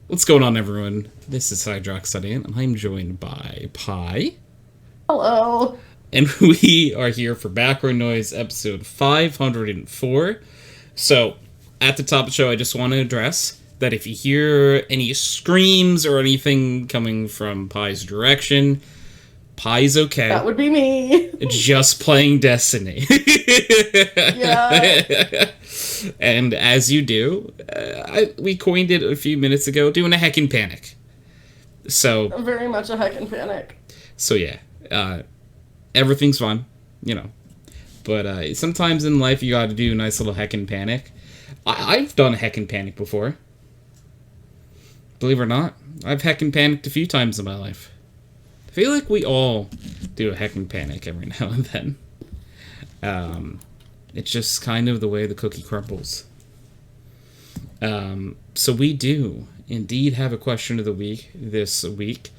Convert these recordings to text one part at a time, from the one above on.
What's going on, everyone? This is HydroxideAnt, and I'm joined by Pi. Hello. And we are here for Background Noise episode 504. So, at the top of the show, I just want to address that if you hear any screams or anything coming from Pi's direction, Pi's okay. That would be me. Just playing Destiny. Yeah. And as you do, we coined it a few minutes ago, doing a heckin' panic. So, I'm very much a heckin' panic. so yeah, everything's fine, you know. But sometimes in life you gotta do a nice little heckin' panic. I've done a heckin' panic before. Believe it or not, I've heckin' panicked a few times in my life. I feel like we all do a heckin' panic every now and then. It's just kind of the way the cookie crumbles. So we do indeed have a question of the week this week.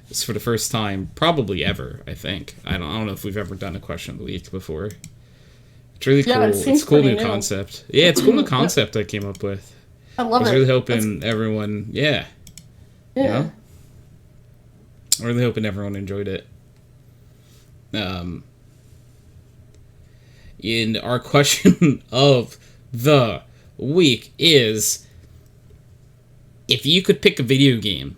It's for the first time, probably ever, I think. I don't know if we've ever done a question of the week before. It's really cool. It's a cool new concept. Yeah, it's a cool new concept I came up with. I love it. I was really hoping everyone, yeah. Yeah. You know? I'm really hoping everyone enjoyed it. And our question of the week is, if you could pick a video game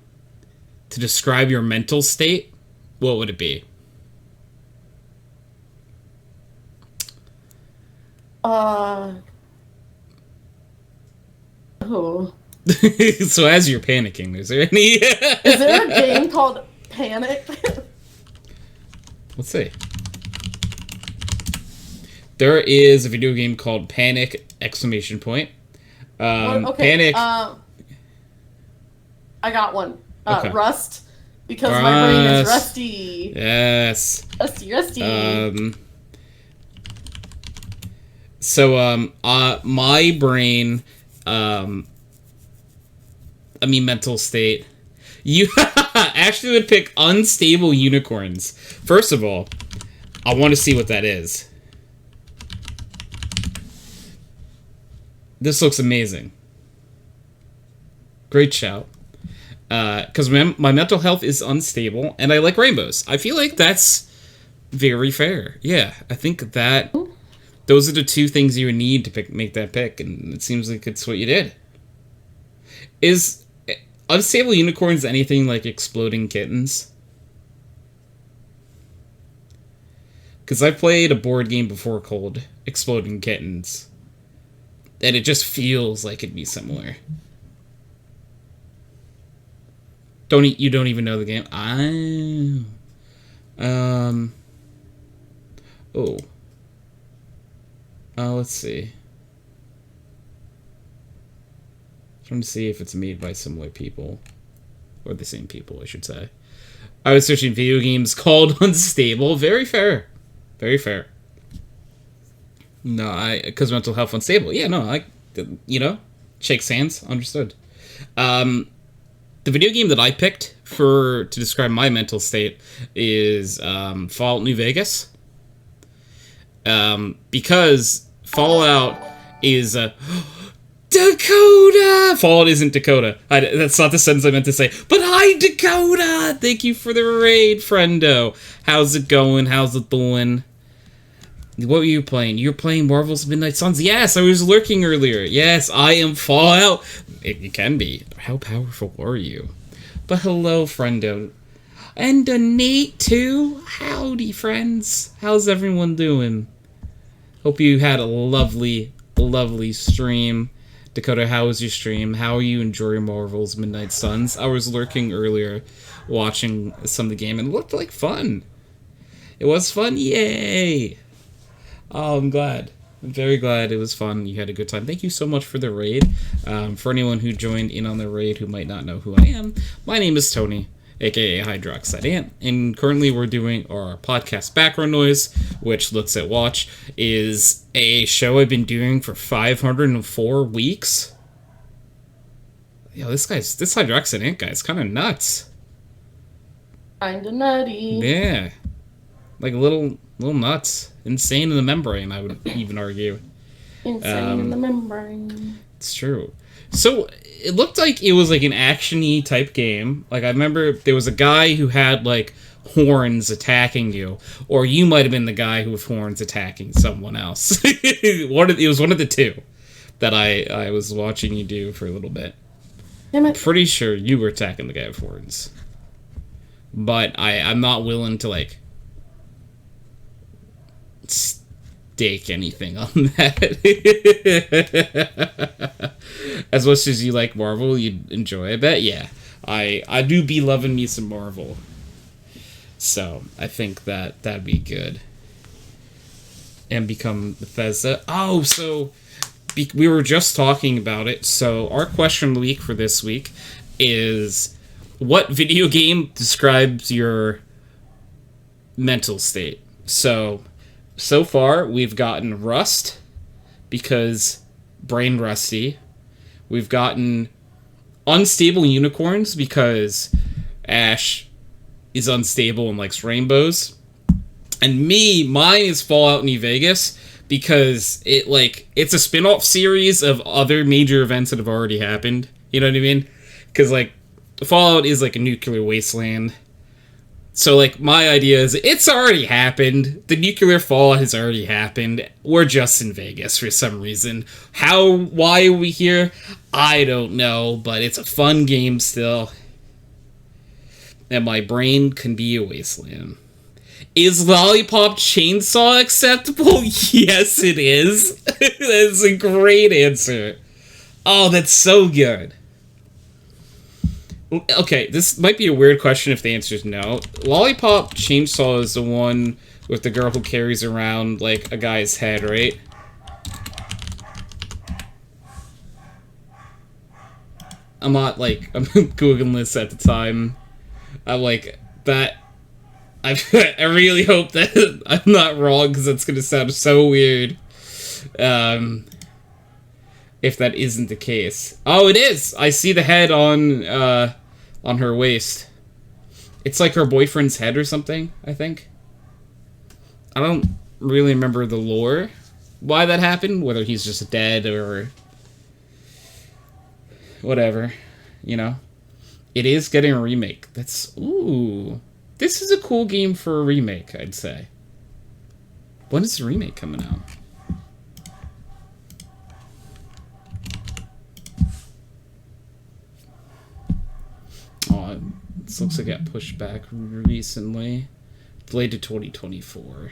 to describe your mental state, what would it be? Oh. So as you're panicking, is there any... Is there a game called Panic? Let's see. There is a video game called Panic! Exclamation point. Okay. Panic. I got one. Okay. Rust. Because my brain is Rust. rusty. Yes. Rusty. My brain, mental state. You actually would pick unstable unicorns. First of all, I want to see what that is. This looks amazing. Great shout. Because my mental health is unstable, and I like rainbows. I feel like that's very fair. Yeah, I think that those are the two things you would need to make that pick, and it seems like it's what you did. Is unstable unicorns anything like exploding kittens? Because I played a board game before called Exploding Kittens, and it just feels like it'd be similar. You don't even know the game? Let's see. Trying to see if it's made by similar people. Or the same people, I should say. I was searching video games called Unstable. Very fair. Very fair. No, because mental health unstable. Yeah, no, shakes hands. Understood. The video game that I picked to describe my mental state is Fallout New Vegas. Because Fallout is Dakota! Fallout isn't Dakota. That's not the sentence I meant to say. But hi, Dakota! Thank you for the raid, friendo. How's it going? How's it doing? What were you playing? You were playing Marvel's Midnight Suns? Yes, I was lurking earlier. Yes, I am Fallout. It can be. How powerful are you? But hello, friendo. And Nate, too. Howdy, friends. How's everyone doing? Hope you had a lovely, lovely stream. Dakota, how was your stream? How are you enjoying Marvel's Midnight Suns? I was lurking earlier, watching some of the game, and it looked like fun. It was fun? Yay! Oh, I'm glad. I'm very glad it was fun. You had a good time. Thank you so much for the raid. For anyone who joined in on the raid who might not know who I am, my name is Tony, aka HydroxideAnt, and currently we're doing our podcast Background Noise, which Let's At Watch is a show I've been doing for 504 weeks. Yo, this HydroxideAnt guy is kind of nuts. Kinda nutty. Yeah. Like a little nuts. Insane in the membrane, I would even argue. Insane in the membrane. It's true. So it looked like it was like an action-y type game. Like I remember there was a guy who had like horns attacking you, or you might have been the guy who with horns attacking someone else. It was one of the two that I was watching you do for a little bit. Damn it. Pretty sure you were attacking the guy with horns, but I'm not willing to like stake anything on that. As much as you like Marvel, you'd enjoy. I bet. Yeah, I do be loving me some Marvel. So I think that'd be good. And become Bethesda. Oh, so we were just talking about it. So our question of the week for this week is, what video game describes your mental state? So far we've gotten Rust, because brain rusty. We've gotten Unstable Unicorns, because Ash is unstable and likes rainbows. And mine is Fallout New Vegas, because it's a spin-off series of other major events that have already happened. You know what I mean? Because like Fallout is like a nuclear wasteland. So like my idea is it's already happened. The nuclear fallout has already happened. We're just in Vegas for some reason. Why are we here? I don't know, but it's a fun game still. And my brain can be a wasteland. Is Lollipop Chainsaw acceptable? Yes, it is. That's a great answer. Oh, that's so good. Okay, this might be a weird question if the answer is no. Lollipop Chainsaw is the one with the girl who carries around, like, a guy's head, right? I'm not, like, I'm Googling this at the time. I'm like, that... I really hope that I'm not wrong, because that's going to sound so weird. If that isn't the case. Oh, it is! I see the head on her waist. It's like her boyfriend's head or something, I think. I don't really remember the lore, why that happened, whether he's just dead or whatever, you know. It is getting a remake. Ooh. This is a cool game for a remake, I'd say. When is the remake coming out? Oh, this looks like it got pushed back recently. Delayed to 2024.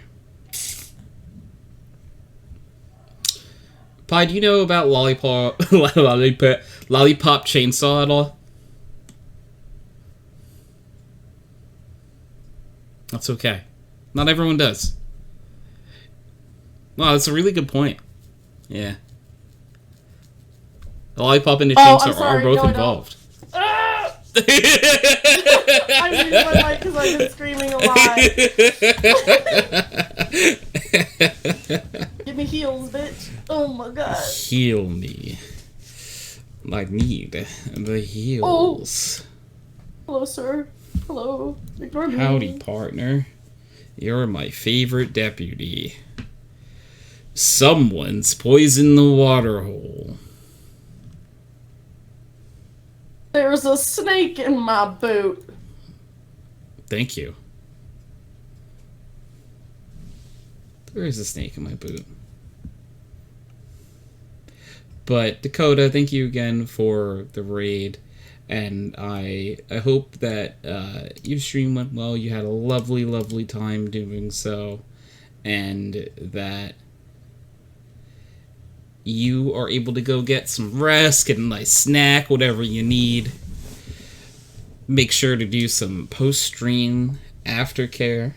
Pi, do you know about Lollipop Chainsaw at all? That's okay. Not everyone does. Wow, that's a really good point. Yeah. The Lollipop and the Chainsaw are both involved. Ah! I muted my mic because I've been screaming a lot. Give me heals, bitch. Oh my god. Heal me. I need the heals. Oh. Hello, sir. Hello. Ignore me. Howdy, partner. You're my favorite deputy. Someone's poisoned the water hole. There's a snake in my boot. Thank you. There is a snake in my boot. But Dakota, thank you again for the raid. And I hope that your stream went well. You had a lovely, lovely time doing so. And that you are able to go get some rest, get a nice snack, whatever you need. Make sure to do some post-stream aftercare.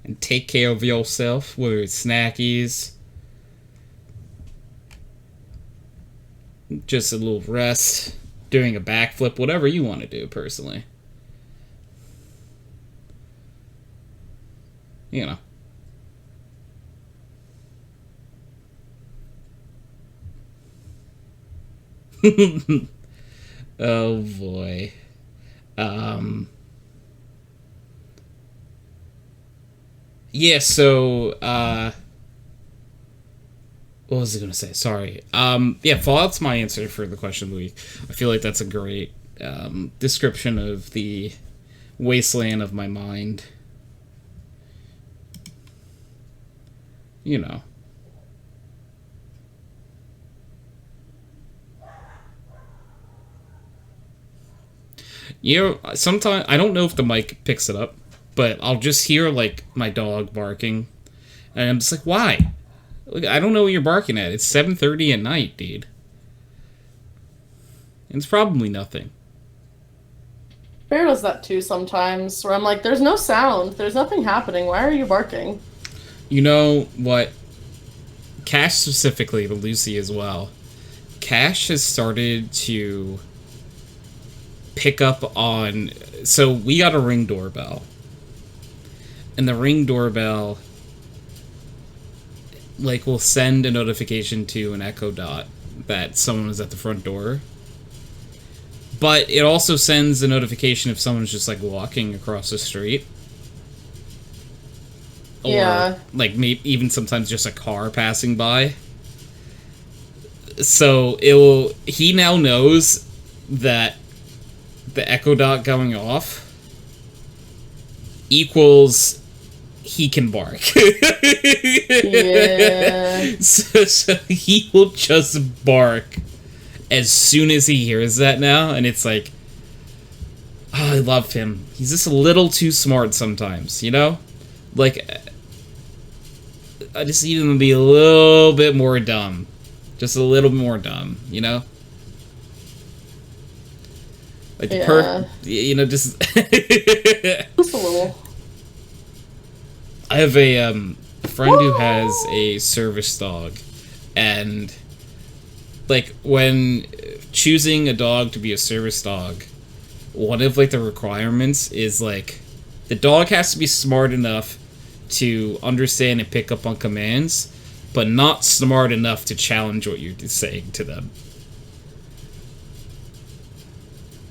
And take care of yourself, whether it's snackies, just a little rest, doing a backflip, whatever you want to do, personally. You know. Oh boy. Yeah, so What was I going to say? Sorry. Yeah, Fallout's my answer for the question of the week. I feel like that's a great description of the wasteland of my mind. You know. You know, sometimes, I don't know if the mic picks it up, but I'll just hear, like, my dog barking. And I'm just like, why? Like, I don't know what you're barking at. It's 7:30 at night, dude. It's probably nothing. Bear does that too sometimes, where I'm like, there's no sound, there's nothing happening, why are you barking? You know what? Cash specifically, but Lucy as well. Cash has started to pick up on... So, we got a Ring doorbell. And the Ring doorbell, like, will send a notification to an Echo Dot that someone is at the front door. But it also sends a notification if someone's just, like, walking across the street. Or, Yeah. like, maybe even sometimes just a car passing by. So, he now knows that the Echo Dot going off equals he can bark. Yeah. So he will just bark as soon as he hears that now, and it's like, oh, I love him. He's just a little too smart sometimes, you know? Like, I just need him to be a little bit more dumb. Just a little more dumb, you know? Like, you know, just... Just a little. I have a friend who has a service dog, and, like, when choosing a dog to be a service dog, one of, like, the requirements is, like, the dog has to be smart enough to understand and pick up on commands, but not smart enough to challenge what you're saying to them.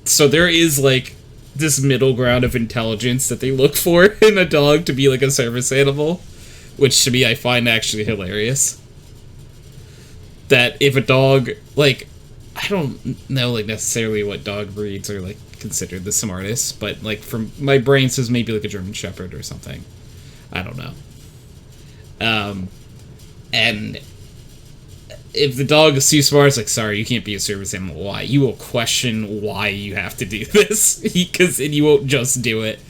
So there is, like, this middle ground of intelligence that they look for in a dog to be, like, a service animal, which, to me, I find actually hilarious. That if a dog, like, I don't know, like, necessarily what dog breeds are, like, considered the smartest, but, like, from my brain says maybe, like, a German Shepherd or something. I don't know. And if the dog is too smart, it's like, sorry, you can't be a service animal. Why? You will question why you have to do this, because you won't just do it.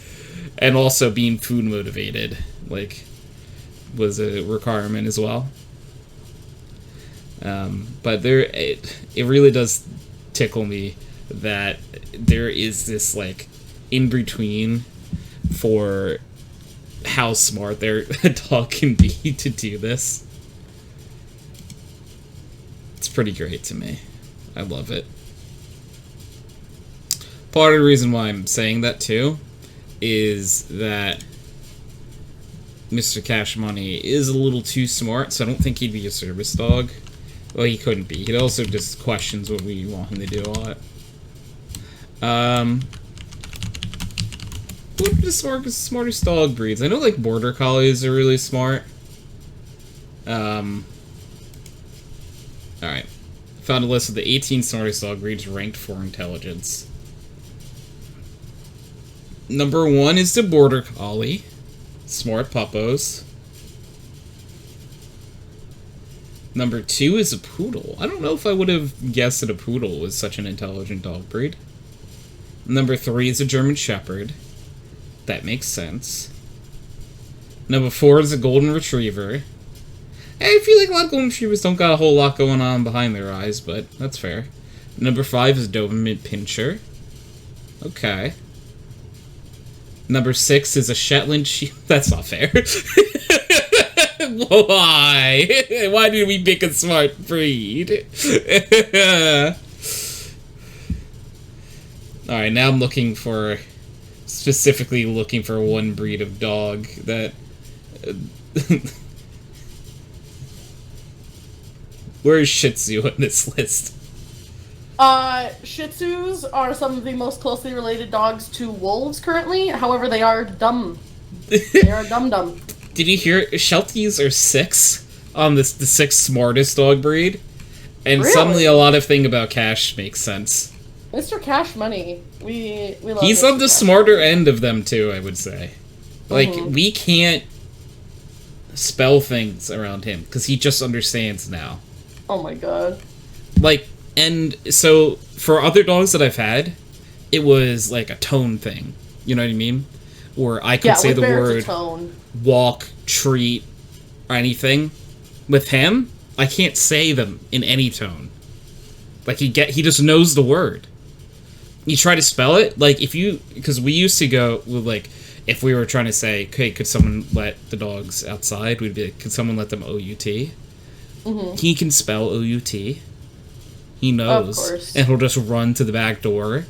And also being food motivated, like, was a requirement as well. But it really does tickle me that there is this, like, in between for how smart a dog can be to do this. It's pretty great to me. I love it. Part of the reason why I'm saying that too is that Mr. Cash Money is a little too smart, so I don't think he'd be a service dog. Well, he couldn't be. He also just questions what we want him to do a lot. What are the smartest dog breeds? I know, like, Border Collies are really smart. Alright. Found a list of the 18 smartest dog breeds ranked for intelligence. Number 1 is the Border Collie. Smart puppos. Number 2 is a Poodle. I don't know if I would have guessed that a Poodle was such an intelligent dog breed. Number 3 is a German Shepherd. That makes sense. Number 4 is a Golden Retriever. I feel like a lot of Golden Retrievers don't got a whole lot going on behind their eyes, but that's fair. Number 5 is Doberman Pinscher. Okay. Number 6 is a Shetland Sheep. That's not fair. Why? Why did we pick a smart breed? Alright, now I'm specifically looking for one breed of dog that... Where is Shih Tzu on this list? Shih Tzus are some of the most closely related dogs to wolves currently. However, they are dumb. They are dumb. Did you hear? Shelties are 6 on the sixth smartest dog breed, and Really? suddenly a lot of thing about Cash makes sense. Mr. Cash Money. We love He's Mr. on the Cash smarter Money. end of them too, I would say. Like, we can't spell things around him because he just understands now. Oh my god. Like, and so for other dogs that I've had, it was like a tone thing. You know what I mean? Where I could say with the Bear, it's a word tone. walk, treat, or anything. With him, I can't say them in any tone. Like, he just knows the word. You try to spell it, like, because we used to go with, like, if we were trying to say, okay, could someone let the dogs outside, we'd be like, could someone let them O-U-T? He can spell O-U-T. He knows. Of course. And he'll just run to the back door.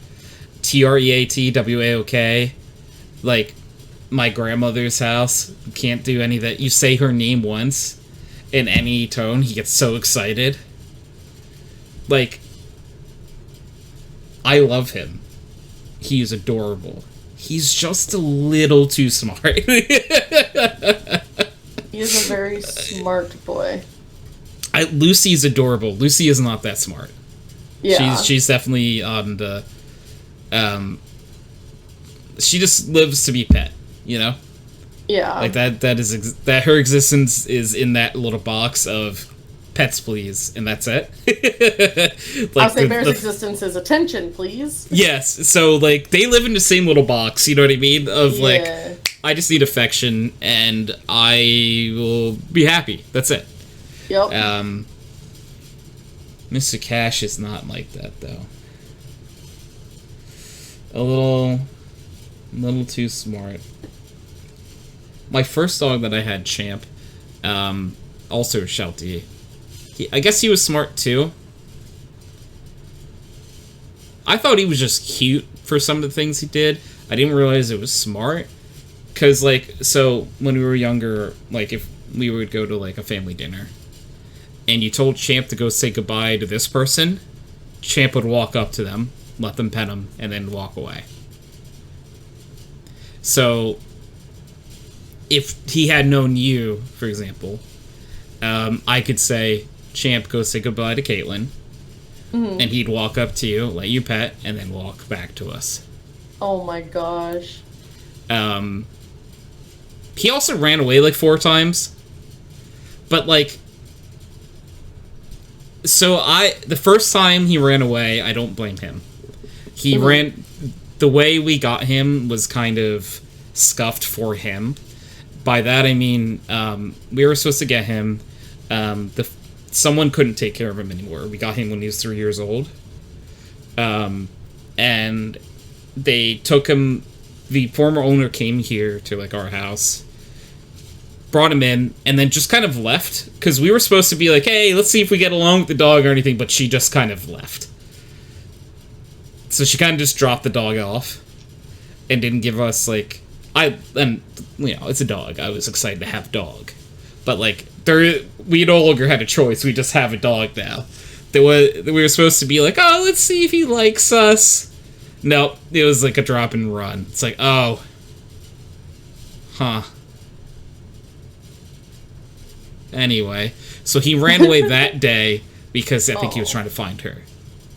T-R-E-A-T-W-A-O-K. Like, my grandmother's house, can't do any of that. You say her name once, in any tone, he gets so excited. Like, I love him. He is adorable. He's just a little too smart. He is a very smart boy. Lucy's adorable. Lucy is not that smart. Yeah. She's definitely on the... she just lives to be pet, you know? Yeah. Like, that her existence is in that little box of pets, please, and that's it. Like, I'll say Bear's existence is attention, please. Yes, so, like, they live in the same little box, you know what I mean? Of, like, Yeah. I just need affection, and I will be happy. That's it. Yep. Mr. Cash is not like that, though. A little too smart. My first dog that I had, Champ, also Sheltie. I guess he was smart, too. I thought he was just cute for some of the things he did. I didn't realize it was smart. Because, like, so, when we were younger, like, if we would go to, like, a family dinner, and you told Champ to go say goodbye to this person, Champ would walk up to them, let them pet him, and then walk away. So, if he had known you, for example, I could say, Champ, go say goodbye to Caitlin, and he'd walk up to you, let you pet, and then walk back to us. Oh my gosh. He also ran away like 4 times, but like, so the first time he ran away, I don't blame him. He ran, the way we got him was kind of scuffed for him. By that I mean, we were supposed to get him, someone couldn't take care of him anymore. We got him when he was 3 years old. And they took him, the former owner came here to, like, our house, brought him in, and then just kind of left. Because we were supposed to be like, hey, let's see if we get along with the dog or anything, but she just kind of left. So she kind of just dropped the dog off. And didn't give us, like... and, you know, it's a dog. I was excited to have a dog. But, like, we no longer had a choice. We just have a dog now. We were supposed to be like, oh, let's see if he likes us. Nope. It was like a drop and run. It's like, oh. Huh. Anyway. So he ran away that day because I think he was trying to find her.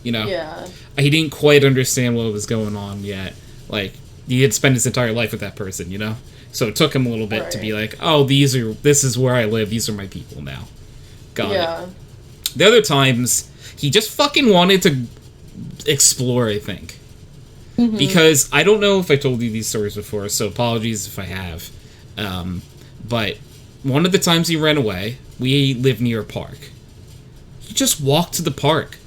You know? Yeah. He didn't quite understand what was going on yet. Like, he had spent his entire life with that person, you know? So it took him a little bit to be like, oh, this is where I live, these are my people now. Got it. The other times, he just fucking wanted to explore, I think. Because I don't know if I told you these stories before, so apologies if I have. But one of the times he ran away, we live near a park. He just walked to the park.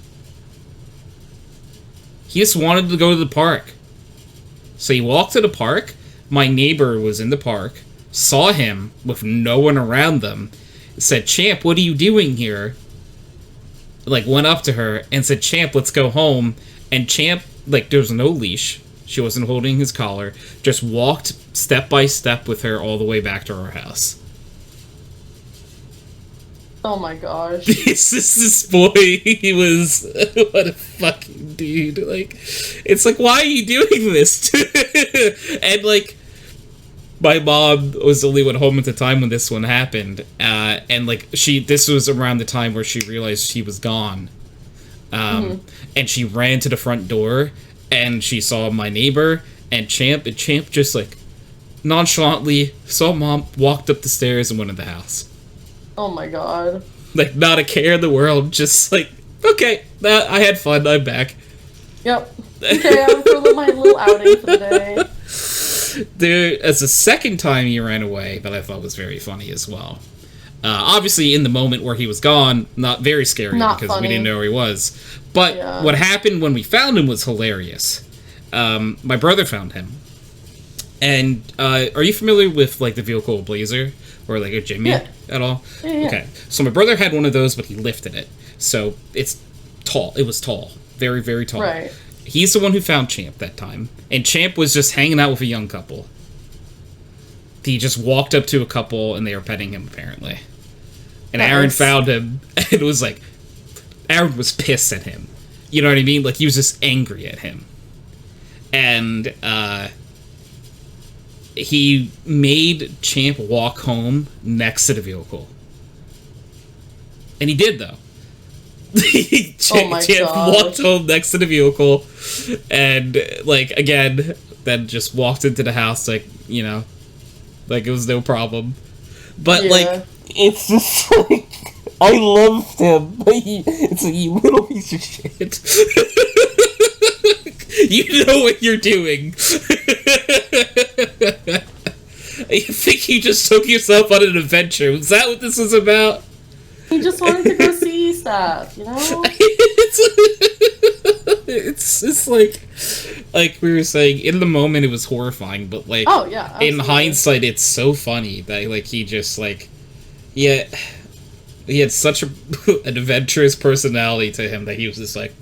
He just wanted to go to the park. So he walked to the park. My neighbor was in the park, saw him with no one around them, said, Champ, what are you doing here? Like, went up to her and said, Champ, let's go home. And Champ, like, there was no leash. She wasn't holding his collar. Just walked step by step with her all the way back to our house. Oh my gosh. This boy, he was... What a fucking dude. Like, it's like, why are you doing this? And, like, my mom was the only one home at the time when this one happened, and like this was around the time where she realized he was gone, and she ran to the front door, and she saw my neighbor and Champ just like nonchalantly saw Mom, walked up the stairs and went in the house. Oh my god! Like not a care in the world, just like okay, I had fun, I'm back. Yep. Okay, I'm for my little outing for the day. There, as the second time he ran away, that I thought was very funny as well. Obviously, in the moment where he was gone, not very scary because we didn't know where he was. But what happened when we found him was hilarious. My brother found him. And are you familiar with like the vehicle Blazer or like a Jimmy at all? Yeah. Okay, so my brother had one of those, but he lifted it, so it's tall. It was tall, very, very tall. Right. He's the one who found Champ that time, and Champ was just hanging out with a young couple. He just walked up to a couple, and they were petting him, apparently. And Aaron found him, and it was like, Aaron was pissed at him. You know what I mean? Like, he was just angry at him. And, he made Champ walk home next to the vehicle. And he did, though. Champ walked home next to the vehicle, and like again, then just walked into the house like, you know, like it was no problem. But like, it's just like I loved him, but it's like, you little piece of shit. You know what you're doing. I think you just took yourself on an adventure. Was that what this was about? He just wanted to go see stuff, you know? it's like we were saying, in the moment it was horrifying, but like in hindsight it's so funny that like he just like he had such an adventurous personality to him that he was just like,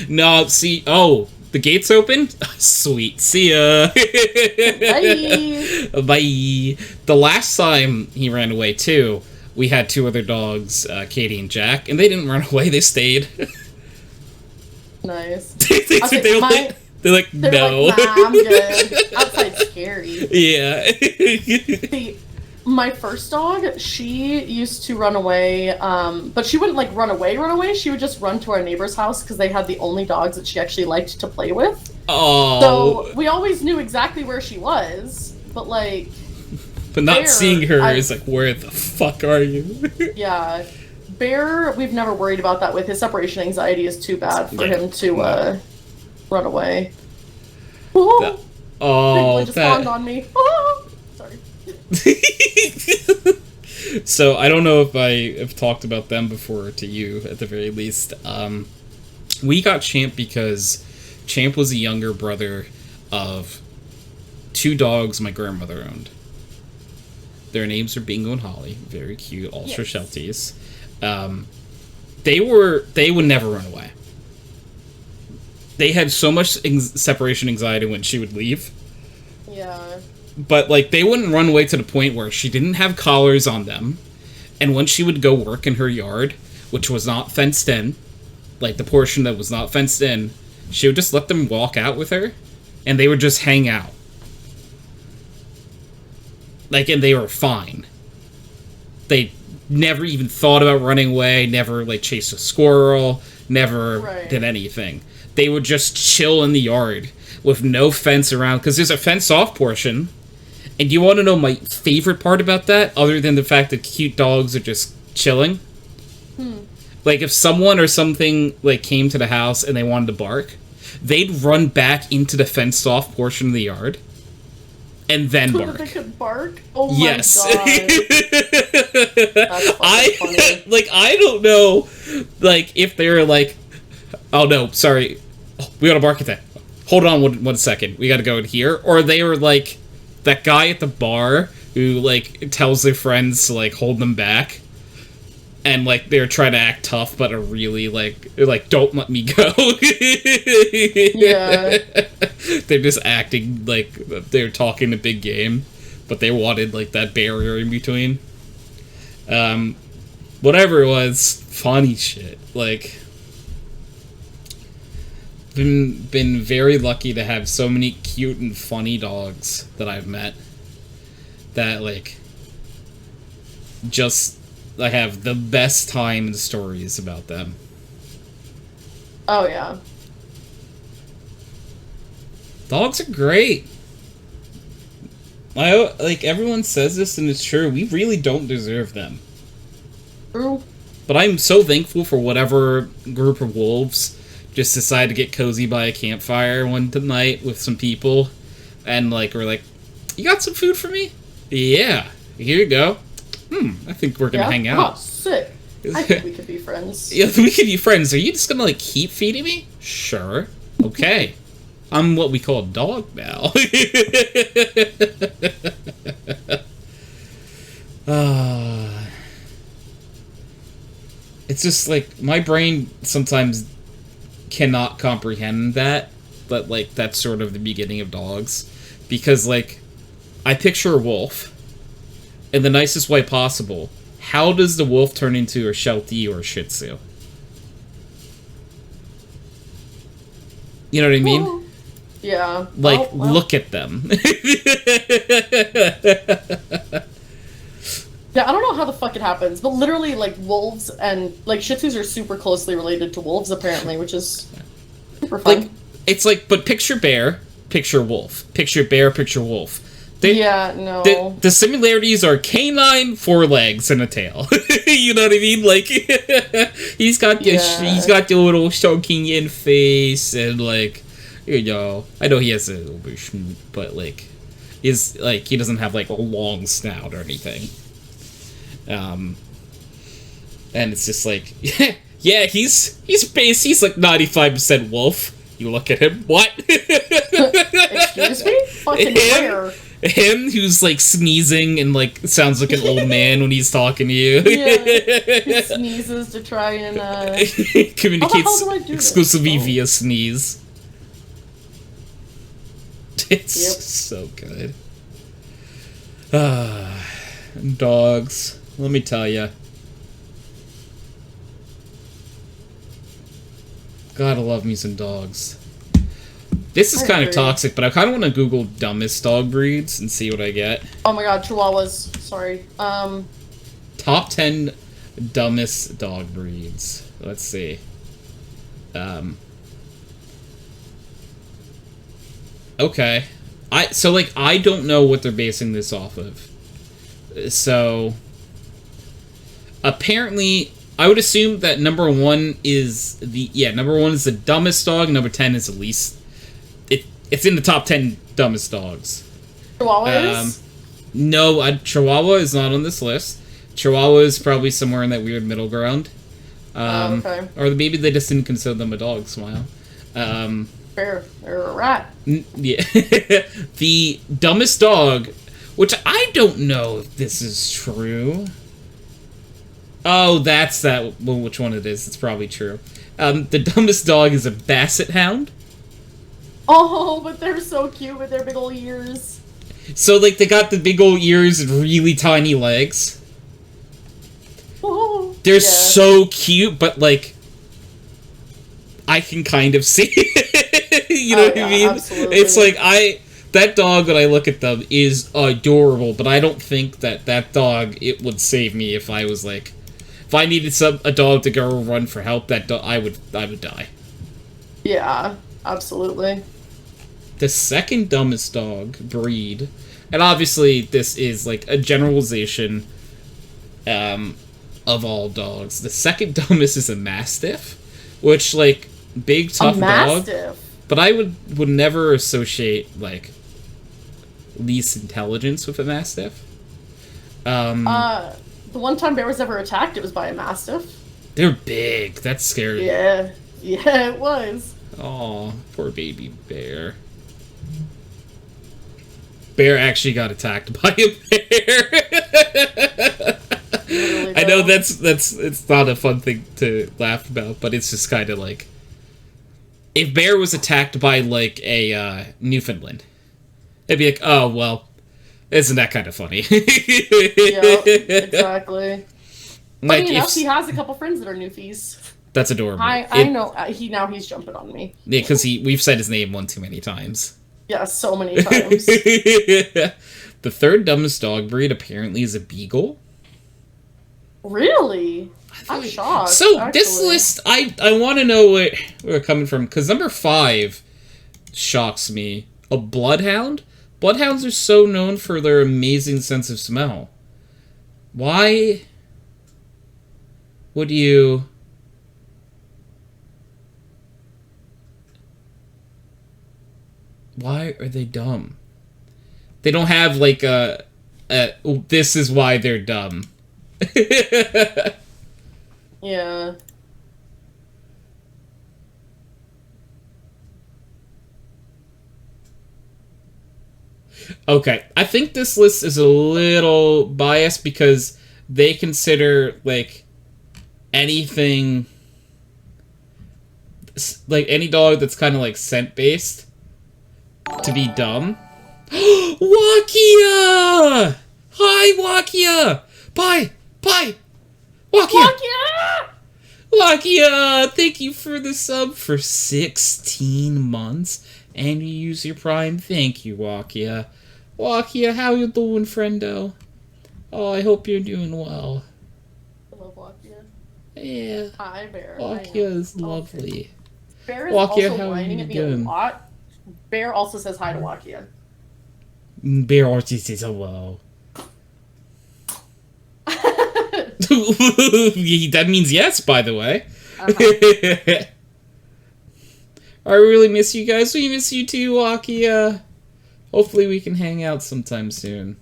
no, see, oh, the gate's open? Sweet, see ya. Bye. Bye. The last time he ran away too, we had two other dogs, Katie and Jack, and they didn't run away, they stayed. Nice. They're like, no. Like, nah, I'm good. Outside's scary. Yeah. See, my first dog, she used to run away, but she wouldn't like run away. She would just run to our neighbor's house because they had the only dogs that she actually liked to play with. Oh. So we always knew exactly where she was, but like... But not seeing her is like, where the fuck are you? Yeah. Bear, we've never worried about that with. His separation anxiety is too bad for him to run away. Oh, just spawned on me. Sorry. So, I don't know if I have talked about them before to you, at the very least. We got Champ because Champ was a younger brother of two dogs my grandmother owned. Their names are Bingo and Holly. Very cute. Also Shelties. They would never run away. They had so much separation anxiety when she would leave. Yeah. But, like, they wouldn't run away to the point where she didn't have collars on them. And when she would go work in her yard, which was not fenced in, like the portion that was not fenced in, she would just let them walk out with her, and they would just hang out. Like, and they were fine. They never even thought about running away, never, like, chased a squirrel, never did anything. They would just chill in the yard with no fence around, because there's a fenced-off portion. And you want to know my favorite part about that, other than the fact that cute dogs are just chilling? Like, if someone or something, like, came to the house and they wanted to bark, they'd run back into the fenced-off portion of the yard and then bark. They could bark? Oh my god. That's funny. Like, I don't know, like, if they're like, oh no, sorry, we gotta bark at that. Hold on one second, we gotta go in here. Or they were like that guy at the bar who, like, tells their friends to, like, hold them back. And, like, they're trying to act tough, but are really, like, they're like, don't let me go. Yeah. They're just acting like they're talking a big game, but they wanted, like, that barrier in between. Whatever it was, funny shit. Like, been very lucky to have so many cute and funny dogs that I've met. that, like, just, I have the best time and stories about them. Oh, yeah. Dogs are great. Like, everyone says this, and it's true. We really don't deserve them. True. But I'm so thankful for whatever group of wolves just decided to get cozy by a campfire one night with some people. And, like, we're like, you got some food for me? Yeah. Here you go. I think we're gonna hang out. Oh, sick. I think we could be friends. Yeah, we could be friends. Are you just gonna, like, keep feeding me? Sure. Okay. I'm what we call a dog now. It's just, like, my brain sometimes cannot comprehend that, but, like, that's sort of the beginning of dogs. Because, like, I picture a wolf in the nicest way possible. How does the wolf turn into a Sheltie or a Shih Tzu? You know what I mean? Yeah. Like, look at them. Yeah, I don't know how the fuck it happens, but literally, like, wolves and, like, Shih Tzus are super closely related to wolves, apparently, which is super fun. Like, it's like, but picture bear, picture wolf. Picture bear, picture wolf. The similarities are canine, 4 legs, and a tail. You know what I mean? Like, he's got the little shocking in face, and, like, you know, I know he has a little bit of schnoot, but, like, he doesn't have, like, a long snout or anything. And it's just like, yeah, he's like 95% wolf. You look at him, what? Excuse me? Fucking where? Him who's, like, sneezing and, like, sounds like an old man when he's talking to you. Yeah, he sneezes to try and, communicates exclusively via sneeze. It's so good. Dogs. Let me tell you. Gotta love me some dogs. This is kind of toxic, but I kind of want to Google dumbest dog breeds and see what I get. Oh my god, Chihuahuas. Sorry. Top 10 dumbest dog breeds. Let's see. Okay. I don't know what they're basing this off of. So, apparently, I would assume that number 1 is the dumbest dog, number 10 is the least. It's in the top 10 dumbest dogs. Chihuahua is? No, Chihuahua is not on this list. Chihuahua is probably somewhere in that weird middle ground. Okay. Or maybe they just didn't consider them a dog, Smile. They're a rat. Yeah. The dumbest dog, which I don't know if this is true. Oh, that's that. Well, which one it is? It's probably true. The dumbest dog is a basset hound. Oh, but they're so cute with their big old ears. So, like, they got the big old ears and really tiny legs. Oh, they're so cute, but, like, I can kind of see it. You know what I mean? Absolutely. It's like, that dog, when I look at them, is adorable, but I don't think that dog, it would save me if I was, like, if I needed a dog to go run for help, that dog, I would die. Yeah, absolutely. The second dumbest dog breed, and obviously this is, like, a generalization of all dogs. The second dumbest is a Mastiff, which, like, big, tough dog. But I would never associate, like, least intelligence with a Mastiff. The one time Bear was ever attacked, it was by a Mastiff. They're big. That's scary. Yeah, it was. Aw, poor baby Bear. Bear actually got attacked by a bear. I know it's not a fun thing to laugh about, but it's just kind of like, if Bear was attacked by, like, a Newfoundland, it'd be like, oh well, isn't that kind of funny? Yeah, exactly. Like, funny enough, he has a couple friends that are Newfies. That's adorable. I know. He's jumping on me. Yeah, because we've said his name one too many times. Yeah, so many times. the third dumbest dog breed apparently is a beagle. Really? I'm shocked. So actually. this list, I want to know where we're coming from, because number 5 shocks me. A bloodhound? Bloodhounds are so known for their amazing sense of smell. Why would you... Why are they dumb? They don't have, like, this is why they're dumb. Yeah. Okay, I think this list is a little biased because they consider, like, anything... Like, any dog that's kind of, like, scent-based to be dumb. Wakia! Hi, Wakia! Bye! Bye! Wakia! Wakia! Thank you for the sub for 16 months. And you use your Prime. Thank you, Wakia. Wakia, how you doing, friendo? Oh, I hope you're doing well. I love Wakia. Yeah. Hi, Bear. Wakia is lovely. Bear is Wakia, also how whining you at me doing? a lot. Bear also says hi to Wakia. Bear Archie says hello. That means yes, by the way. Uh-huh. I really miss you guys. We miss you too, Wakia. Hopefully we can hang out sometime soon.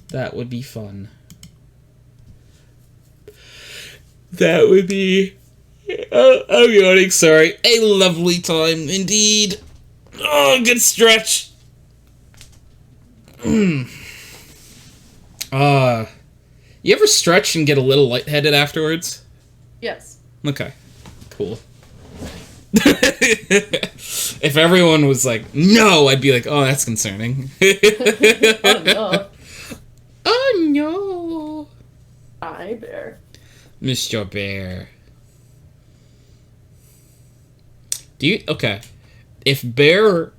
That would be fun. That would be... I'm yawning, sorry. A lovely time, indeed. Oh, good stretch. You ever stretch and get a little lightheaded afterwards? Yes. Okay. Cool. If everyone was like, no, I'd be like, oh, that's concerning. Oh, no. Oh, no. Hi, Bear. Mr. Bear. Do you... Okay. If Bear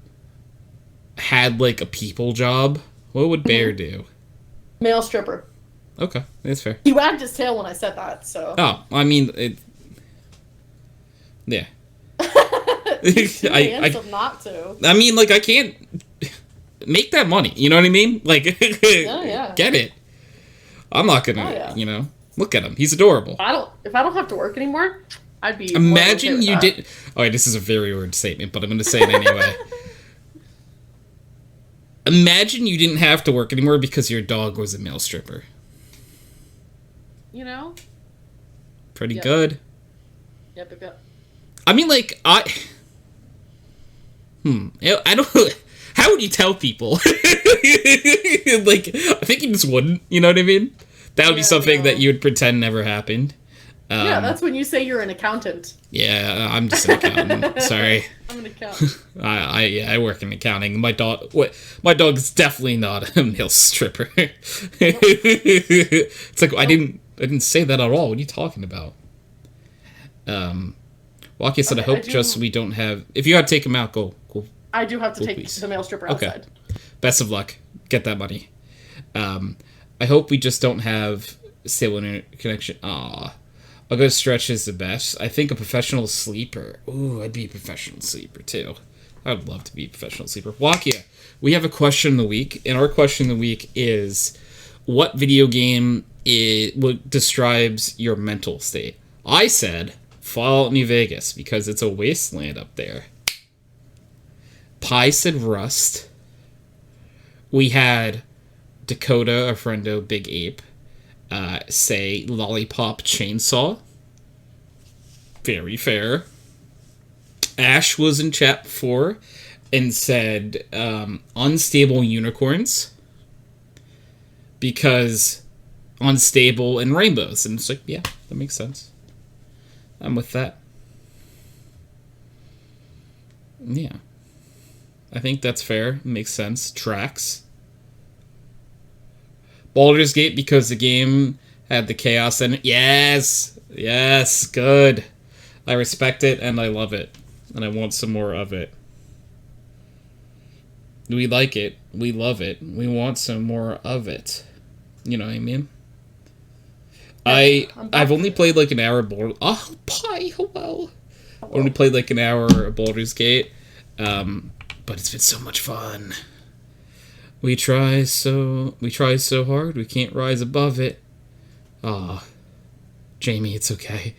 had, like, a people job, what would Bear do? Male stripper. Okay, that's fair. He wagged his tail when I said that, so... Oh, I mean, it... Yeah. He's too handsome not to. I mean, like, I can't make that money. You know what I mean? Like, yeah. Get it. I'm not gonna, you know, look at him. He's adorable. If I don't have to work anymore, I'd be. Imagine you did. Alright, this is a very weird statement, but I'm gonna say it anyway. Imagine you didn't have to work anymore because your dog was a male stripper. You know? Pretty good. Yep. I mean, like, I don't... How would you tell people? Like, I think you just wouldn't, you know what I mean? That would be something that you would pretend never happened. Yeah, that's when you say you're an accountant. Yeah, I'm just an accountant. Sorry. I'm an accountant. I work in accounting. My dog's definitely not a male stripper. It's like, I didn't say that at all. What are you talking about? Wakia said, I hope just we don't have... If you gotta take him out, go. I do have to take please. the male stripper outside. Okay. Best of luck. Get that money. I hope we just don't have stable internet connection. Aw. A good stretch is the best. I think a professional sleeper. Ooh, I'd be a professional sleeper, too. I would love to be a professional sleeper. Wakia, we have a question of the week, and our question of the week is, what video game describes your mental state? I said Fallout New Vegas, because it's a wasteland up there. Pi said Rust. We had Dakota, a friendo, Big Ape, say Lollipop Chainsaw. Very fair. Ash was in chat before and said Unstable Unicorns. Because unstable and rainbows. And it's like, yeah, that makes sense. I'm with that. Yeah. I think that's fair. Makes sense. Tracks. Baldur's Gate because the game had the chaos in it. Yes! Yes! Good. I respect it and I love it. And I want some more of it. We like it. We love it. We want some more of it. You know what I mean? I've only played like an hour of Baldur's... Oh, pie, hello. Only played like an hour of Baldur's Gate. But it's been so much fun. We try so hard, we can't rise above it. Aw. Jamie, it's okay.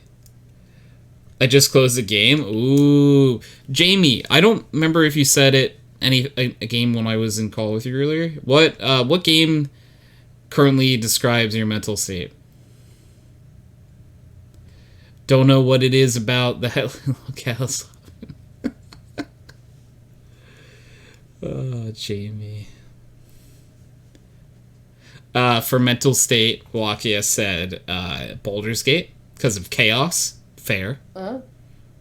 I just closed the game. Ooh. Jamie, I don't remember if you said it a game when I was in call with you earlier. What game currently describes your mental state? Don't know what it is about the hell. Okay, let's... Oh, Jamie. For mental state, Walakia said Baldur's Gate because of chaos. Fair.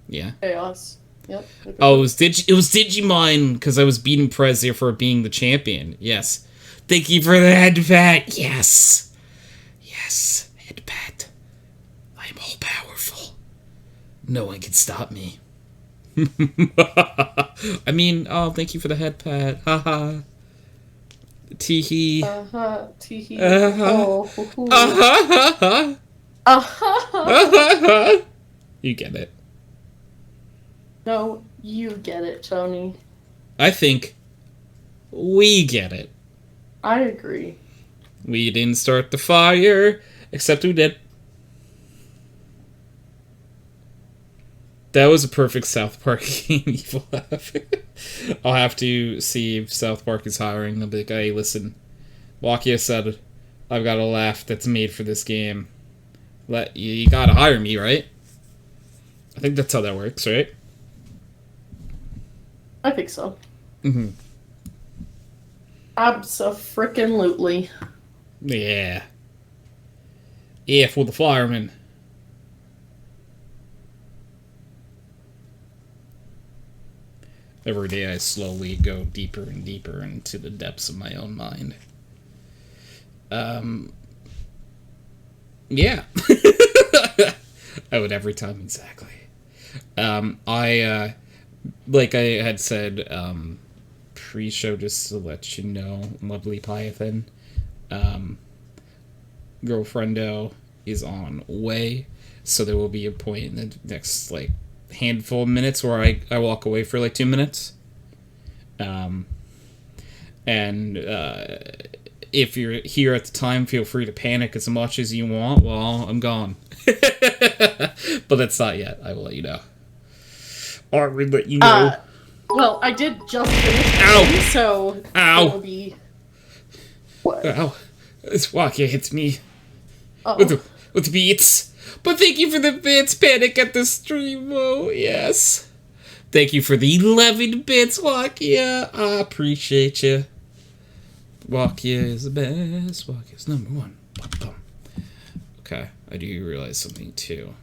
Yeah. Chaos. Yep. Oh, it was Digimon because I was beating Prezir for being the champion. Yes. Thank you for the head pat. Yes. Yes. Head pat. I am all powerful. No one can stop me. I mean, oh, thank you for the head pat. Haha. Teehee. Teehee. You get it. No, you get it, Tony. I think we get it. I agree. We didn't start the fire, except we did. That was a perfect South Park game, Evil laugh. I'll have to see if South Park is hiring. I'll be like, hey, listen. Wakia said, I've got a laugh that's made for this game. You gotta hire me, right? I think that's how that works, right? I think so. Mm-hmm. Abso-frickin-lutely. Yeah. Yeah, for the firemen. Every day I slowly go deeper and deeper into the depths of my own mind. Yeah. I would every time, exactly. Like I had said, pre-show, just to let you know, lovely Python, girlfriendo is on way, so there will be a point in the next, like, handful of minutes where I walk away for, like, 2 minutes. If you're here at the time, feel free to panic as much as you want. Well, I'm gone. But that's not yet. I will let you know. Or we'll let you know. Well, I did just finish. Ow! So Ow! it'll be... What? Ow. This walkie hits me. Uh-oh. With beats. But thank you for the bits. Panic at the stream. Oh, yes. Thank you for the 11 bits, Wakia. I appreciate you. Wakia is the best. Wakia is number one. Bum, bum. Okay, I do realize something too.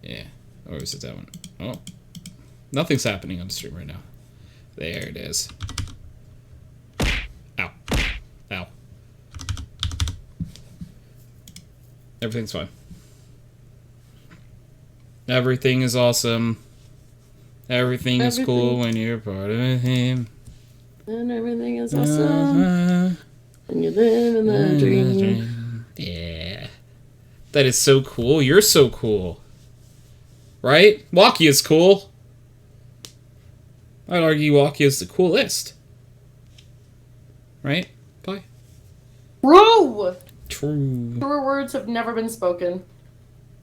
Yeah, or is it that one? Oh, nothing's happening on the stream right now. There it is. Ow. Ow. Everything's fine. Everything is awesome. Everything is cool when you're part of a team. And everything is awesome. And you live in the dream. Yeah. That is so cool. You're so cool. Right? Wakia is cool. I'd argue Wakia is the coolest. Right? Bye. True! True. Truer words have never been spoken.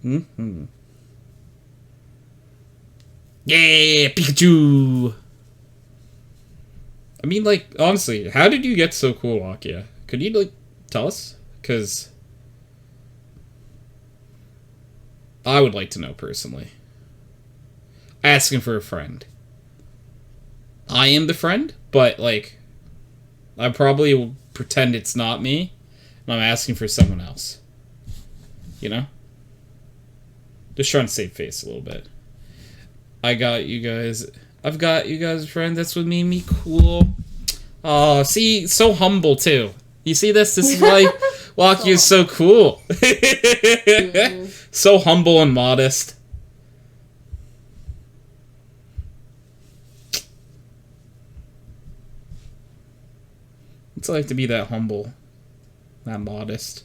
Mm-hmm. Yeah, Pikachu! I mean, like, honestly, how did you get so cool, Wakia? Could you, like, tell us? Because I would like to know personally. Asking for a friend. I am the friend, but, like, I probably will pretend it's not me, and I'm asking for someone else. You know? Just trying to save face a little bit. I got you guys. I've got you guys a friend. That's what made me cool. Oh, see, so humble too. You see this? This is why Wakia is so cool. So humble and modest. It's like to be that humble, that modest.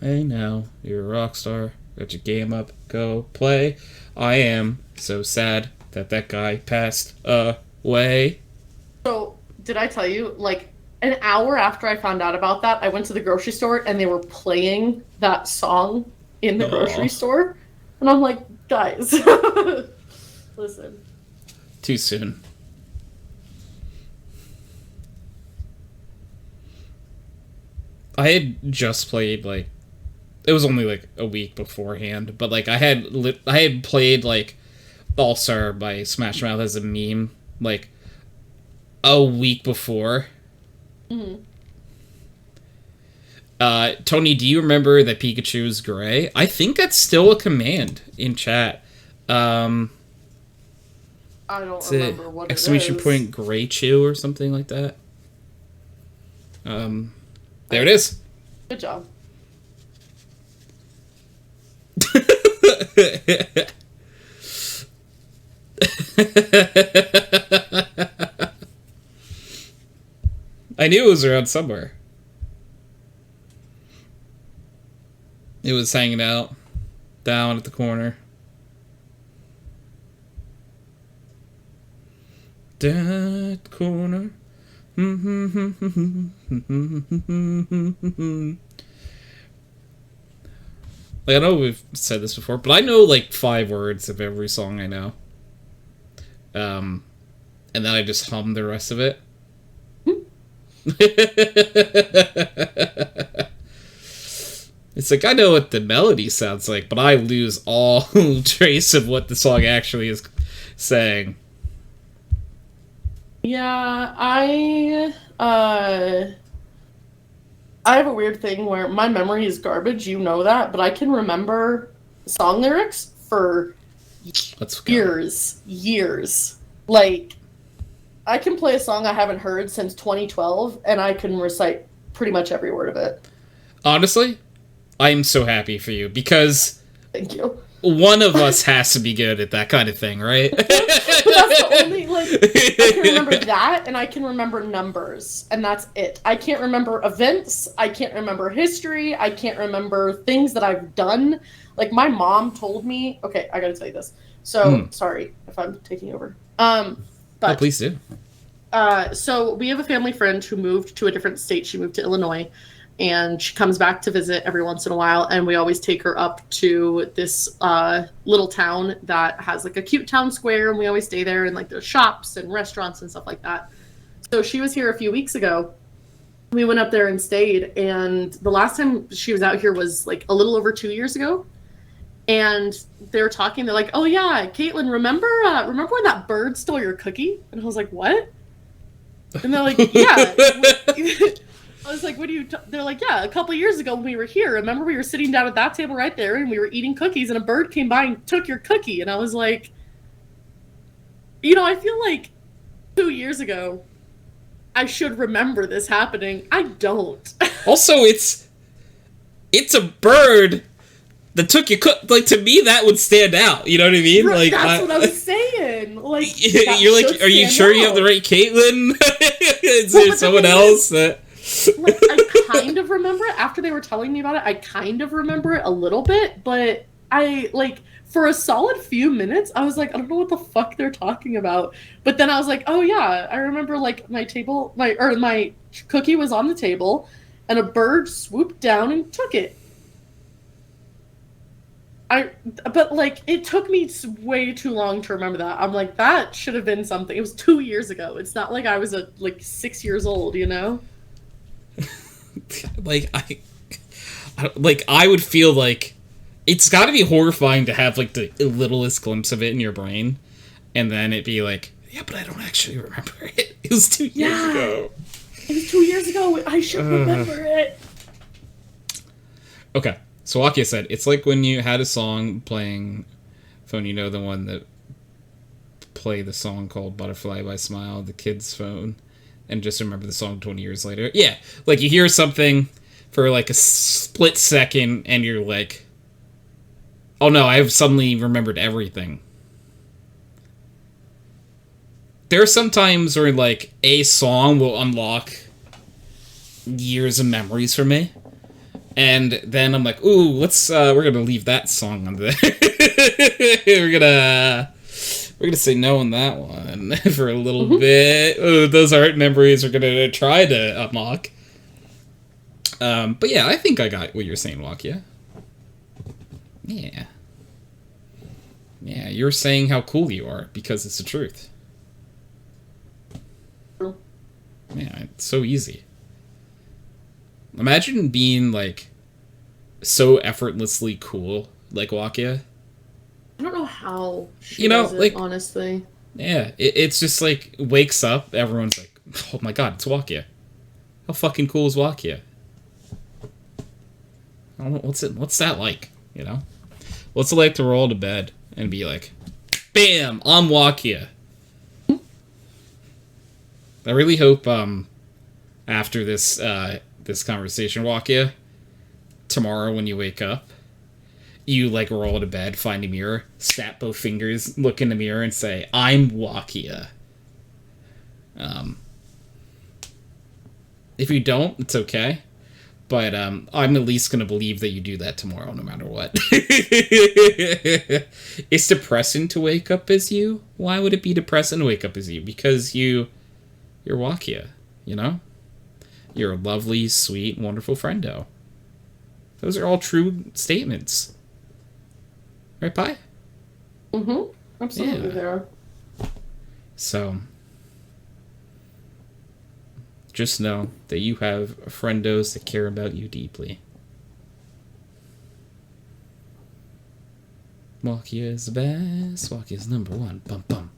Hey now, you're a rock star. Got your game up, go play. I am so sad that guy passed away. So, did I tell you, like, an hour after I found out about that, I went to the grocery store and they were playing that song in the grocery store. And I'm like, guys, listen. Too soon. I had just played, like, it was only, like, a week beforehand, but, like, I had played, like, All-Star by Smash Mouth as a meme, like, a week before. Mm-hmm. Tony, do you remember that Pikachu is gray? I think that's still a command in chat. I don't remember what it is. Exclamation point Graychew or something like that. There it is. Good job. I knew it was around somewhere. It was hanging out down at the corner. Down at the corner. Like, I know we've said this before, but I know like 5 words of every song I know. And then I just hum the rest of it. It's like, I know what the melody sounds like, but I lose all trace of what the song actually is saying. Yeah, I have a weird thing where my memory is garbage, you know that, but I can remember song lyrics for years. Like, I can play a song I haven't heard since 2012, and I can recite pretty much every word of it. Honestly, I'm so happy for you, because thank you. One of us has to be good at that kind of thing, right? But that's the only, like, I can remember that, and I can remember numbers, and that's it. I can't remember events, I can't remember history, I can't remember things that I've done. Like, my mom told me, okay, I gotta tell you this. So, sorry if I'm taking over. But, please do. So, we have a family friend who moved to a different state. She moved to Illinois. And she comes back to visit every once in a while, and we always take her up to this little town that has like a cute town square, and we always stay there, and like there's shops and restaurants and stuff like that. So she was here a few weeks ago. We went up there and stayed, and the last time she was out here was like a little over 2 years ago. And they were talking, they're like, "Oh yeah, Caitlin, remember when that bird stole your cookie?" And I was like, "What?" And they're like, "Yeah." I was like, what do you... They're like, yeah, a couple years ago when we were here, remember we were sitting down at that table right there and we were eating cookies and a bird came by and took your cookie. And I was like, you know, I feel like 2 years ago, I should remember this happening. I don't. Also, it's a bird that took your like, to me, that would stand out. You know what I mean? Right, like, that's what I was saying. Like, you're like, are you sure you have the right Caitlin? Is there someone else that... Like, I kind of remember it after they were telling me about it. I kind of remember it a little bit, but I, like, for a solid few minutes, I was like, I don't know what the fuck they're talking about. But then I was like, oh yeah, I remember, like, my cookie was on the table, and a bird swooped down and took it. But like, it took me way too long to remember that. I'm like, that should have been something. It was 2 years ago. It's not like I was like 6 years old, you know? Like, I would feel like it's got to be horrifying to have like the littlest glimpse of it in your brain, and then it be like, yeah, but I don't actually remember it. It was 2 years ago. It was 2 years ago. I should remember it. Okay, so Akia said it's like when you had a song playing phone, you know, the one that play the song called Butterfly by Smile, the kid's phone, and just remember the song 20 years later. Yeah, like you hear something for like a split second and you're like, oh no, I've suddenly remembered everything. there are some times where, like, a song will unlock years of memories for me. And then I'm like, ooh, we're gonna leave that song on there. we're gonna say no on that one for a little bit. Ooh, those art memories we're gonna try to unlock. But yeah, I think I got what you're saying, Wakia. Yeah. Yeah, you're saying how cool you are because it's the truth. Yeah, it's so easy. Imagine being, like, so effortlessly cool, like Wakia. I don't know how she does it, like, honestly. Yeah, it's just, like, wakes up, everyone's like, oh my god, it's Wakia. How fucking cool is Wakia? I don't know, what's that like, you know? What's it like to roll to bed and be like, bam, I'm Wakia? I really hope, after this, this conversation, Wakia, tomorrow when you wake up, you, like, roll to bed, find a mirror, snap both fingers, look in the mirror, and say, I'm Wakia. If you don't, it's okay. But, I'm at least gonna believe that you do that tomorrow, no matter what. It's depressing to wake up as you? Why would it be depressing to wake up as you? Because you're Wakia, you know? You're a lovely, sweet, wonderful friendo. Those are all true statements. Right, Pi? Mm-hmm. Absolutely, yeah. There. So, just know that you have friendos that care about you deeply. Wakia is the best. Wakia is number one. Bum bum.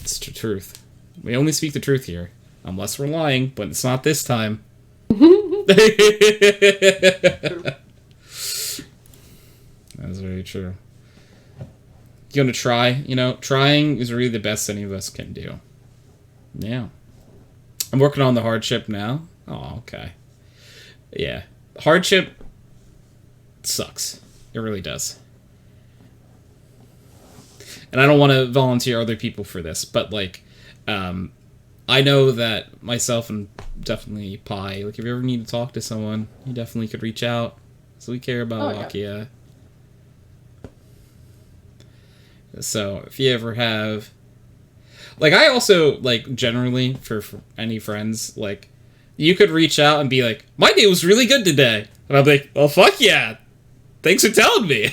It's the truth. We only speak the truth here. Unless we're lying, but it's not this time. That's very true. You gonna try? You know, trying is really the best any of us can do. Yeah. I'm working on the hardship now. Oh, okay. Yeah. Hardship sucks. It really does. And I don't want to volunteer other people for this, but, like, I know that myself and definitely Pi, like, if you ever need to talk to someone, you definitely could reach out. So we care about Wakia. So if you ever have, like, I also, like, generally for any friends, like, you could reach out and be like, my day was really good today, and I'm like, well, fuck yeah, thanks for telling me.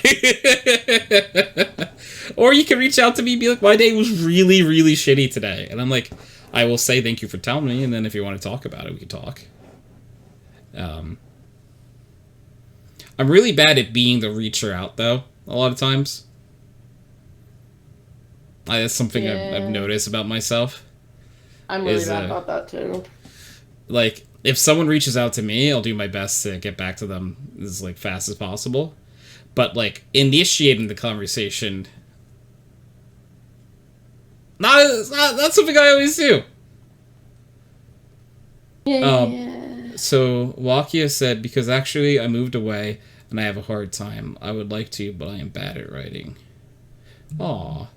Or you can reach out to me and be like, my day was really, really shitty today, and I'm like, I will say thank you for telling me, and then if you want to talk about it, we can talk. I'm really bad at being the reacher out, though, a lot of times. That's something I've noticed about myself. I'm really bad about that, too. Like, if someone reaches out to me, I'll do my best to get back to them as, like, fast as possible. But, like, initiating the conversation, not something I always do. Yeah. So, Wakia said, because actually I moved away and I have a hard time. I would like to, but I am bad at writing. Aw.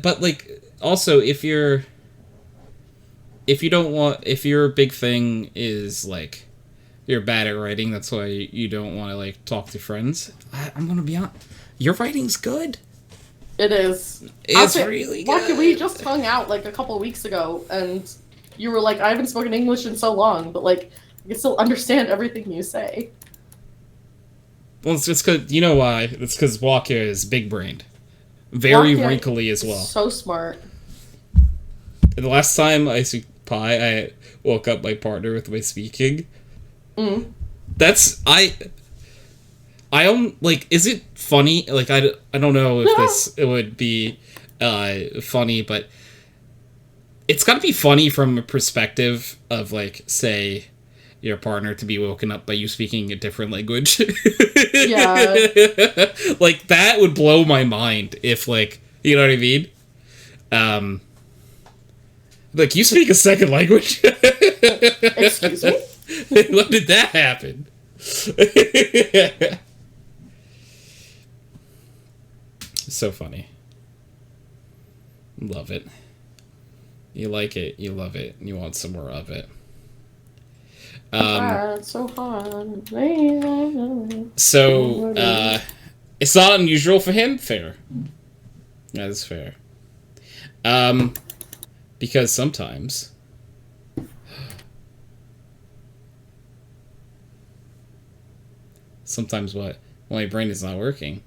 But, like, also, if your big thing is, like, you're bad at writing, that's why you don't want to, like, talk to friends, I'm gonna be honest, your writing's good. It is. It's really good. We just hung out, like, a couple of weeks ago, and you were like, I haven't spoken English in so long, but, like, I can still understand everything you say. Well, it's because, you know why? It's because Wakia is big-brained. Very wrinkly as well. So smart. And the last time I speak Pi, I woke up my partner with my speaking. Mm. I like, is it funny? Like, I don't know if it would be funny, but it's gotta be funny from a perspective of, like, say, your partner to be woken up by you speaking a different language. Yeah. Like, that would blow my mind if, like, you know what I mean? Like, you speak a second language? Excuse me? When did that happen? So funny. Love it. You like it. You love it. You want some more of it. So hard. So, it's not unusual for him? Fair. That is fair. Because sometimes... Sometimes what? Well, my brain is not working.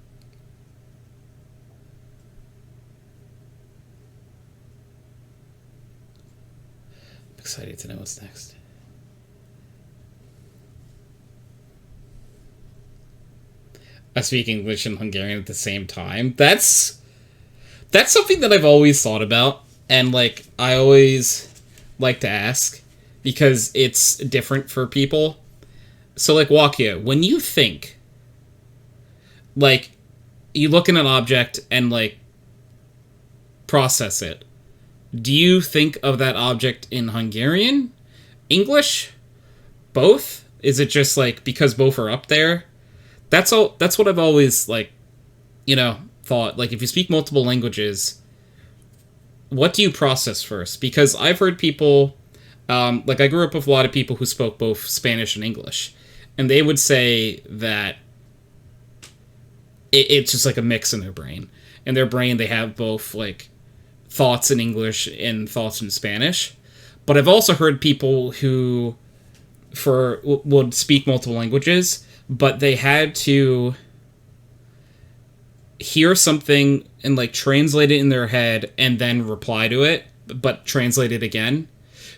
I'm excited to know what's next. I speak English and Hungarian at the same time. That's something that I've always thought about, and like I always like to ask because it's different for people. So like Wakia, when you think, like, you look at an object and like process it, do you think of that object in Hungarian, English, both? Is it just like because both are up there? That's all. That's what I've always like, thought. Like if you speak multiple languages, what do you process first? Because I've heard people, like I grew up with a lot of people who spoke both Spanish and English, and they would say that it's just like a mix in their brain. In their brain, they have both like thoughts in English and thoughts in Spanish. But I've also heard people who would speak multiple languages, but they had to hear something and like translate it in their head and then reply to it, but translate it again.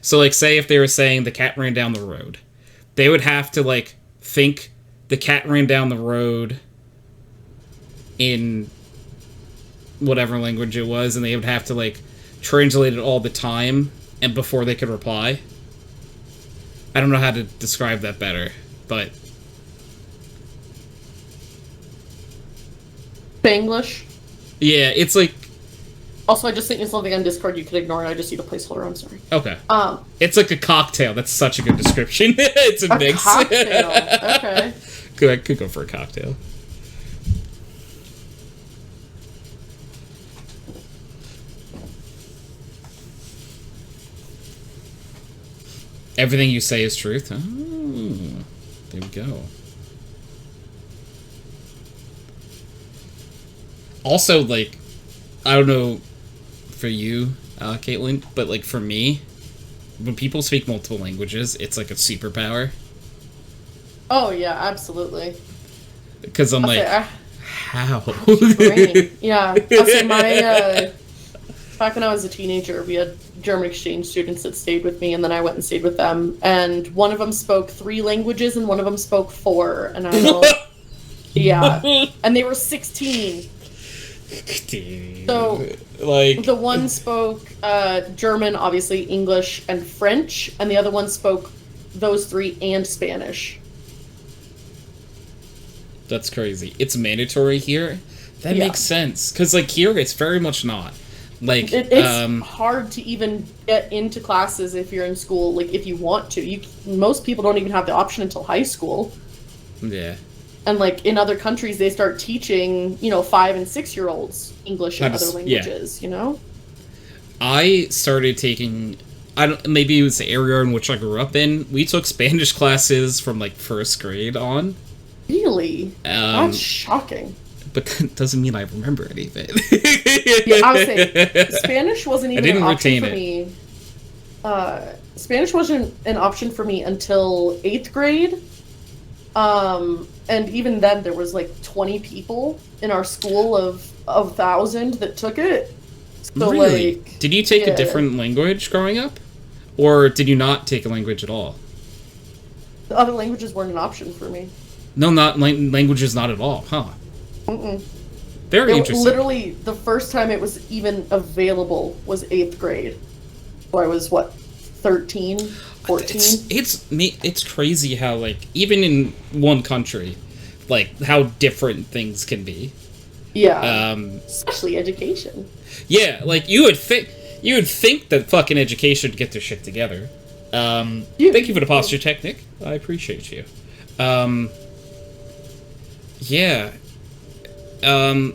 So like say if they were saying the cat ran down the road, they would have to like think the cat ran down the road in whatever language it was, and they would have to like translate it all the time and before they could reply. I don't know how to describe that better, but Spanglish. Yeah, it's like... Also, I just sent you something on Discord. You could ignore it. I just need a placeholder. I'm sorry. Okay. It's like a cocktail. That's such a good description. It's a mix. Cocktail. Okay. I could go for a cocktail. Everything you say is truth. Oh, there we go. Also, like, I don't know for you, Caitlin, but like for me, when people speak multiple languages, it's like a superpower. Oh yeah, absolutely. Because I'm how? Brain. Yeah. I'll say back when I was a teenager, we had German exchange students that stayed with me, and then I went and stayed with them, and one of them spoke 3 languages and one of them spoke 4, and I know, yeah, and they were 16. So, like, the one spoke German, obviously, English, and French, and the other one spoke those 3 and Spanish. That's crazy. It's mandatory here? That makes sense. Because, like, here, it's very much not. Like, it's hard to even get into classes if you're in school, like, if you want to. Most people don't even have the option until high school. Yeah. And, like, in other countries, they start teaching, 5- and 6-year-olds English and other languages, I started taking... maybe it was the area in which I grew up in. We took Spanish classes from, like, 1st grade on. Really? That's shocking. But that doesn't mean I remember any of it. Yeah, I would say Spanish wasn't even an option for me. Spanish wasn't an option for me until 8th grade. And even then, there was like 20 people in our school of 1,000 that took it. So, really? Like, did you take a different language growing up? Or did you not take a language at all? The other languages weren't an option for me. No, not languages, not at all, huh? Mm-mm. Very interesting. Literally, the first time it was even available was 8th grade. So I was, 13, 14? It's crazy how, like, even in one country, like, how different things can be. Yeah. Especially education. Yeah, like, you would think that fucking education would get their shit together. Thank you for the posture tech, Nick. I appreciate you. Yeah. I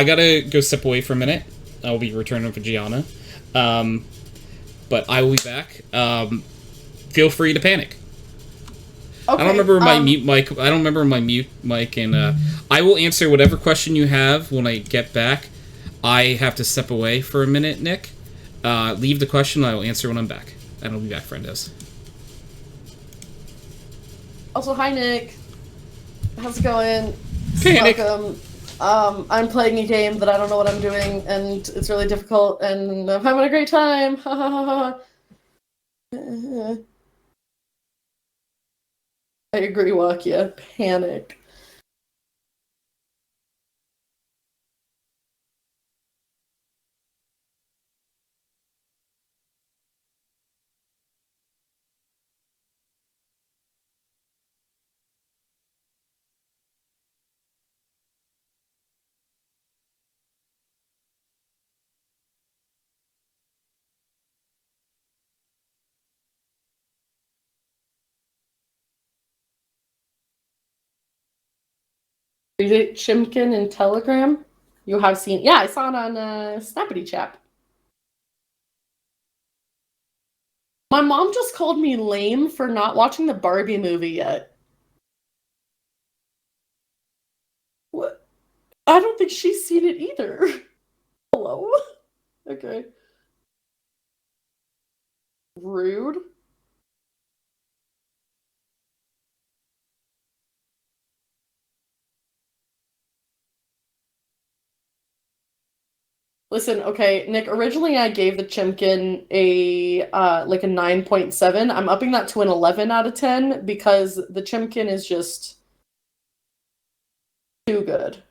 gotta go step away for a minute. I'll be returning for Gianna. But I will be back. Feel free to panic. Okay, I don't remember my mute mic. I don't remember my mute mic, and I will answer whatever question you have when I get back. I have to step away for a minute, Nick. Leave the question. I will answer when I'm back. And I'll be back, friendos. Also, hi, Nick. How's it going? Hey, Welcome. Nick. I'm playing a game that I don't know what I'm doing, and it's really difficult, and I'm having a great time. Ha ha ha ha. I agree, Wakia. Panic. Is it Chimkin in Telegram? You have seen... Yeah, I saw it on Snappity Chat. My mom just called me lame for not watching the Barbie movie yet. What? I don't think she's seen it either. Hello? Okay. Rude. Listen, okay, Nick, originally I gave the Chimkin a like a 9.7. I'm upping that to an 11 out of 10 because the Chimkin is just too good.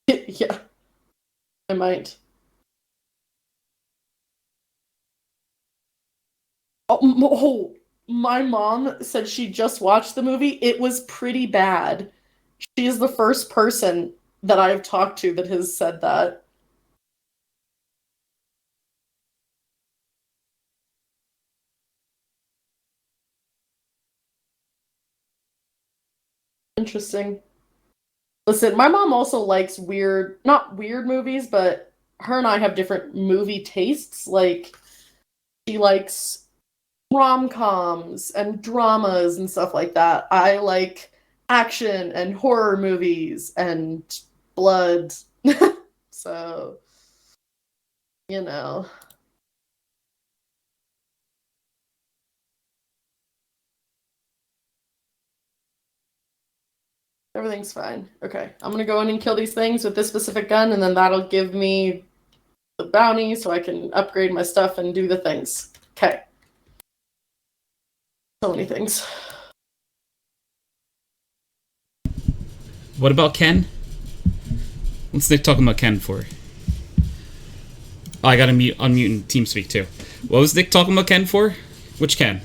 Yeah, I might. Oh, my mom said she just watched the movie. It was pretty bad. She is the first person that I've talked to that has said that. Interesting. Listen, my mom also likes weird, not weird movies, but her and I have different movie tastes. Like, she likes rom-coms and dramas and stuff like that. I like action and horror movies and blood. So, you know. Everything's fine. Okay, I'm gonna go in and kill these things with this specific gun, and then that'll give me the bounty so I can upgrade my stuff and do the things. Okay. So many things. What about Ken? What's Nick talking about Ken for? Oh, I gotta unmute and TeamSpeak too. What was Nick talking about Ken for? Which Ken?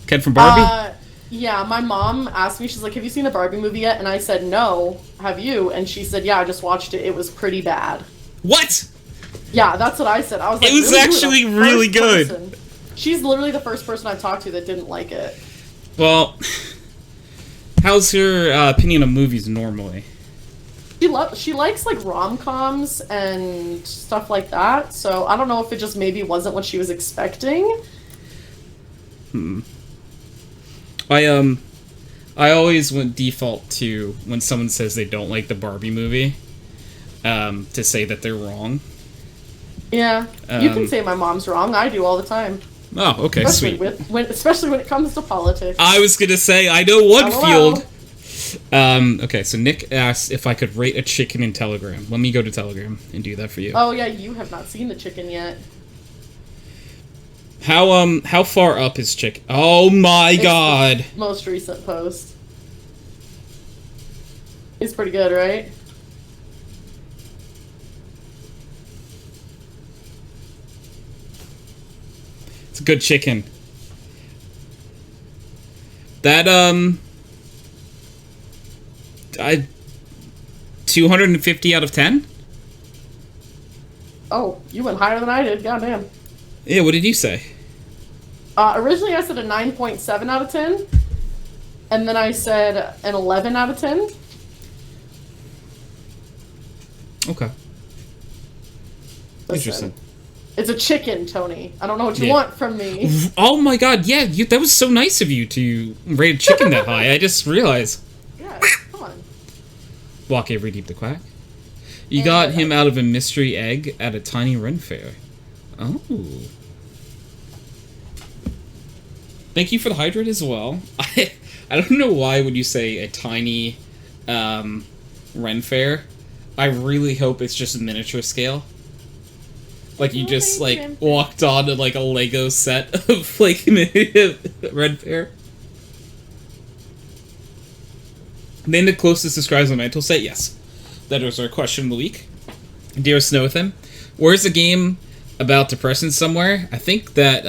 Ken from Barbie? Yeah, my mom asked me, she's like, have you seen the Barbie movie yet? And I said, no. Have you? And she said, yeah, I just watched it. It was pretty bad. What? Yeah, that's what I said. I was like, it was actually really good. Person. She's literally the first person I've talked to that didn't like it. Well, how's your opinion of movies normally? She likes like rom-coms and stuff like that. So I don't know if it just maybe wasn't what she was expecting. I always went default to when someone says they don't like the Barbie movie, to say that they're wrong. Yeah, you can say my mom's wrong. I do all the time. Oh, okay, especially sweet. Especially when it comes to politics. I was gonna say, I know one LOL. field. Okay, so Nick asked if I could rate a chicken in Telegram. Let me go to Telegram and do that for you. Oh yeah, you have not seen the chicken yet. How far up is chicken? Oh my god! Most recent post. It's pretty good, right? It's a good chicken. That, I 250 out of 10? Oh, you went higher than I did. Goddamn. Yeah, what did you say? Originally I said a 9.7 out of 10. And then I said an 11 out of 10. Okay. Listen, Interesting. it's a chicken, Tony. I don't know what you want from me. Oh my god, yeah, that was so nice of you to rate a chicken that high. I just realized. Yeah, come on. Walk every deep the quack. You got him out of a mystery egg at a tiny run fair. Oh. Thank you for the hydrate as well. I don't know why when you say a tiny Ren Fair, I really hope it's just a miniature scale. Like you just like walked on to like a Lego set of like Ren Fair. Name the closest describes a mental set. Yes, that was our question of the week. Dear Snowthen, where's a game about depression somewhere? I think that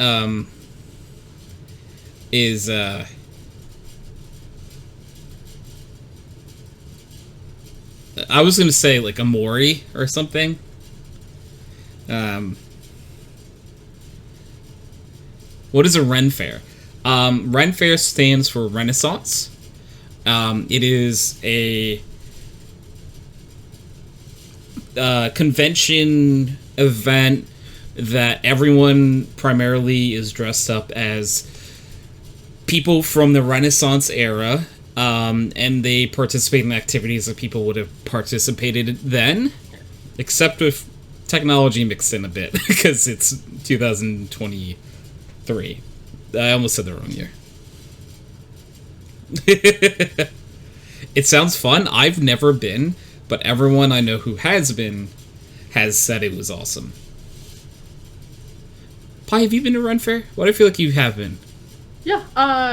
is I was gonna say like Amori or something. What is a Ren Fair? Ren Fair stands for Renaissance. It is a convention event that everyone primarily is dressed up as people from the Renaissance era, and they participate in activities that people would have participated then, except with technology mixed in a bit, because it's 2023. I almost said the wrong year. It sounds fun. I've never been, but everyone I know who has been has said it was awesome. Pi, have you been to Run Fair? Why do I feel like you have been? Yeah,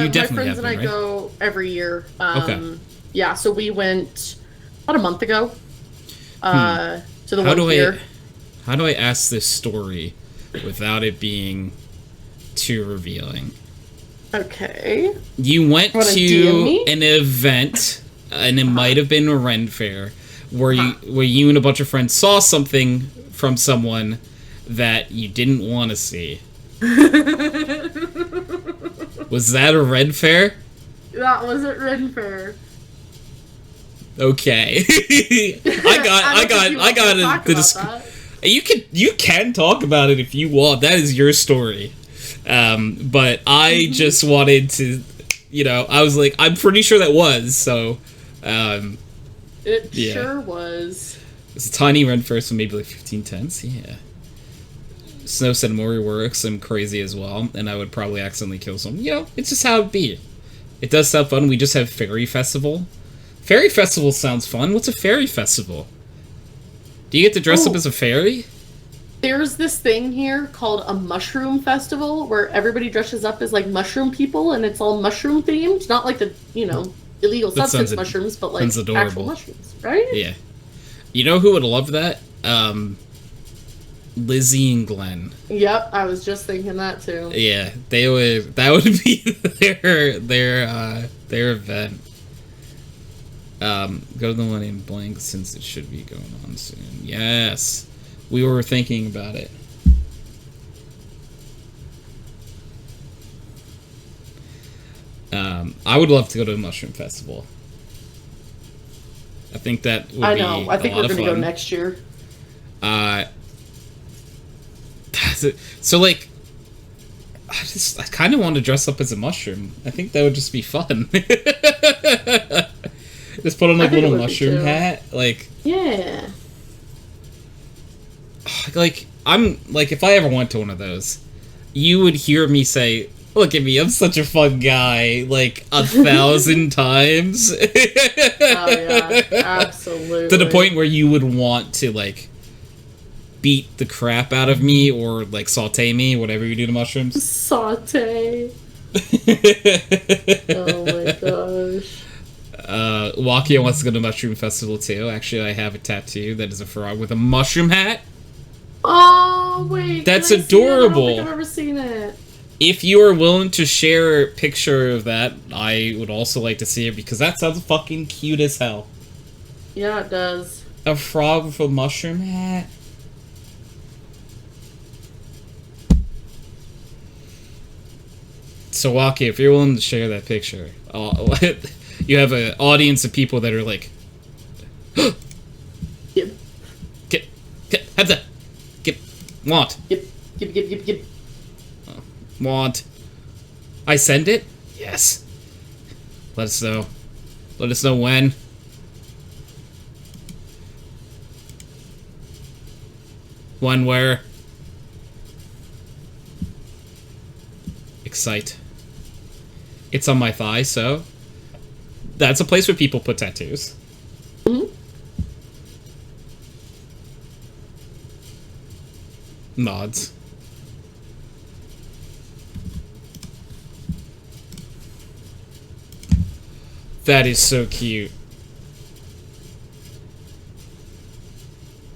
you my friends have and been, I go every year. Okay. Yeah, so we went about a month ago to the one here. How do I ask this story without it being too revealing? Okay. You went to an event, and it might have been a Ren Fair, where you and a bunch of friends saw something from someone that you didn't want to see. Was that a Ren Fair? That wasn't Ren Fair. Okay. I got it. You can talk about it if you want. That is your story. But I just wanted to, I was like, I'm pretty sure that was, so, It sure was. It's a tiny Ren Fair, so maybe like 15 tents, yeah. Snow said Mori works, I'm crazy as well, and I would probably accidentally kill someone. It's just how it be. It does sound fun. We just have Fairy Festival. Fairy Festival sounds fun. What's a Fairy Festival? Do you get to dress up as a fairy? There's this thing here called a mushroom festival where everybody dresses up as like mushroom people and it's all mushroom themed. Not like the, illegal substance mushrooms, but like actual mushrooms, right? Yeah. You know who would love that? Lizzie and Glenn. Yep, I was just thinking that too. Yeah, that would be their event. Go to the one in blank since it should be going on soon. Yes. We were thinking about it. I would love to go to a mushroom festival. I think that would be a lot of fun. I think we're going to go next year. So, like, I kind of want to dress up as a mushroom. I think that would just be fun. Just put on, like, a little mushroom hat. Like... Yeah. Like, if I ever went to one of those, you would hear me say, look at me, I'm such a fun guy, like, 1,000 times. Oh, yeah, absolutely. To the point where you would want to, like, beat the crap out of me, or, like, saute me, whatever you do to mushrooms. Saute. Oh my gosh. Wakia wants to go to Mushroom Festival, too. Actually, I have a tattoo that is a frog with a mushroom hat. Oh, wait. That's adorable. I don't think I've ever seen it. If you are willing to share a picture of that, I would also like to see it, because that sounds fucking cute as hell. Yeah, it does. A frog with a mushroom hat? So, Waki, if you're willing to share that picture, you have an audience of people that are like, Yep. Get, heads up, want, Yep. want. I send it? Yes. Let us know. Let us know when. When, where. Excite. It's on my thigh, so that's a place where people put tattoos. Mm-hmm. Nods. That is so cute.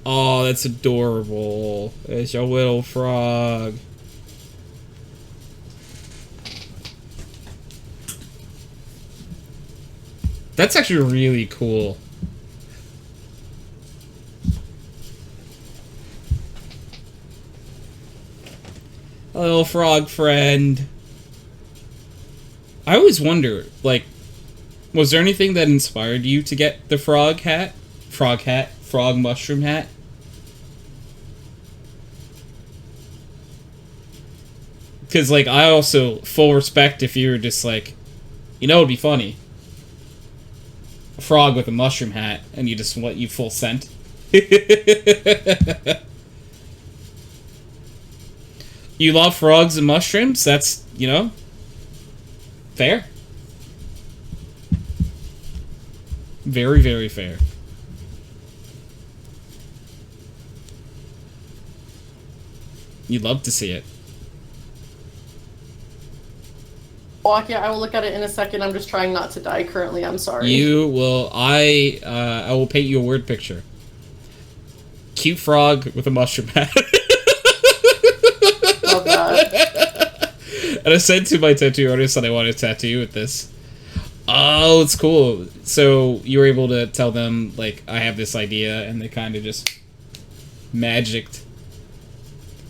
Oh, that's adorable. It's your little frog. That's actually really cool. A little frog friend. I always wonder, like, was there anything that inspired you to get the frog hat? Frog mushroom hat? Because, like, I also full respect if you were just like, you know, it'd be funny. A frog with a mushroom hat, and you just want you full scent. You love frogs and mushrooms? That's, you know, fair. Very, very fair. You'd love to see it. Waki, I will look at it in a second. I'm just trying not to die currently. I'm sorry. You will. I will paint you a word picture. Cute frog with a mushroom hat. Love that. And I said to my tattoo artist that I want to tattoo with this. Oh, it's cool. So you were able to tell them, like, I have this idea, and they kind of just magicked.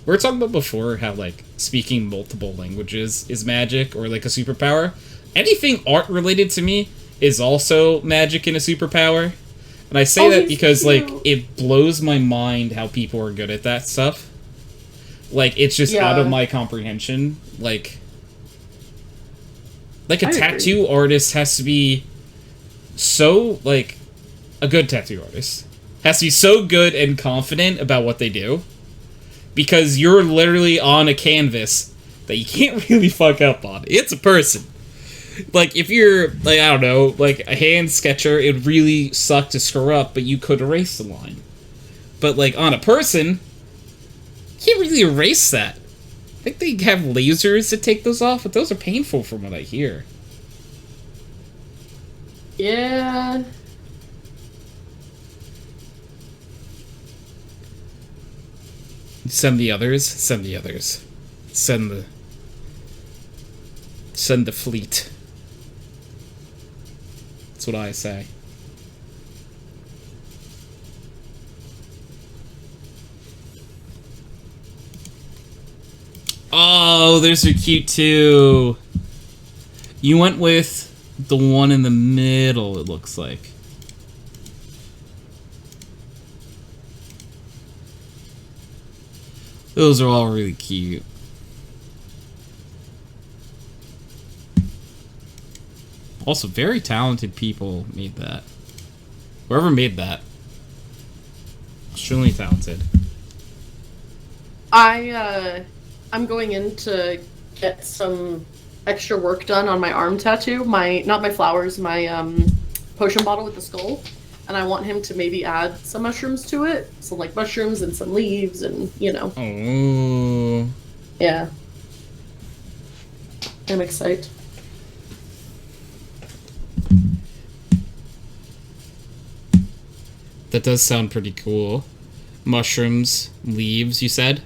We were talking about before how, like, speaking multiple languages is magic, or, like, a superpower. Anything art-related to me is also magic and a superpower. And I say that because, like, it blows my mind how people are good at that stuff. Like, it's just out of my comprehension. Like a tattoo artist has to be so, like, a good tattoo artist has to be so good and confident about what they do, because you're literally on a canvas that you can't really fuck up on. It's a person. Like, if you're, like, I don't know, like a hand sketcher, it'd really suck to screw up, but you could erase the line. But, like, on a person, you can't really erase that. I think they have lasers to take those off, but those are painful from what I hear. Yeah. Send the others. Send the others. Send the fleet. That's what I say. Oh, those are cute too. You went with the one in the middle, it looks like. Those are all really cute. Also, very talented people made that. Whoever made that. Extremely talented. I'm going in to get some extra work done on my arm tattoo. Not my flowers, my potion bottle with the skull. And I want him to maybe add some mushrooms to it. Some, like, mushrooms and some leaves and, you know. Oh. Yeah. I'm excited. That does sound pretty cool. Mushrooms, leaves, you said?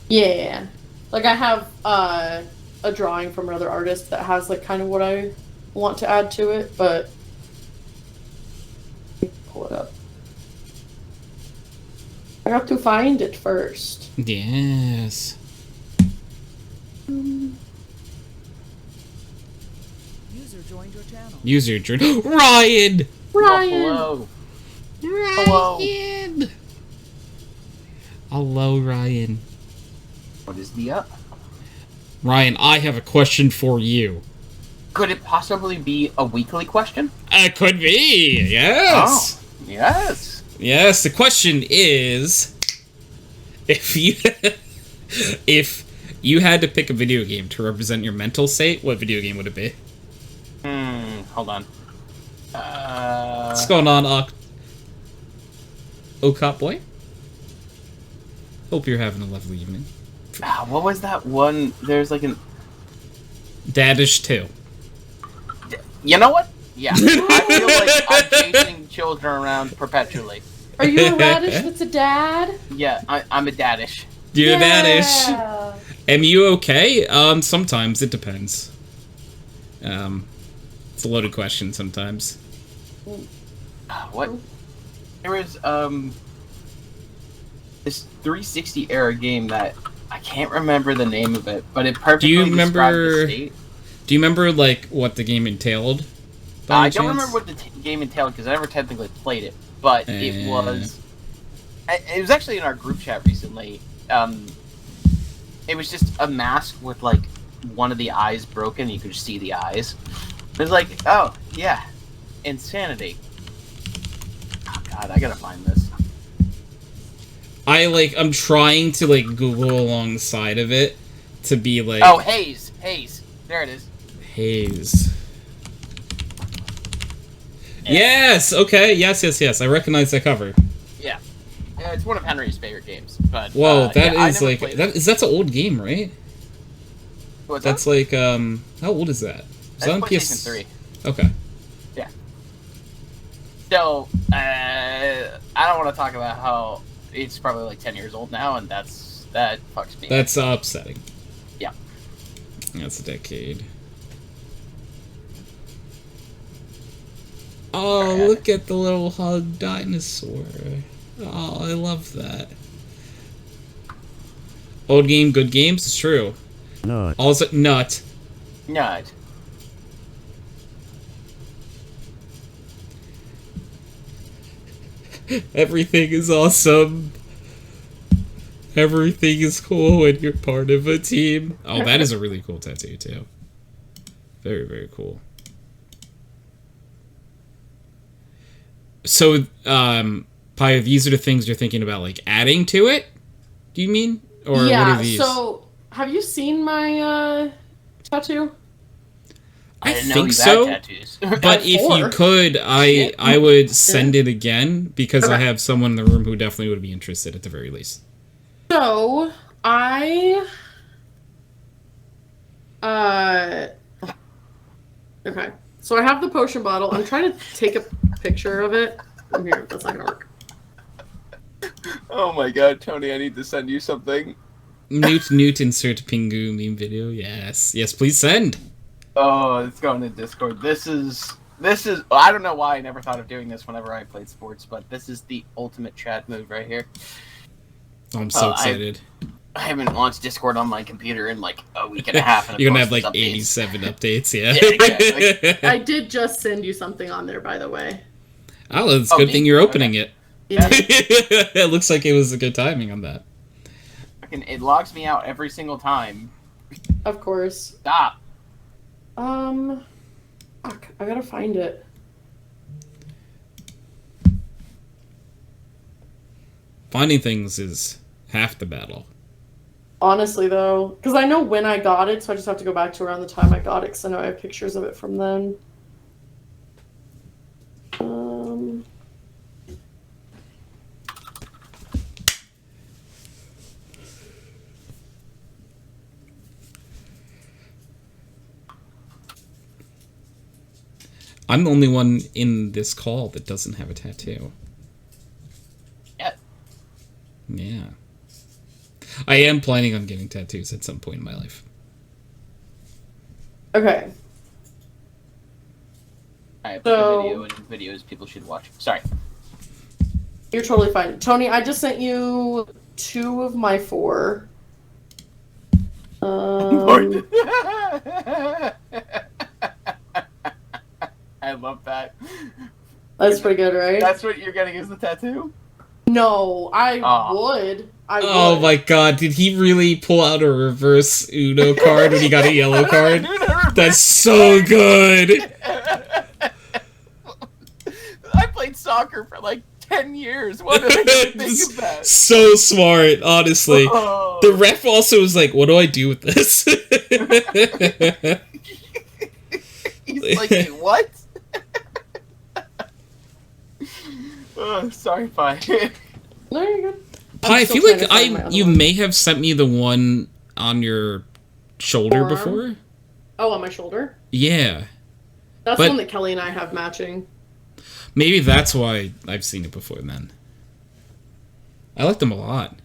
Yeah. Like, I have a drawing from another artist that has, like, kind of what I want to add to it, but pull it up. I have to find it first. Yes. User joined. Ryan! Ryan! Hello. Ryan! Hello, Ryan. What is the up? Ryan, I have a question for you. Could it possibly be a weekly question? It could be, yes. Oh, yes. Yes, the question is, if you had to pick a video game to represent your mental state, what video game would it be? Hold on. What's going on, Okap boy? Hope you're having a lovely evening. What was that one? There's like an... Daddish 2. You know what? Yeah. I feel like I'm chasing children around perpetually. Are you a radish that's a dad? Yeah, I'm a daddish. You're Yeah. daddish. Am you okay? Sometimes. It depends. It's a loaded question sometimes. What? There was, this 360 era game that I can't remember the name of it, but it perfectly described the state. Do you remember, like, what the game entailed? I don't remember what the game entailed because I never technically played it, but it was actually in our group chat recently. It was just a mask with, like, one of the eyes broken. You could just see the eyes. It was like, oh, yeah, insanity. Oh, God, I gotta find this. I'm trying to, like, Google alongside of it to be, like... Oh, Haze. There it is. Haze. Yes! Okay, yes. I recognize that cover. Yeah. It's one of Henry's favorite games, but... Whoa, that yeah, is, like... That's an old game, right? What's That's, that? like, how old is that? Is that on PlayStation 3. Okay. Yeah. So, I don't want to talk about how it's probably like 10 years old now, and that fucks me. That's upsetting. Yeah. That's a decade. Oh, look at the little hug dinosaur. Oh, I love that. Old game, good games? It's true. Nut. Also, nut. Nut. Everything is awesome. Everything is cool when you're part of a team. Oh, that is a really cool tattoo, too. Very, very cool. So, Pi, these are the things you're thinking about, like, adding to it? Do you mean? Or what are these? So, have you seen my, tattoo? I didn't know think you so. had tattoos. But if you could, I would send it again, because I have someone in the room who definitely would be interested at the very least. So, okay. So I have the potion bottle. I'm trying to take a picture of it. Oh, here, that's not gonna work. Oh my god, Tony, I need to send you something. Newt, insert Pingu meme video. Yes, please send. Oh, it's going to Discord. This is. I don't know why I never thought of doing this whenever I played sports, but this is the ultimate chat move right here. Oh, I'm so excited. I haven't launched Discord on my computer in like a week and a half. And You're gonna have like updates. 87 updates, yeah. Yeah, exactly. I did just send you something on there, by the way. Oh, it's a good thing you're opening it. Yeah. It looks like it was a good timing on that. It logs me out every single time. Of course. Stop. Fuck, I gotta find it. Finding things is half the battle. Honestly, though, because I know when I got it, so I just have to go back to around the time I got it, because I know I have pictures of it from then. I'm the only one in this call that doesn't have a tattoo. Yeah. I am planning on getting tattoos at some point in my life. Okay. I put a video and videos people should watch. Sorry. You're totally fine. Tony, I just sent you 2 of my 4. love that. That's pretty good, right? That's what you're getting as the tattoo? No, I would. Oh my god, did he really pull out a reverse Uno card when he got a yellow card? That's so good! I played soccer for like 10 years. What did I think of that? So smart, honestly. Oh. The ref also was like, what do I do with this? He's like, hey, what? Sorry, Pi. No, you're good. Pi, I feel like you may have sent me the one on your shoulder Forearm? before. Oh, on my shoulder? Yeah. That's the one that Kelly and I have matching. Maybe that's why I've seen it before then. I like them a lot.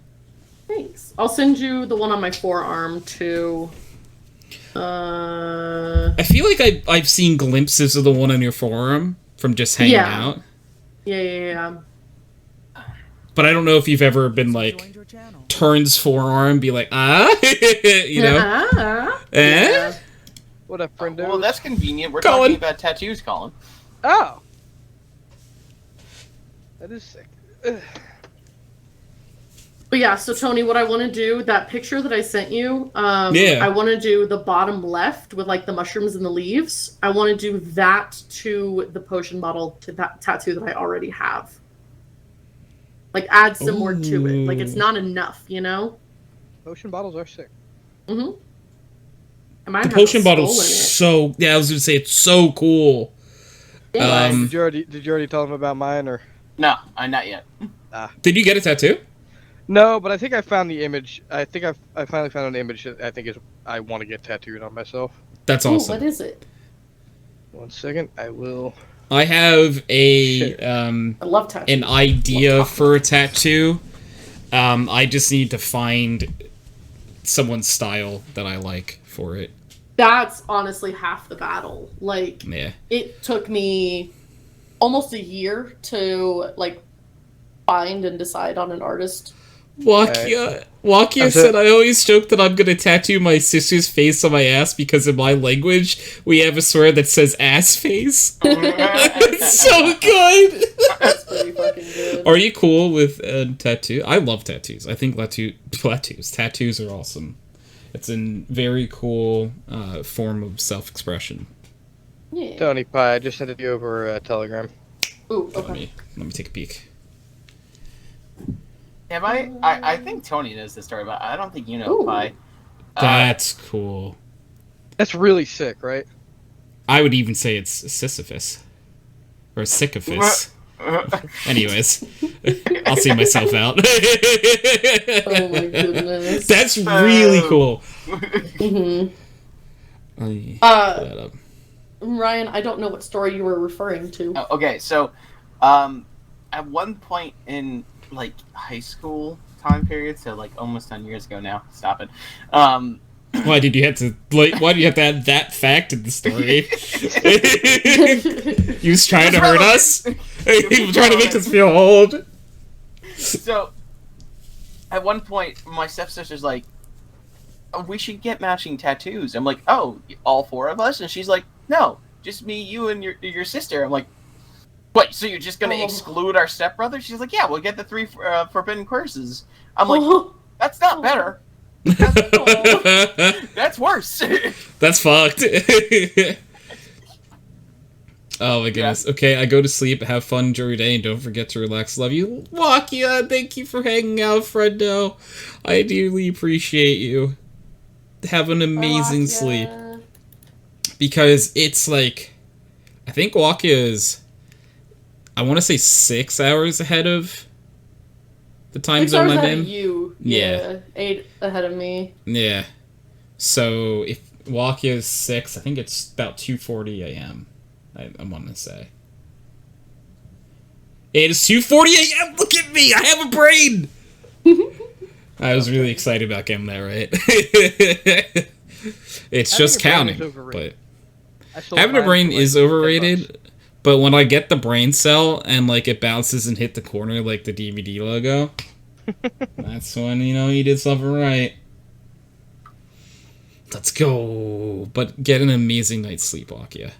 Thanks. I'll send you the one on my forearm, too. I feel like I've seen glimpses of the one on your forearm from just hanging out. Yeah. But I don't know if you've ever been like, turns forearm, be like, you know? Yeah. What up, friendo? Well, that's convenient. We're Collin. talking about tattoos, Collin. Oh! That is sick. Ugh. But yeah, so Tony, what I want to do, that picture that I sent you, I want to do the bottom left with like the mushrooms and the leaves. I want to do that to the potion bottle, to that tattoo that I already have. Like add some more to it. Like it's not enough, you know? Potion bottles are sick. Mm-hmm. The potion bottle's so... Yeah, I was going to say, it's so cool. Yeah. Did you already tell them about mine, or...? No, not yet. Did you get a tattoo? No, but I think I found the image. I think I finally found an image that I think I want to get tattooed on myself. That's awesome. What is it? 1 second, I will... I have I love tattoos. an idea for a tattoo. I just need to find someone's style that I like for it. That's honestly half the battle. Like, it took me almost a year to like find and decide on an artist. Wakia said, I always joke that I'm gonna tattoo my sister's face on my ass because in my language we have a swear that says ass face. It's so good. That's pretty fucking good. Are you cool with tattoo? I love tattoos. I think tattoos are awesome. It's a very cool form of self-expression. Yeah. Tony Pie, I just sent it to you over Telegram. Ooh, okay. Let me take a peek. Have I think Tony knows this story, but I don't think you know Pi. That's cool. That's really sick, right? I would even say it's Sisyphus. Or Sisyphus. Anyways, I'll see myself out. Oh my goodness. That's really cool. Mm-hmm. Ryan, I don't know what story you were referring to. Okay, so at one point in like high school time period, so like almost 10 years ago now. Stop it. Why did you have to add that fact in the story? He was trying to hurt us? He was trying to make us feel old? So, at one point, my stepsister's like, oh, we should get matching tattoos. I'm like, oh, all four of us? And she's like, no, just me, you, and your sister. I'm like, what, so you're just going to exclude our stepbrother? She's like, yeah, we'll get the 3 forbidden curses. I'm like, that's not better. That's worse. That's fucked. Oh my goodness. Yeah. Okay, I go to sleep. Have fun, enjoy your day, and don't forget to relax. Love you. Wakia, thank you for hanging out, friendo. I dearly appreciate you. Have an amazing sleep. Because it's like, I think Wakia is, I want to say 6 hours ahead of the time zone I'm in. You. Yeah. 8 ahead of me. Yeah. So if Wakia is 6, I think it's about 2:40 a.m. I want to say. It is 2:40 a.m. Look at me! I have a brain! I was really excited about getting that right. It's just counting. But having a brain is overrated. But when I get the brain cell and like it bounces and hit the corner like the DVD logo, that's when you did something right. Let's go. But get an amazing night's sleep, Wakia.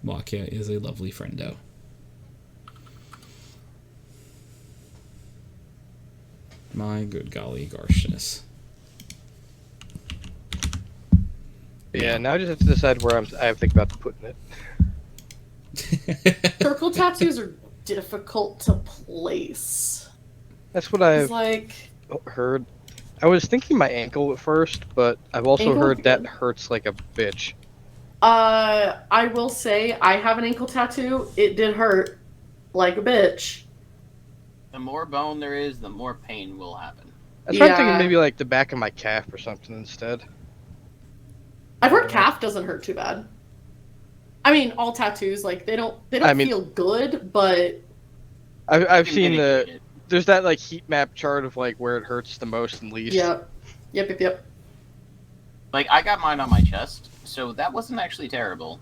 Wakia is a lovely friendo. My good golly garshness. Yeah, now I just have to decide where I have to think about putting it. Circle tattoos are difficult to place. That's what I've like heard. I was thinking my ankle at first, but I've also heard that hurts like a bitch. I will say I have an ankle tattoo. It did hurt like a bitch. The more bone there is, the more pain will happen. That's why I'm thinking maybe like the back of my calf or something instead. I've heard calf doesn't hurt too bad. I mean, all tattoos like they don't feel good, but I've seen there's that like heat map chart of like where it hurts the most and least. Yep. Like I got mine on my chest, so that wasn't actually terrible.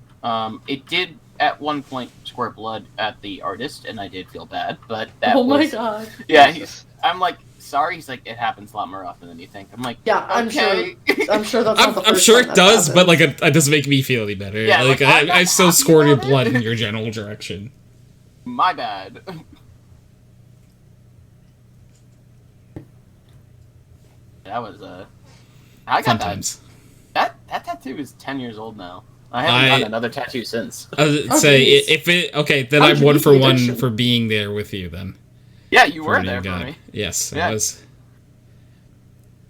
It did at one point squirt blood at the artist, and I did feel bad, but that my god. Yeah, I'm like, sorry. He's like, it happens a lot more often than you think. I'm like, yeah, okay. I'm sure that's not the first I'm sure time it does, happened. but like it doesn't make me feel any better. Yeah, like I still squirted blood in your general direction. My bad. That was I got Sometimes. That tattoo is 10 years old now. I haven't gotten another tattoo since. I would say if it then I'm 1 for 1 for being there with you then. Yeah, you were there for me. Yes, yeah. I was.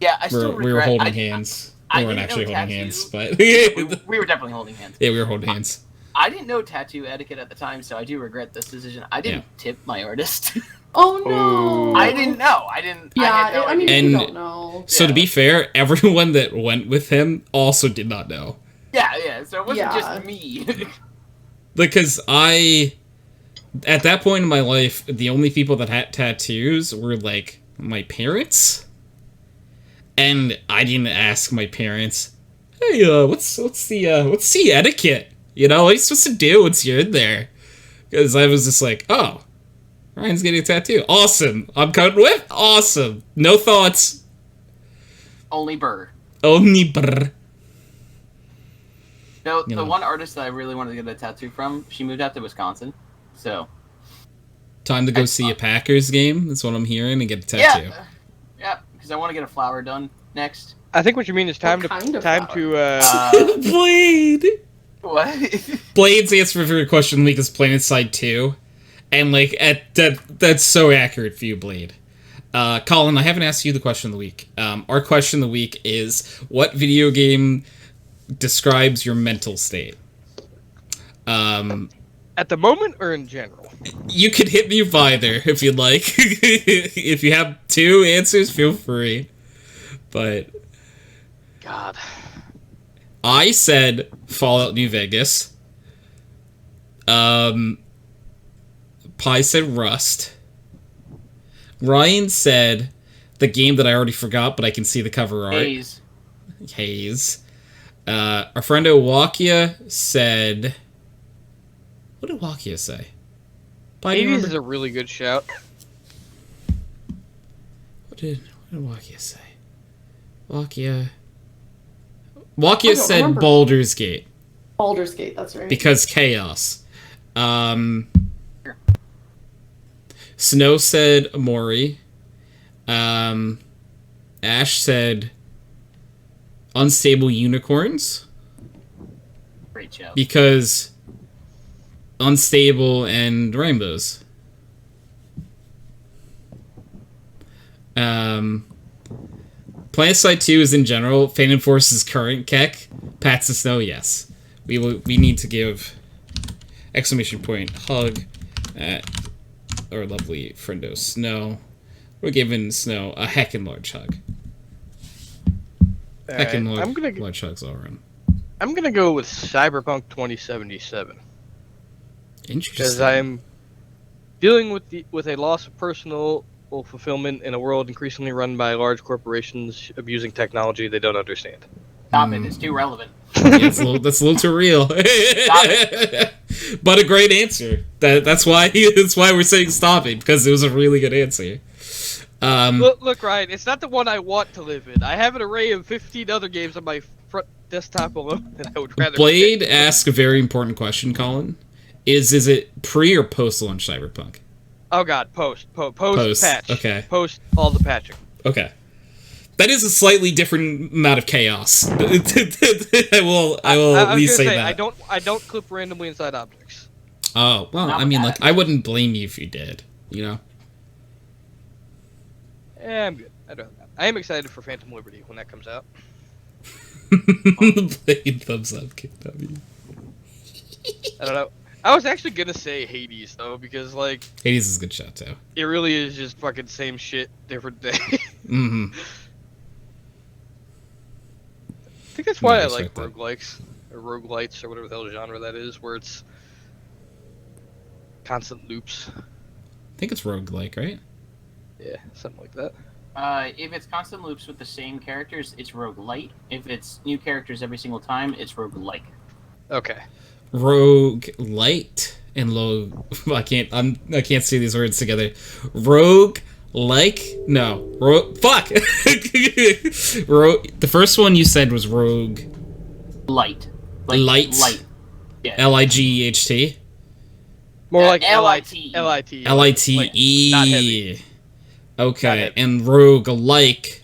Yeah, I still regret. We were holding hands. We weren't actually holding hands, but we were definitely holding hands. Yeah, we were holding hands. I didn't know tattoo etiquette at the time, so I do regret this decision. I didn't tip my artist. Oh no! I didn't know. I didn't. Yeah, I mean, you don't know. So to be fair, everyone that went with him also did not know. Yeah. So it wasn't just me. Because at that point in my life, the only people that had tattoos were like my parents, and I didn't ask my parents, "Hey, what's the etiquette? You know, what are you supposed to do once you're in there?" Because I was just like, "Oh, Ryan's getting a tattoo. Awesome. I'm coming with. Awesome. No thoughts. Only burr. Only brr." No, the one artist that I really wanted to get a tattoo from, she moved out to Wisconsin, so. Time to go see a Packers game. That's what I'm hearing, and get a tattoo. Yeah, because I want to get a flower done next. I think what you mean is time to Blade. What? Blade's answer for your question week is Planet Side 2, and like that's so accurate for you, Blade. Collin, I haven't asked you the question of the week. Our question of the week is, what video game describes your mental state? At the moment or in general? You could hit me with either if you'd like. If you have two answers, feel free. But God, I said Fallout New Vegas. Pi said Rust. Ryan said the game that I already forgot, but I can see the cover art. Haze. Our friend Owakia said... What did Wakia say? Hades is a really good shout. What did Wakia say? Wakia said remember. Baldur's Gate. Baldur's Gate, that's right. Because chaos. Snow said Amori. Ash said Unstable Unicorns. Great shout. Because Unstable and Rainbows. PlanetSide 2 is in general. Fane and Force's current Keck. Pats the Snow, yes. We need to give exclamation point hug at our lovely friendo Snow. We're giving Snow a heckin' large hug. Heckin' large hugs all around. I'm gonna go with Cyberpunk 2077. Interesting. Because I'm dealing with a loss of personal fulfillment in a world increasingly run by large corporations abusing technology they don't understand. Stop it! It's too relevant. Yeah, that's a little too real. But a great answer. That's why we're saying stop it, because it was a really good answer. Look, Ryan, it's not the one I want to live in. I have an array of 15 other games on my front desktop alone, then I would rather. Blade asked a very important question, Colin. Is it pre or post launch Cyberpunk? Oh god, post patch. Okay. Post all the patching. Okay. That is a slightly different amount of chaos. I will at least say that. I don't clip randomly inside objects. Oh, well, Not I mean, bad. like, I wouldn't blame you if you did, you know? Yeah, I'm good. I don't have that. I am excited for Phantom Liberty when that comes out. Blade thumbs up, QW. I don't know. I was actually gonna say Hades though, because like Hades is a good shot, too. it really is just fucking same shit, different day. Mm-hmm. I think that's why I Nice, like right there. roguelikes or roguelites or whatever the hell genre that is, where it's constant loops. I think it's roguelike, right? Yeah, something like that. If it's constant loops with the same characters, it's roguelite. If it's new characters every single time, it's roguelike. Okay. Rogue light and low. I can't say these words together. Rogue like no. Fuck. The first one you said was rogue. Light. Light. Light. Yeah. Light. More like L-I-T-E. L-I-T. L-I-T-E. Not heavy. Okay, Not heavy. and rogue-like.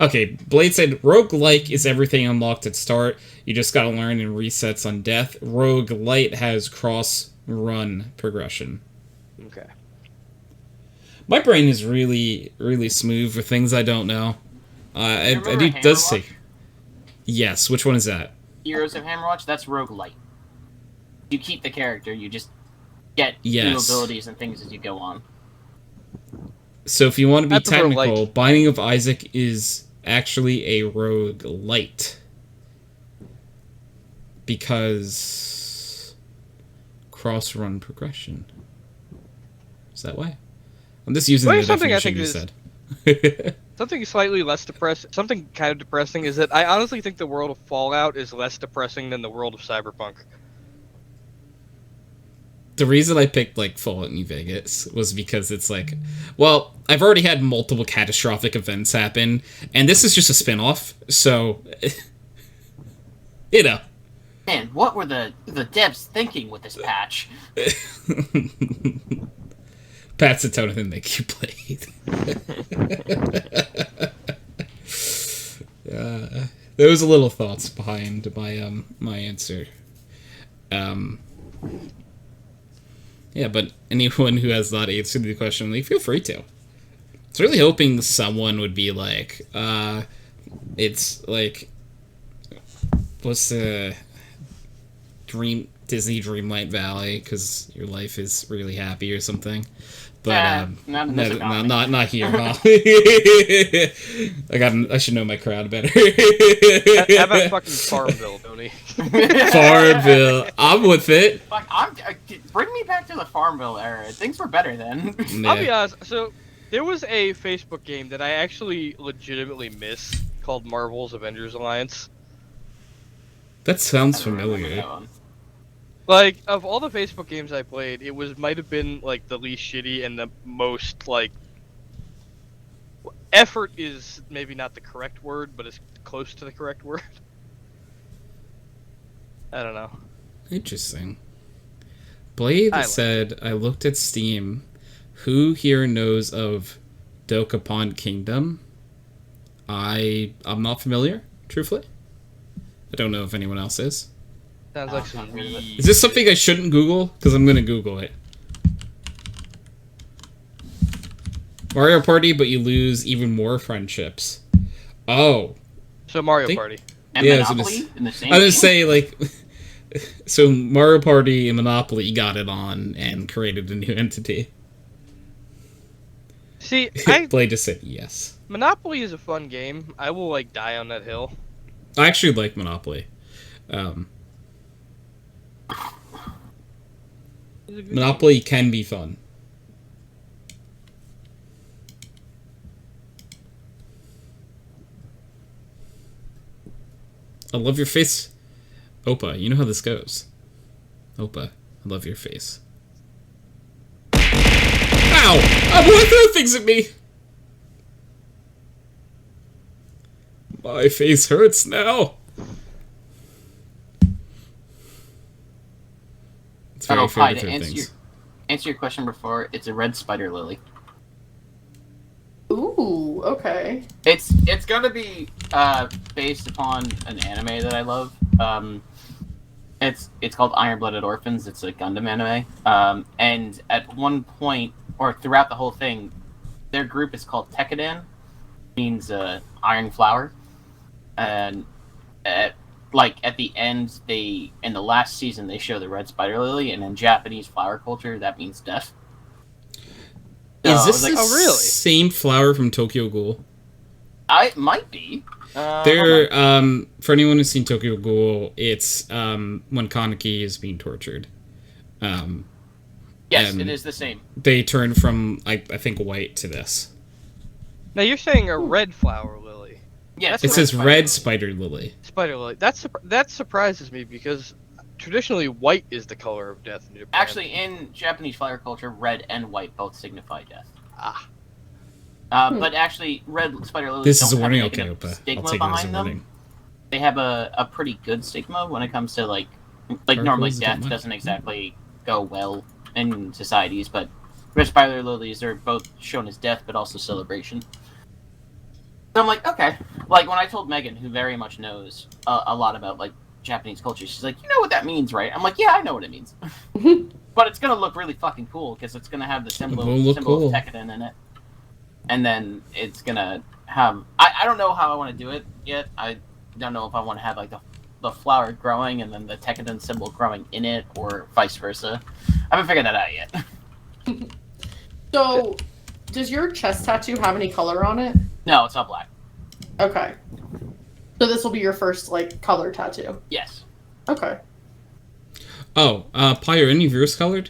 Okay, Blade said rogue-like is everything unlocked at start. You just gotta learn and resets on death. Rogue-lite has cross-run progression. Okay. My brain is really, really smooth for things I don't know. I remember do does say. Hammerwatch? Yes, which one is that? Heroes of Hammerwatch, that's roguelite. You keep the character, you just get Yes. new abilities and things as you go on. So if you want to I be prefer technical, light. Binding of Isaac is actually a rogue-lite. Because cross-run progression. Is that why? I'm just using Well, the something I definition think you is- said. Something slightly less depressing, something kind of depressing is that I honestly think the world of Fallout is less depressing than the world of Cyberpunk. The reason I picked, like, Fallout New Vegas was because it's like, well, I've already had multiple catastrophic events happen, and this is just a spin-off, so, you know. Man, what were the devs thinking with this patch? Pat's the tone of him make you play. There was a little thoughts behind my answer. Yeah, but anyone who has not answered the question, like, feel free to. I was really hoping someone would be like, it's like, what's the Disney Dreamlight Valley, because your life is really happy or something. But not in this economy. not here. Huh? I should know my crowd better. How about fucking Farmville, Tony? Farmville, I'm with it. Fuck, bring me back to the Farmville era. Things were better then. Yeah. I'll be honest. So there was a Facebook game that I actually legitimately miss called Marvel's Avengers Alliance. That sounds I don't remember familiar. that one. Like, of all the Facebook games I played, it might have been like the least shitty and the most like effort is maybe not the correct word, but it's close to the correct word. I don't know. Interesting. Blade I like said, I looked at Steam. Who here knows of Dokapon Kingdom? I'm not familiar, truthfully. I don't know if anyone else is. Sounds like some weed. Is this something I shouldn't Google? Because I'm going to Google it. Mario Party, but you lose even more friendships. Oh. So Mario Think- Party. And Yeah, I was gonna Monopoly in the same I was going game? to say, like... So Mario Party and Monopoly got it on and created a new entity. See, Blade just said yes. Monopoly is a fun game. I will like die on that hill. I actually like Monopoly. It's a good Monopoly can be fun. I love your face. Opa, you know how this goes. Opa, I love your face. Ow! I'm going to throw things at me! My face hurts now. very Pi, favorite to things. answer your question before, it's a red spider lily. Ooh, okay. It's gonna be based upon an anime that I love. It's called Iron Blooded Orphans. It's a Gundam anime. And at one point, or throughout the whole thing, their group is called Tekkadan, means iron flower. And at the end, in the last season, they show the red spider lily, and in Japanese flower culture, that means death. So Is this I was like, the really? same flower from Tokyo Ghoul? It might be. There, for anyone who's seen Tokyo Ghoul, it's when Kaneki is being tortured. Yes, it is the same. They turn from, I think, white to this. Now you're saying a red flower lily. Yes, It says red spider lily. Spider lily. That surprises me because traditionally white is the color of death in Japan. Actually, in Japanese flower culture, red and white both signify death. Ah. But actually, red spider lilies This don't is a have warning, negative okay, Opa. I'll stigma take it as a behind them. warning. They have a pretty good stigma when it comes to like Dark normally roses don't death mind. doesn't exactly go well in societies, but red spider lilies are both shown as death but also celebration. So I'm like, okay. Like when I told Megan, who very much knows a lot about like Japanese culture, she's like, you know what that means, right? I'm like, yeah, I know what it means. But it's gonna look really fucking cool because it's gonna have the symbol cool. of Tekkadan in it, and then it's gonna have. I don't know how I want to do it yet. I don't know if I want to have like the flower growing and then the Tekkadan symbol growing in it, or vice versa. I haven't figured that out yet. So, does your chest tattoo have any color on it? No, it's not black. Okay. So this will be your first, like, color tattoo? Yes. Okay. Oh, Pi, are any of yours colored?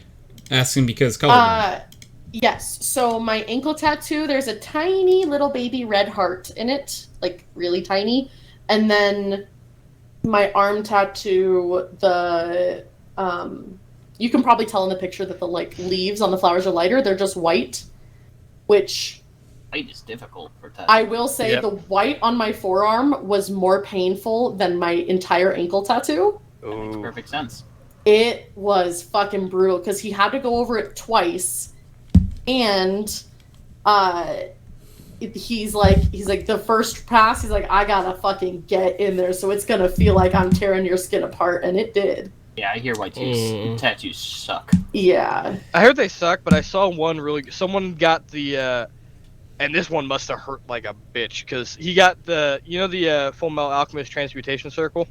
Asking because color. Yes. So my ankle tattoo, there's a tiny little baby red heart in it, like, really tiny. And then my arm tattoo, you can probably tell in the picture that the, like, leaves on the flowers are lighter. They're just white, which... White is difficult for tattoo. I will say the white on my forearm was more painful than my entire ankle tattoo. That makes perfect sense. It was fucking brutal because he had to go over it twice, and he's like the first pass, he's like, I gotta fucking get in there, so it's gonna feel like I'm tearing your skin apart, and it did. Yeah, I hear white tattoos suck. Yeah. I heard they suck, but I saw one someone got the and this one must have hurt like a bitch because he got the Full Metal Alchemist transmutation circle.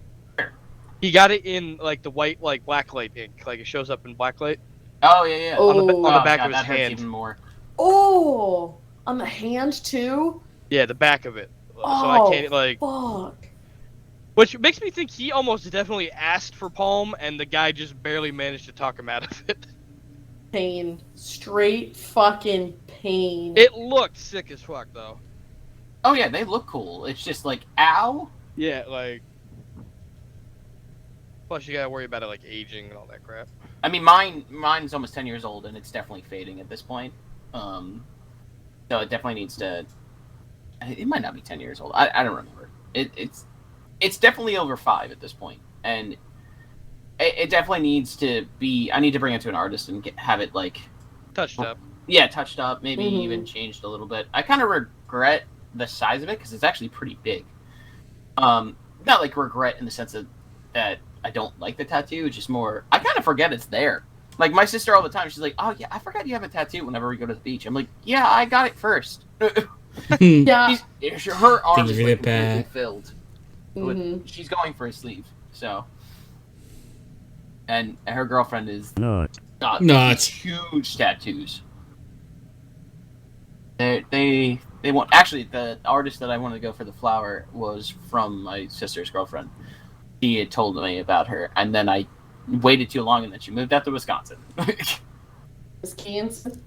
He got it in like the white like blacklight ink, like it shows up in blacklight. Oh yeah. Oh. On the back God, of his that hurts hand. even more. Oh, on the hand too. Yeah, the back of it. So Oh, I can't like. fuck. Which makes me think he almost definitely asked for palm, and the guy just barely managed to talk him out of it. Pain. Straight fucking pain. It looked sick as fuck though. Oh yeah, they look cool. It's just like, ow. Yeah, like. Plus, you gotta worry about it like aging and all that crap. I mean, mine's almost 10 years old, and it's definitely fading at this point. So it definitely needs to. It might not be 10 years old. I don't remember. It's definitely over 5 at this point, and it definitely needs to be. I need to bring it to an artist and have it like Touched up. Yeah, touched up, maybe even changed a little bit. I kind of regret the size of it because it's actually pretty big. Not like regret in the sense that I don't like the tattoo. It's just more, I kind of forget it's there. Like my sister all the time, she's like, "Oh yeah, I forgot you have a tattoo." Whenever we go to the beach, I'm like, "Yeah, I got it first." Yeah. Her arm is Really like completely bad. filled. She's going for a sleeve, so. And her girlfriend is got these huge tattoos. They want, actually, the artist that I wanted to go for the flower was from my sister's girlfriend. He had told me about her, and then I waited too long, and then she moved out to Wisconsin. Wisconsin?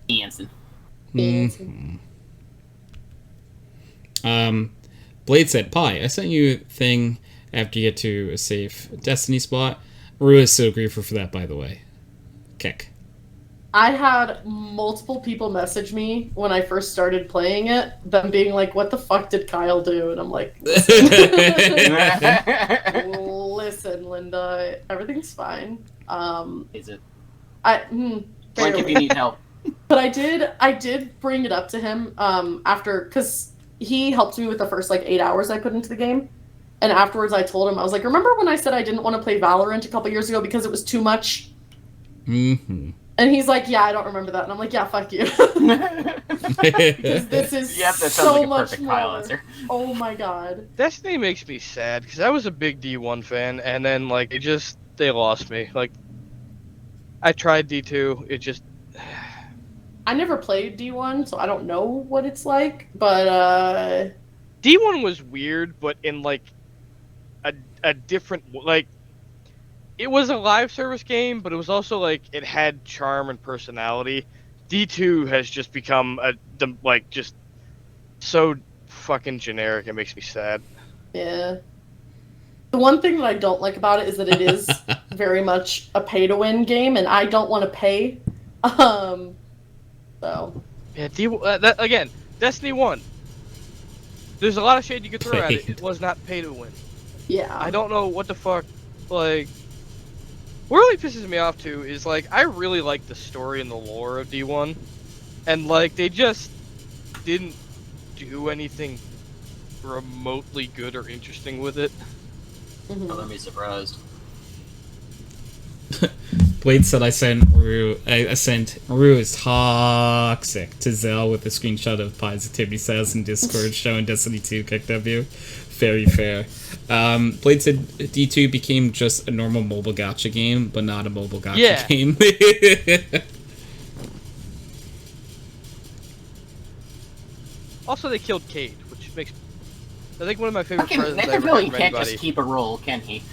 Wisconsin. Blade said, Pi, I sent you a thing after you get to a safe Destiny spot. Rue is so grateful for that, by the way. Kick. I had multiple people message me when I first started playing it, them being like, what the fuck did Kyle do? And I'm like, listen, and everything's fine. Is it? Like if you need help. But I did bring it up to him after, because he helped me with the first like 8 hours I put into the game, and afterwards I told him, I was like, remember when I said I didn't want to play Valorant a couple years ago because it was too much? Mm-hmm. And he's like, yeah, I don't remember that, and I'm like, yeah, fuck you. Because this is so much more. Oh my god. Destiny makes me sad because I was a big D1 fan, and then like they lost me. Like I tried D2, it just. I never played D1, so I don't know what it's like, but D1 was weird, but in like a different, like, it was a live service game, but it was also like it had charm and personality. D2 has just become just so fucking generic. It makes me sad. Yeah. The one thing that I don't like about it is that it is very much a pay-to-win game, and I don't want to pay. So. Yeah, again, Destiny 1. There's a lot of shade you could throw at it. It was not pay to win. Yeah. I don't know what the fuck, like. What really pisses me off too is like I really like the story and the lore of D1, and like they just didn't do anything remotely good or interesting with it. Mm-hmm. Let me be surprised. Blade said I sent Rue is toxic to Zell with a screenshot of Positivity Says in Discord showing Destiny 2 QOTW. Very fair. Blade said D2 became just a normal mobile gacha game, but not a mobile gacha game. Also, they killed Cade, which makes I think one of my favorite presents Nathan I ever really had from can't anybody. just keep a roll, can he?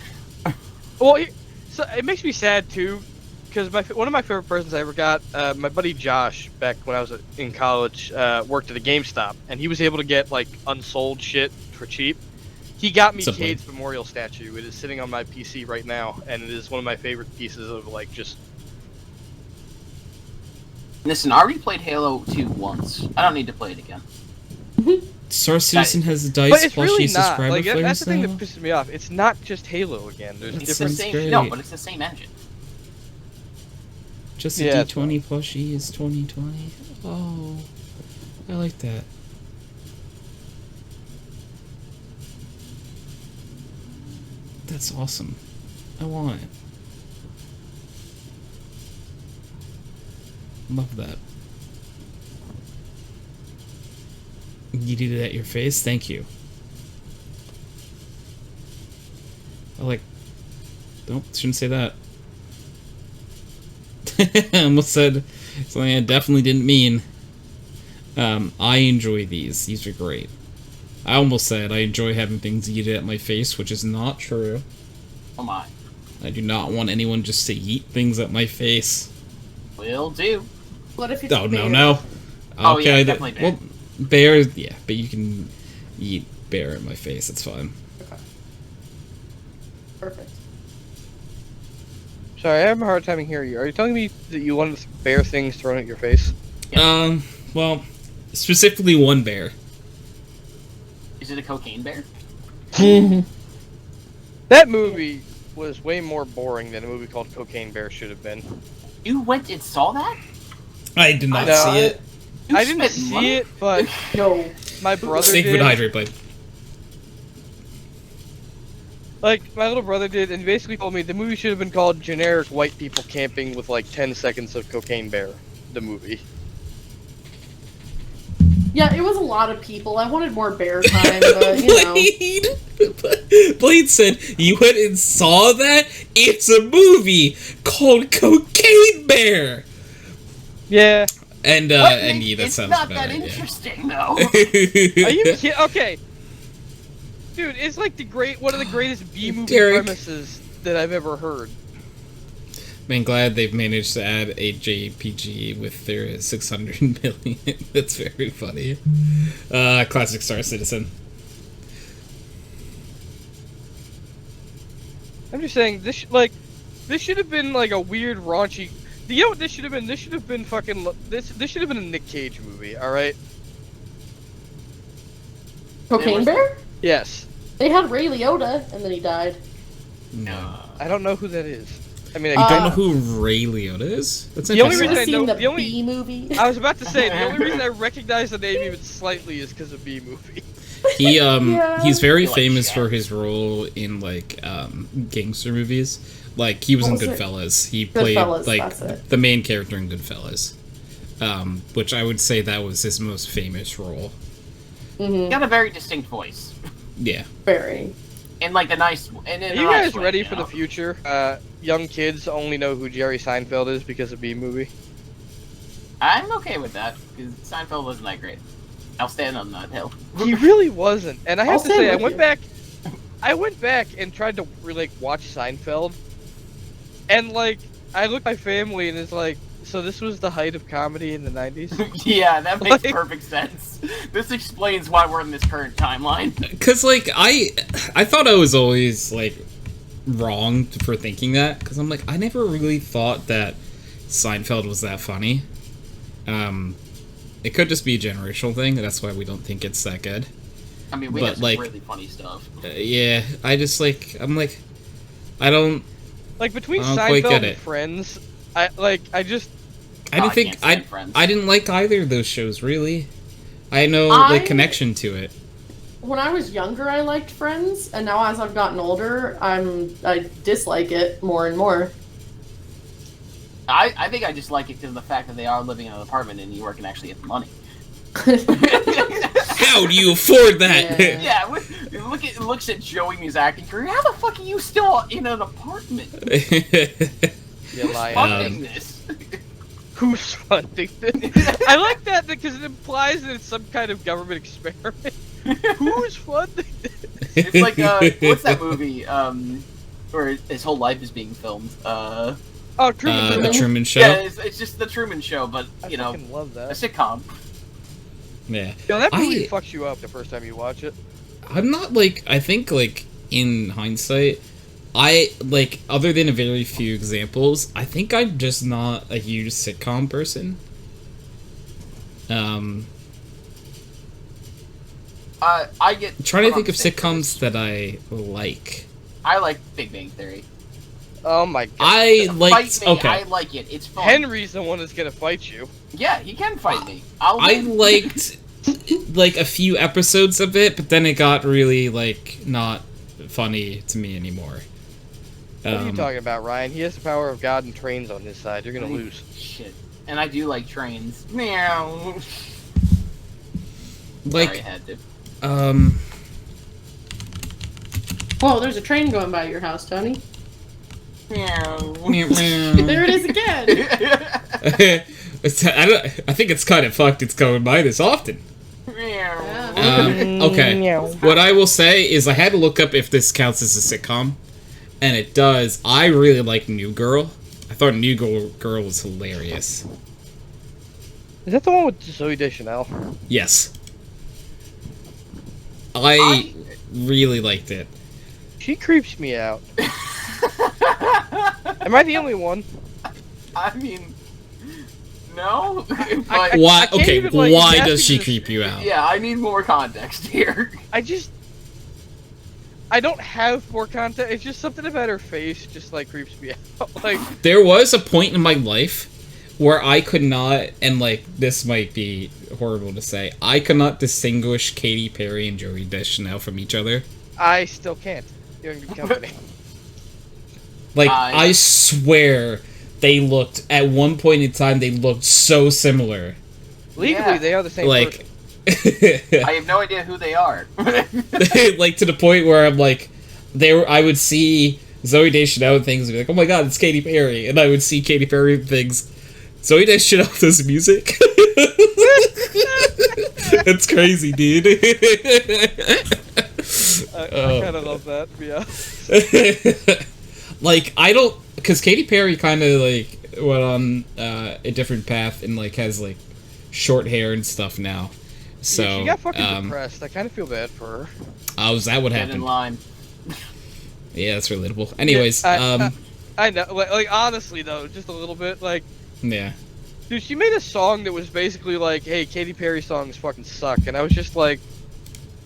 Well, so it makes me sad too, because one of my favorite presents I ever got, my buddy Josh, back when I was in college, worked at a GameStop, and he was able to get like unsold shit for cheap. He got me Cade's memorial statue. It is sitting on my PC right now, and it is one of my favorite pieces of like just. Listen, I already played Halo 2 once. I don't need to play it again. Star Citizen has dice but it's plushie really not. subscriber Like, flares that's the thing now? that pisses me off. It's not just Halo again. There's It's different. the same. great. No, but it's the same engine. Just a D20 plushie is 2020. Oh, I like that. That's awesome. I want it. Love that. You did it at your face? Thank you. Nope, shouldn't say that. I almost said something I definitely didn't mean. I enjoy these. These are great. I almost said I enjoy having things yeeted at my face, which is not true. Oh my. I do not want anyone just to yeet things at my face. Will do. What if you Oh, no. Oh, okay, yeah, definitely bear. Well, bear, yeah, but you can yeet bear at my face. It's fine. Okay. Perfect. Sorry, I have a hard time hearing you. Are you telling me that you wanted bear things thrown at your face? Yeah. Well, specifically one bear. Is it a cocaine bear? That movie was way more boring than a movie called Cocaine Bear should have been. You went and saw that? I did not see it. You I didn't spent see money? it, but No. my brother Stay did. food hydrate, bud. Like, my little brother did, and he basically told me the movie should have been called Generic White People Camping with like 10 seconds of Cocaine Bear. The movie. Yeah, it was a lot of people. I wanted more bear time, but you know. Blade said, you went and saw that? It's a movie called Cocaine Bear! Yeah. And yeah, that it's sounds not about that it, interesting, though. Are you kidding? Okay. Dude, it's like one of the greatest B-movie Derek. premises that I've ever heard. Man, glad they've managed to add a JPG with their 600 million. That's very funny. Classic Star Citizen. I'm just saying, this should have been like a weird, raunchy. You know what this should have been? This should have been fucking. This should have been a Nick Cage movie. All right. Cocaine Bear? Yes. They had Ray Liotta, and then he died. No. I don't know who that is. I mean, You don't know who Ray Liotta is? That's The only interesting. reason I know the Bee Movie. I was about to say the only reason I recognize the name even slightly is because of Bee Movie. He he's very He likes famous Shaq. for his role in like gangster movies. Like he was in What was it? Goodfellas. He played Goodfellas, like that's it. the main character in Goodfellas. Which I would say that was his most famous role. He got a very distinct voice. Yeah. Very. And like a nice. And Are you guys ready for the future? Young kids only know who Jerry Seinfeld is because of Bee Movie. I'm okay with that because Seinfeld wasn't that great. I'll stand on that hill. He really wasn't, and I have I'll to say, stand I with went you. back. I went back and tried to like watch Seinfeld, and like I looked at my family and it's like, so this was the height of comedy in the '90s. Yeah, that makes Like- perfect sense. This explains why we're in this current timeline. Cause like I thought I was always like wrong for thinking that because I'm like I never really thought that Seinfeld was that funny. It could just be a generational thing. That's why we don't think it's that good. I mean, we But, have some like- really funny stuff. Yeah, I just like I'm like I don't. Like between I don't quite Seinfeld get and it. Friends, I just I didn't I think can't stand Friends. I didn't like either of those shows really. I had no I- like connection to it. When I was younger, I liked Friends, and now as I've gotten older, I dislike it more and more. I think I just like it because of the fact that they are living in an apartment in New York and actually have money. How do you afford that? Yeah. Yeah, it looks at Joey and his acting career. How the fuck are you still in an apartment? you lie. Funding this. Who's funding this? I like that because it implies that it's some kind of government experiment. Who's funding this? It's like what's that movie? Where his whole life is being filmed. Oh, Truman The Show. Truman Show. Yeah, it's just the Truman Show, but I you know, fucking love a that. sitcom. Yeah. Yo, that movie I- fucks you up the first time you watch it. I'm not like I think like in hindsight, I like other than a very few examples, I think I'm just not a huge sitcom person. I get. I'm trying to put think on of sick for sitcoms this. that I like. I like Big Bang Theory. Oh my god. I liked Fight me. okay. I like it. It's fun. Henry's the one that's gonna fight you. Yeah, he can fight me. I'll I win. liked like a few episodes of it, but then it got really like not funny to me anymore. What are you talking about, Ryan? He has the power of God and trains on his side. You're gonna lose. Shit. And I do like trains. Meow. Like Sorry, I had to. Whoa, there's a train going by your house, Tony. Meow. There it is again. I think it's kind of fucked. It's going by this often. Meow. Okay. What I will say is I had to look up if this counts as a sitcom, and it does. I really like New Girl. I thought New Girl was hilarious. Is that the one with Zoe Deschanel? Yes. I really liked it. She creeps me out. Am I the only one? I mean, no. But, Why? I can't Okay, even, like, why imagine does she this- creep you out? yeah, I need more context here. I don't have more content. It's just something about her face just like creeps me out. Like, There was a point in my life where I could not, and like this might be horrible to say, I could not distinguish Katy Perry and Joey Deschanel from each other. I still can't. You're in good company. Like I- I swear, they looked at one point in time. They looked so similar. Legally, Yeah. they are the same Like, person. I have no idea who they are. like to the point where I'm like, I would see Zoe Deschanel and things and be like, oh my god, it's Katy Perry, and I would see Katy Perry and things. Zoe Deschanel does music. It's crazy, dude. I Oh. kind of love that. Yeah. Like I don't, because Katy Perry kind of like went on a different path and like has like short hair and stuff now. So Yeah, she got fucking depressed. I kind of feel bad for her. oh, is that what Get in happened? line. Yeah, that's relatable. Anyways, I know. Like honestly though, just a little bit. Like, yeah. dude, she made a song that was basically like, "Hey, Katy Perry songs fucking suck," and I was just like,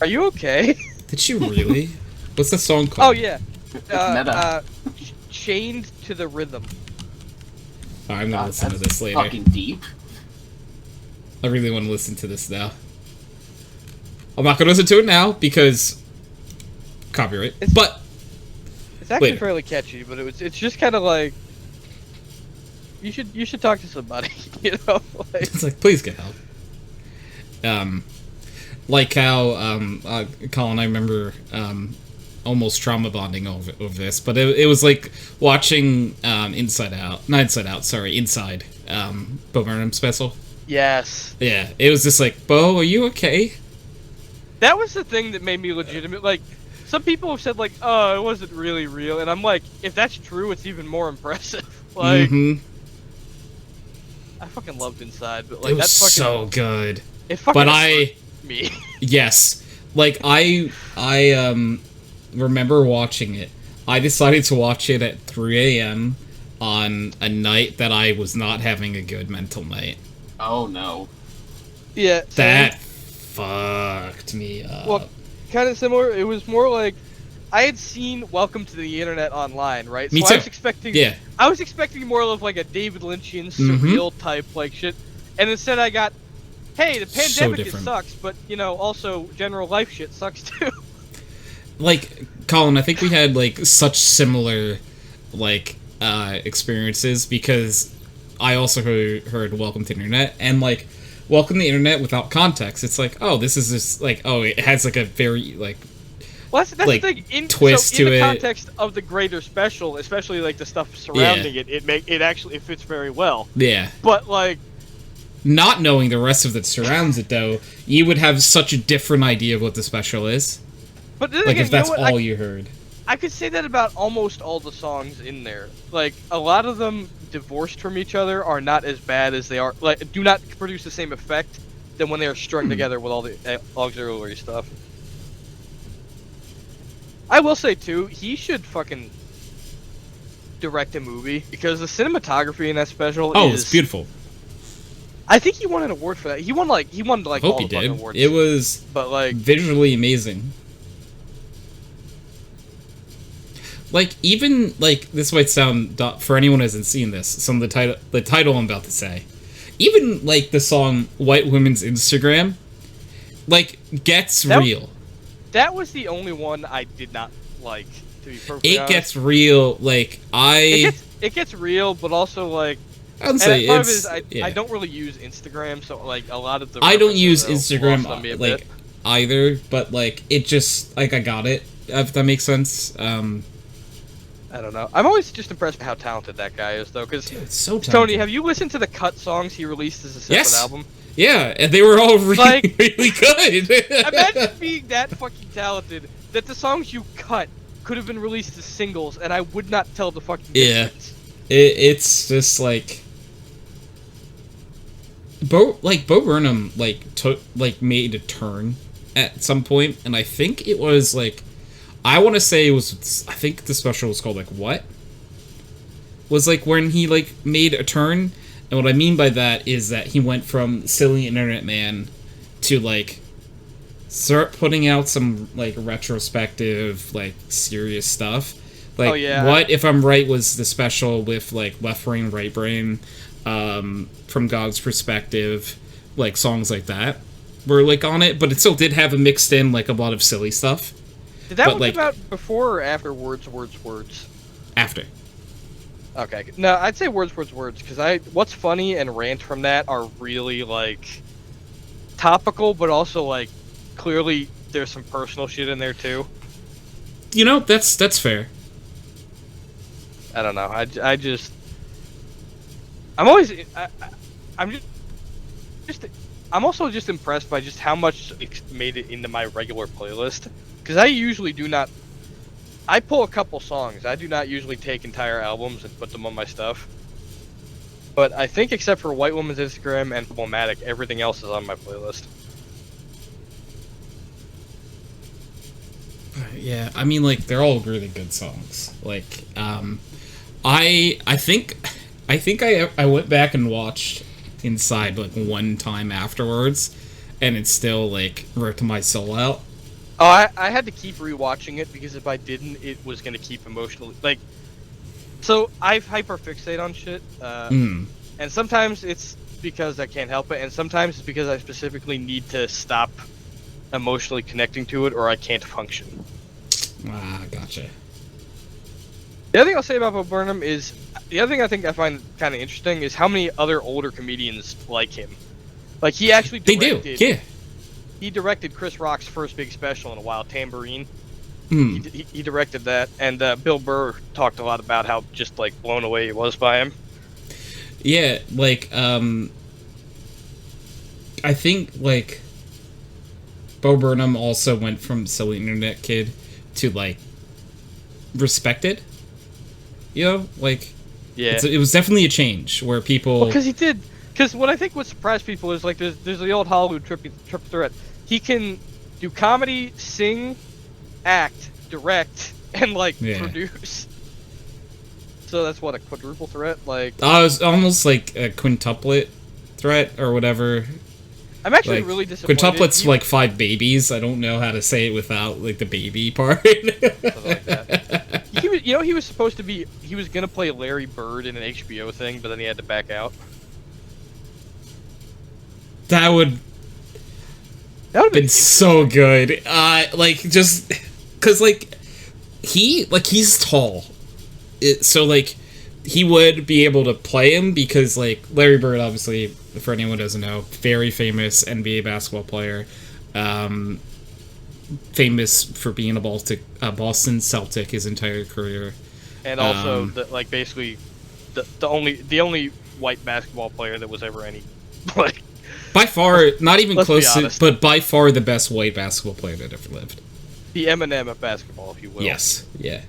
"Are you okay?" Did she really? What's the song called? Oh yeah, Meta. Chained to the rhythm. Oh, I'm gonna listen to this later. Fucking deep. I really want to listen to this now. I'm not gonna listen to it now because copyright. But it's actually later. fairly catchy. But it's just kind of like you should talk to somebody. You know, like, it's like, please get help. Like how Collin, I remember almost trauma bonding over this, but it was like watching Inside, Bo Burnham special. Yes. Yeah, it was just like, Bo, are you okay? That was the thing that made me legitimate. Like, some people have said like, oh, it wasn't really real, and I'm like, if that's true, it's even more impressive. Like, I fucking loved Inside, but like it was that's fucking so good. It fucking hurt me. Yes, like I remember watching it. I decided to watch it at 3 a.m. on a night that I was not having a good mental night. Oh no. Yeah. That fucked me up. Well, kind of similar. It was more like I had seen Welcome to the Internet online, right? Me so too. I was expecting more of like a David Lynchian surreal type like shit, and instead I got, hey, the pandemic sucks, but you know, also general life shit sucks too. Like, Collin, I think we had like such similar like experiences because I also heard Welcome to the Internet, and like Welcome to the Internet without context, it's like, oh, this is just like, oh, it has like a very like well, that's like, the thing. twist in to the it. context of the greater special, especially like the stuff surrounding it, it fits very well. Yeah. But like, not knowing the rest of that surrounds it, though, you would have such a different idea of what the special is. But then like again, if that's you know what? all you heard. I could say that about almost all the songs in there. Like, a lot of them divorced from each other are not as bad as they are. Like, do not produce the same effect than when they are strung together with all the auxiliary stuff. I will say too, he should fucking direct a movie because the cinematography in that special is It's beautiful. I think he won an award for that. He won like I hope all he the fucking did. awards. It was visually amazing. Like, even like this might sound for anyone who hasn't seen this, some of the title I'm about to say. Even like the song White Women's Instagram like gets real. That was the only one I did not like, to be perfectly honest. It gets real, like it gets real, but also like I would say I don't really use Instagram, so like a lot of the I don't use Instagram like either, but like it just like I got it, if that makes sense. I don't know. I'm always just impressed by how talented that guy is, though. Because it's so talented. Tony, have you listened to the cut songs he released as a separate album? Yeah, and they were all really, really good. Imagine being that fucking talented that the songs you cut could have been released as singles, and I would not tell the fucking difference. It's just like Bo Burnham made a turn at some point, and I think it was like. I want to say it was. I think the special was called like what? Was like when he like made a turn, and what I mean by that is that he went from silly internet man to like start putting out some like retrospective like serious stuff. Like What If I'm Right was the special with like Left Brain, Right Brain, from God's Perspective, like songs like that were like on it, but it still did have a mixed in like a lot of silly stuff. Did that one come out before or after Words? After. Okay. No, I'd say Words, because What's Funny and Rant from that are really, like, topical, but also, like, clearly there's some personal shit in there, too. You know, that's fair. I don't know. I'm also just impressed by just how much it made it into my regular playlist. Because I usually do not... I pull a couple songs. I do not usually take entire albums and put them on my stuff. But I think except for White Woman's Instagram and Problematic, everything else is on my playlist. Yeah, I mean, like, they're all really good songs. Like, I think I went back and watched Inside, like, one time afterwards, and it still, like, ripped my soul out. Oh, I had to keep rewatching it because if I didn't, it was gonna keep emotionally So I hyperfixate on shit, and sometimes it's because I can't help it, and sometimes it's because I specifically need to stop emotionally connecting to it, or I can't function. Ah, gotcha. The other thing I'll say about Bo Burnham is, the other thing I think I find kind of interesting is how many other older comedians like him. Like, he actually directed... They do, yeah. He directed Chris Rock's first big special in a while, Tambourine. Hmm. He directed that, and Bill Burr talked a lot about how just, like, blown away he was by him. Yeah, like, I think, like, Bo Burnham also went from silly internet kid to, like, respected. You know? Like, yeah. It was definitely a change where people... Because he did... Because what I think would surprise people is, like, there's the old Hollywood triple threat. He can do comedy, sing, act, direct, and, like, produce. So that's what, a quadruple threat? Like... Oh, it's almost like a quintuplet threat or whatever. I'm actually like, really disappointed. Quintuplet's like 5 babies. I don't know how to say it without, like, the baby part. Something like that. He was supposed to be... He was gonna play Larry Bird in an HBO thing, but then he had to back out. That would have been so good. Like, just... Because, like, he's tall. So, like, he would be able to play him because, like, Larry Bird, obviously, for anyone who doesn't know, very famous NBA basketball player. Famous for being a Boston Celtic his entire career. And also, basically, the only white basketball player that was ever any... like... By far, not even close to, honest. but by far the best white basketball player that ever lived. The Eminem of basketball, if you will. Yes, yeah.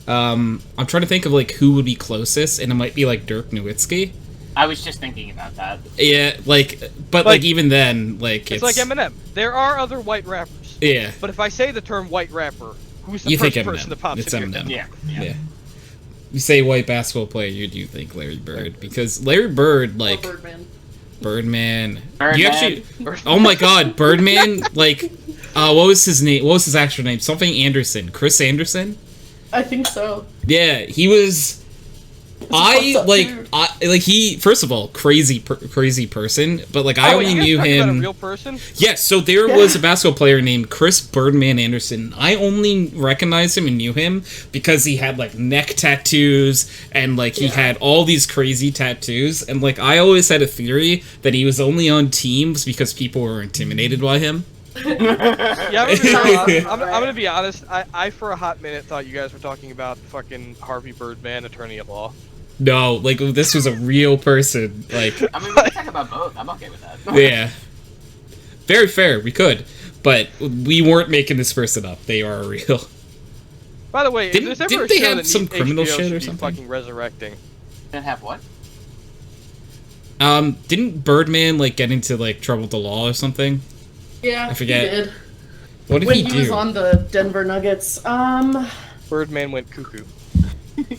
I'm trying to think of, like, who would be closest, and it might be, like, Dirk Nowitzki. I was just thinking about that. Yeah, but even then, like, it's like Eminem. There are other white rappers. Yeah. But if I say the term white rapper, who's the first person that pops in your head? Yeah. You say white basketball player, you do think Larry Bird, because Larry Bird, like... Birdman. You actually... Oh my god, Birdman, like... what was his name? What was his actual name? Something Anderson. Chris Anderson? I think so. Yeah, he was... he... First of all, crazy person, but, like, I only knew him... About a real person? Yes, so there was a basketball player named Chris Birdman Anderson. I only recognized him and knew him because he had, like, neck tattoos, and, like, he had all these crazy tattoos, and, like, I always had a theory that he was only on teams because people were intimidated by him. Yeah, I'm gonna be honest. I for a hot minute thought you guys were talking about fucking Harvey Birdman, attorney at law. No, like, this was a real person. Like, I mean, we can talk about both. I'm okay with that. Yeah. Very fair, we could. But we weren't making this person up. They are real. By the way, didn't they have some criminal shit or something? Fucking resurrecting. Didn't have what? Didn't Birdman, like, get into, like, trouble with the law or something? Yeah, I forget. he did. What did when he do? When he was on the Denver Nuggets, Birdman went cuckoo.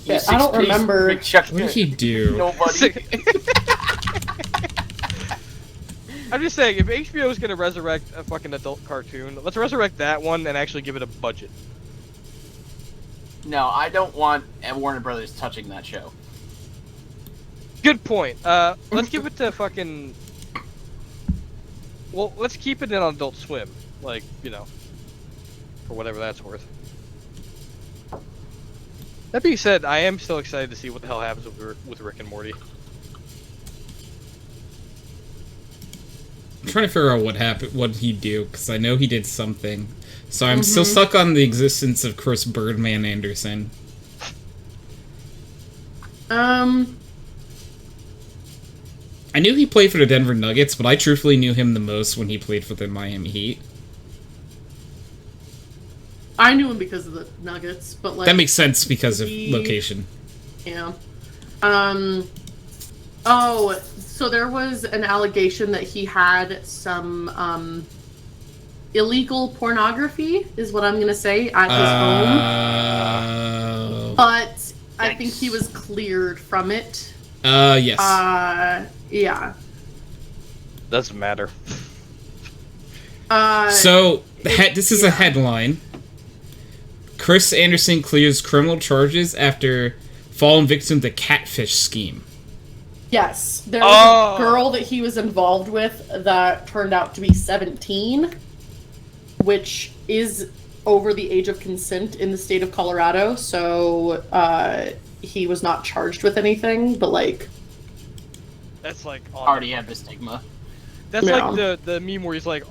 Yeah, I don't remember. What did he do? Nobody. I'm just saying, if HBO is gonna resurrect a fucking adult cartoon, let's resurrect that one and actually give it a budget. No, I don't want Warner Brothers touching that show. Good point. Let's give it to fucking... Well, let's keep it in on Adult Swim. Like, you know, for whatever that's worth. That being said, I am still excited to see what the hell happens with Rick and Morty. I'm trying to figure out what happened, what he'd do, because I know he did something. So I'm still stuck on the existence of Chris Birdman Anderson. I knew he played for the Denver Nuggets, but I truthfully knew him the most when he played for the Miami Heat. I knew him because of the Nuggets, but, like... That makes sense because of location. Yeah. Oh, so there was an allegation that he had some, illegal pornography, is what I'm gonna say, at his home. But I think he was cleared from it. Yes. Yeah. Doesn't matter. So, This is a headline. Chris Anderson clears criminal charges after falling victim to catfish scheme. Yes, there was a girl that he was involved with that turned out to be 17, which is over the age of consent in the state of Colorado, so he was not charged with anything, but like... That's like... Already have the stigma. That's like the meme where he's like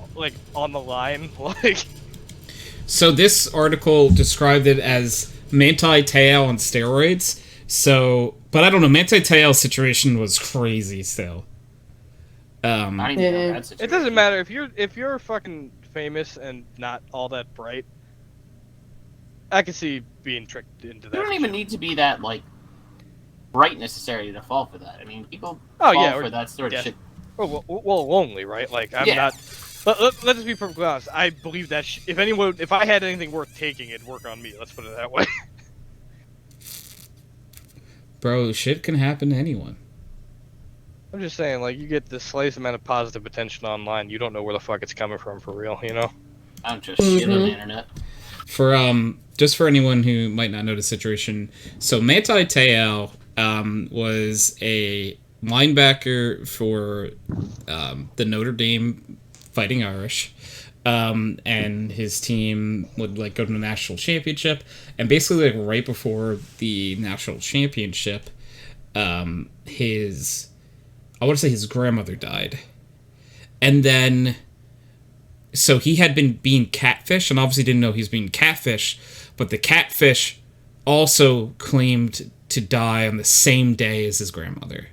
on the line, like... So this article described it as Manti Te'o on steroids. So, but I don't know. Manti Te'o's situation was crazy still. Not even a bad situation. It doesn't matter if you're fucking famous and not all that bright. I can see being tricked into that. You don't even need to be that like bright necessarily to fall for that. I mean, people fall for that sort of shit. Well, lonely, right? Like I'm not. Let's just be perfectly honest. I believe that if I had anything worth taking, it'd work on me. Let's put it that way. Bro, shit can happen to anyone. I'm just saying, like, you get the slightest amount of positive attention online, you don't know where the fuck it's coming from for real, you know? I'm just shit on the internet. For just for anyone who might not know the situation, so Manti Te'o was a linebacker for the Notre Dame Fighting Irish, and his team would like go to the national championship, and basically like right before the national championship, his grandmother died, and then so he had been being catfished, and obviously didn't know he was being catfished, but the catfish also claimed to die on the same day as his grandmother.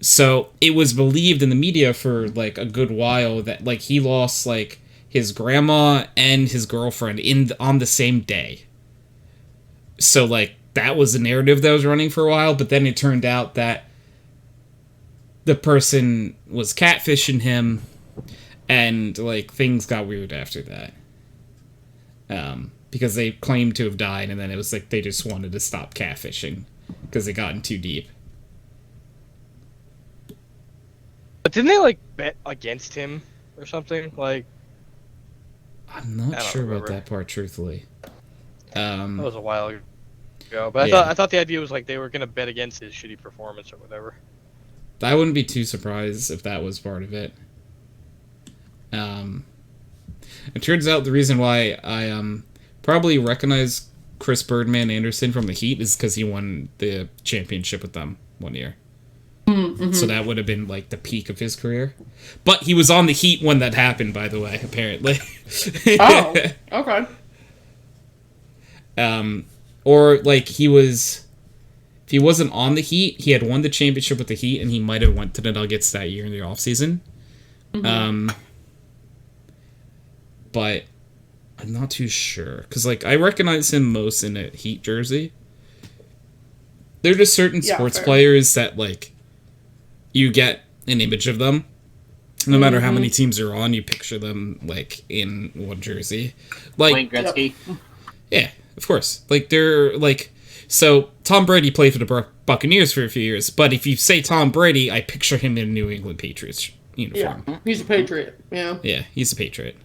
So it was believed in the media for like a good while that like he lost like his grandma and his girlfriend on the same day. So like that was the narrative that was running for a while, but then it turned out that the person was catfishing him, and like things got weird after that. Because they claimed to have died, and then it was like they just wanted to stop catfishing because they gotten too deep. But didn't they like bet against him or something? Like, I'm not sure about that part, truthfully. That was a while ago, but I thought the idea was like they were gonna bet against his shitty performance or whatever. I wouldn't be too surprised if that was part of it. It turns out the reason why I probably recognize Chris Birdman Anderson from the Heat is because he won the championship with them one year. Mm-hmm. So that would have been like the peak of his career. But he was on the Heat when that happened, by the way, apparently. Oh, okay. Or like he was, if he wasn't on the Heat, he had won the championship with the Heat, and he might have went to the Nuggets that year in the offseason. Mm-hmm. But I'm not too sure, because like I recognize him most in a Heat jersey. There are just certain sports players that like you get an image of them. No matter how many teams are on, you picture them like in one jersey. Like Wayne Gretzky. Yeah, of course. Like they're like, so Tom Brady played for the Buccaneers for a few years, but if you say Tom Brady, I picture him in a New England Patriots uniform. Yeah, he's a Patriot. Yeah, he's a Patriot.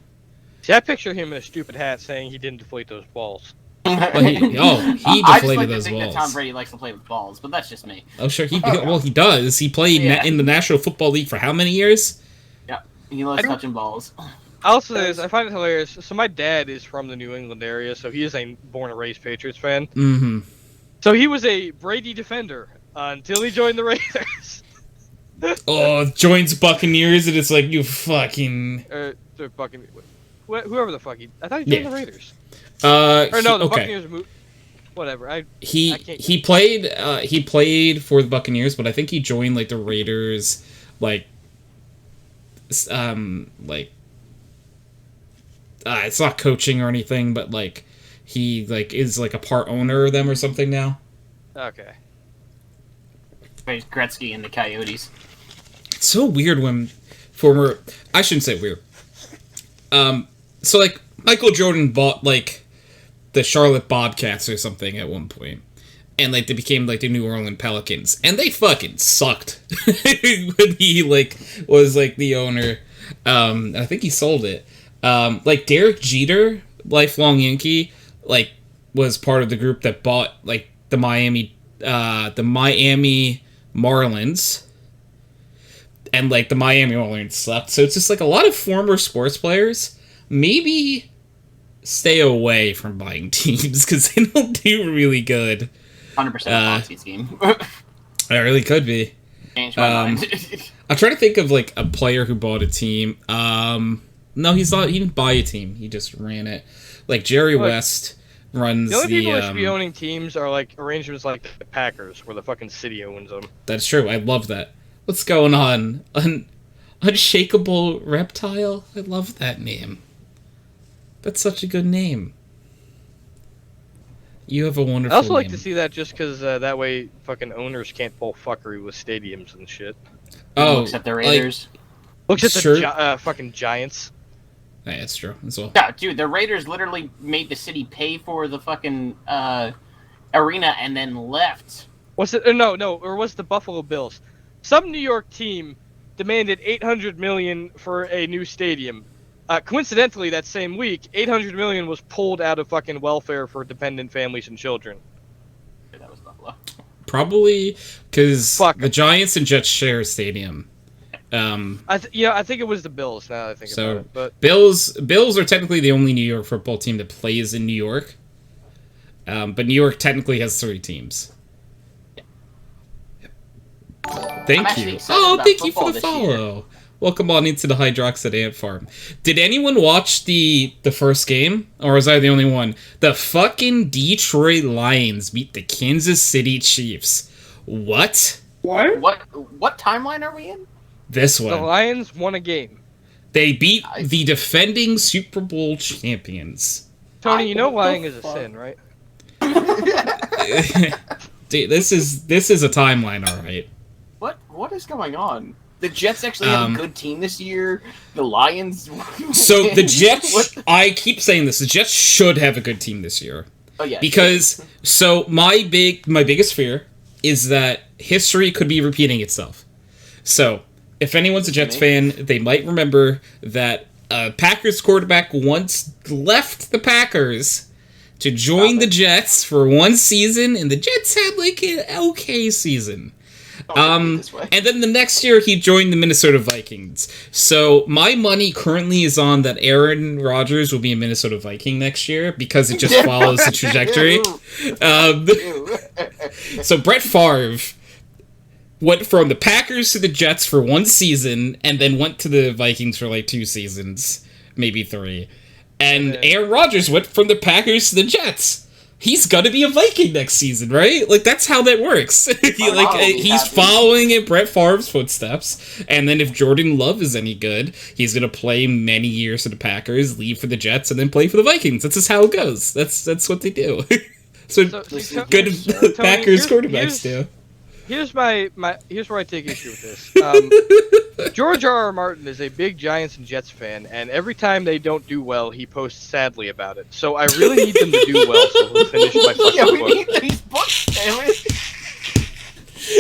See, I picture him in a stupid hat saying he didn't deflate those balls. Well, he deflated those balls. That Tom Brady likes to play with balls, but that's just me. Oh, sure. He does. He played in the National Football League for how many years? Yeah, he loves touching balls. Also, I find it hilarious. So my dad is from the New England area, so he is a born and raised Patriots fan. Mm-hmm. So he was a Brady defender until he joined the Raiders. Joins Buccaneers, and it's like, you fucking... The Buccaneers. Whoever the fuck I thought he joined the Raiders. Buccaneers moved. Whatever. He played for the Buccaneers, but I think he joined like the Raiders, it's not coaching or anything, but like he like is like a part owner of them or something now. Okay. Gretzky and the Coyotes. It's so weird when I shouldn't say weird. So like Michael Jordan bought like the Charlotte Bobcats or something at one point, and like they became like the New Orleans Pelicans, and they fucking sucked when he like was like the owner. I think he sold it, Like Derek Jeter, lifelong Yankee, like was part of the group that bought like the Miami Marlins, and like the Miami Marlins sucked. So it's just like a lot of former sports players. Maybe stay away from buying teams because they don't do really good. 100% Ponzi scheme. It really could be. Change my mind. I'm trying to think of like a player who bought a team. No, he's not. He didn't buy a team. He just ran it. Like Jerry West runs the only people that should be owning teams are like arrangements like the Packers, where the fucking city owns them. That's true. I love that. What's going on? Unshakable Reptile? I love that name. That's such a good name. You have a wonderful I also like name. to see that just because that way fucking owners can't pull fuckery with stadiums and shit. Oh, looks at the Raiders. Looks at sure. the fucking Giants. Yeah, that's true as well. Yeah, dude, the Raiders literally made the city pay for the fucking arena and then left. Was it? No, or was it the Buffalo Bills? Some New York team demanded $800 million for a new stadium. Coincidentally, that same week, $800 million was pulled out of fucking welfare for dependent families and children. That was Buffalo. Probably because the Giants and Jets share a stadium. I think it was the Bills. Now that I think about it, but Bills are technically the only New York football team that plays in New York. But New York technically has 3 teams. Thank you. Oh, thank you for the follow. Welcome on into the HydroxideAnt farm. Did anyone watch the first game? Or was I the only one? The fucking Detroit Lions beat the Kansas City Chiefs. What? What timeline are we in? This one. The Lions won a game. They beat the defending Super Bowl champions. Tony, you know lying is a sin, right? Dude, this is a timeline, all right. What is going on? The Jets actually have a good team this year. The Lions. So the Jets, I keep saying this. The Jets should have a good team this year. Oh yeah. Because my biggest fear is that history could be repeating itself. So if anyone's a Jets fan, they might remember that Packers quarterback once left the Packers to join the Jets for one season, and the Jets had like an okay season. And then the next year he joined the Minnesota Vikings. So my money currently is on that Aaron Rodgers will be a Minnesota Viking next year because it just follows the trajectory. So Brett Favre went from the Packers to the Jets for one season and then went to the Vikings for like 2 seasons, maybe 3. And Aaron Rodgers went from the Packers to the Jets. He's gonna be a Viking next season, right? Like, that's how that works. He's following in Brett Favre's footsteps, and then if Jordan Love is any good, he's gonna play many years for the Packers, leave for the Jets, and then play for the Vikings. That's just how it goes. That's what they do. Good Packers quarterbacks do. Here's where I take issue with this. George R.R. Martin is a big Giants and Jets fan, and every time they don't do well, he posts sadly about it. So I really need them to do well so he'll finish my fucking book. We need these books, damn it.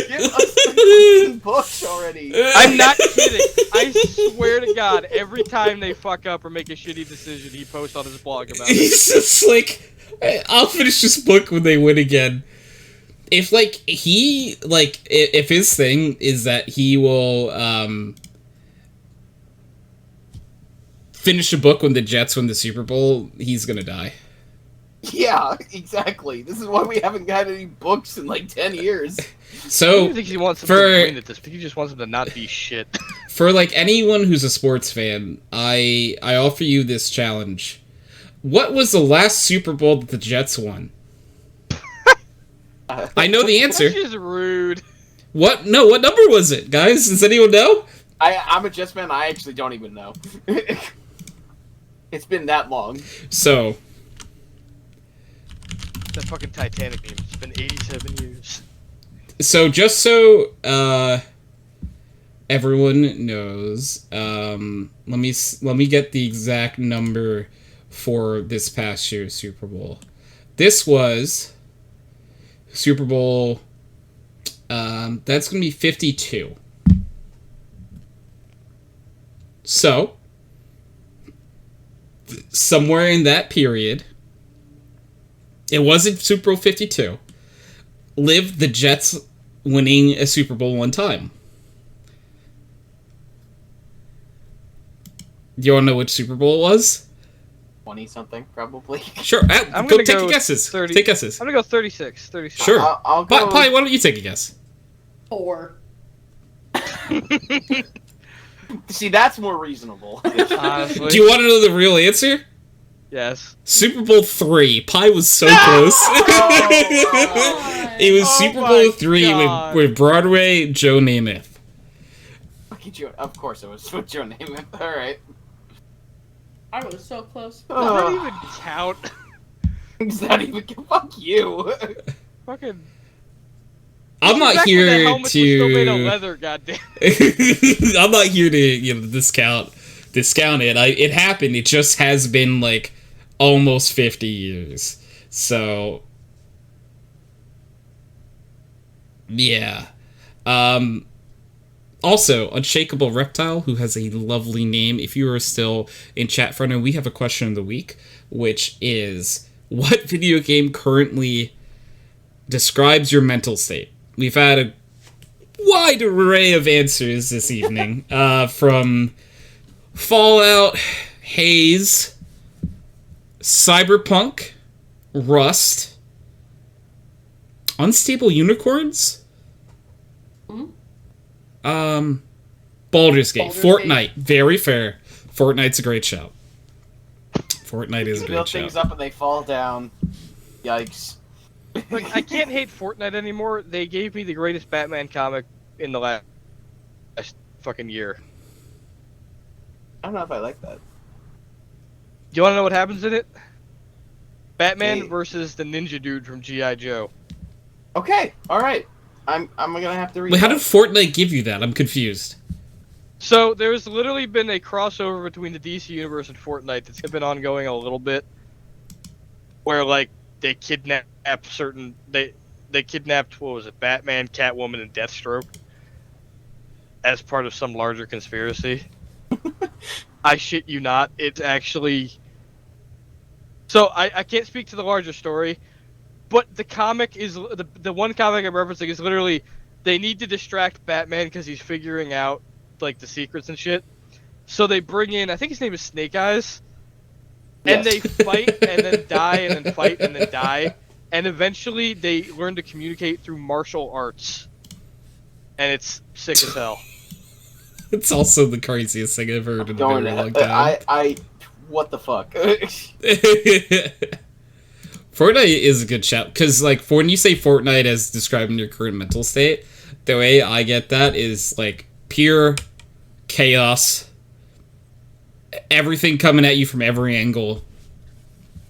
Give us the fucking books already. I'm not kidding. I swear to God, every time they fuck up or make a shitty decision, he posts on his blog about it. He's just like, I'll finish this book when they win again. If if his thing is that he will finish a book when the Jets win the Super Bowl, he's gonna die. Yeah, exactly. This is why we haven't got any books in like 10 years. So I don't think he wants him to win at this. I think he just wants him to not be shit. For like anyone who's a sports fan, I offer you this challenge. What was the last Super Bowl that the Jets won? I know the answer. Which is rude. What? No, what number was it, guys? Does anyone know? I'm a Jets fan. I actually don't even know. It's been that long. So. That fucking Titanic game. It's been 87 years. So, just so everyone knows, let me get the exact number for this past year's Super Bowl. This was Super Bowl, that's going to be 52. So, somewhere in that period, it wasn't Super Bowl 52, lived the Jets winning a Super Bowl one time? Do you want to know which Super Bowl it was? 20-something, probably. Sure. I'm gonna take go guesses. 30. Take guesses. I'm gonna go 36. 36. Sure. I'll go... Pi, why don't you take a guess? 4. See, that's more reasonable. Honestly. Do you want to know the real answer? Yes. Super Bowl 3. Pi was so close. It was Oh Super my Bowl 3 God. with Broadway Joe Namath. Fucking Joe. Of course it was with Joe Namath. Alright. I was so close. Does that even count? Does that even... Fuck you. Fucking. I'm not Back when the here helmets were still made of to. leather, goddamn. I'm not here to discount it. It happened. It just has been like almost 50 years. So yeah. Also, Unshakable Reptile, who has a lovely name. If you are still in chat front, and we have a question of the week, which is, what video game currently describes your mental state? We've had a wide array of answers this evening, from Fallout, Haze, Cyberpunk, Rust, Unstable Unicorns, Baldur's Gate, Baldur's Fortnite, very fair. Fortnite's a great shout. Fortnite is a You great build shout. things up and they fall down. Yikes. Like, I can't hate Fortnite anymore. They gave me the greatest Batman comic in the last fucking year. I don't know if I like that. Do you want to know what happens in it? Batman Hey. versus the ninja dude from G.I. Joe. Okay, alright. I'm gonna have to read Wait, how that. did Fortnite give you that? I'm confused. So there's literally been a crossover between the DC universe and Fortnite that's been ongoing a little bit, where like they kidnapped they kidnapped, what was it, Batman, Catwoman, and Deathstroke as part of some larger conspiracy. I shit you not. It's actually... So, I can't speak to the larger story, but the comic is... The one comic I'm referencing is literally, they need to distract Batman because he's figuring out, like, the secrets and shit. So they bring in, I think his name is Snake Eyes, and Yes. they fight and then die and then fight and then die. And eventually they learn to communicate through martial arts. And it's sick as hell. It's also the craziest thing I've heard in a Going very to- long time. what the fuck? Fortnite is a good shout, because like, for when you say Fortnite as describing your current mental state, the way I get that is like pure chaos, everything coming at you from every angle.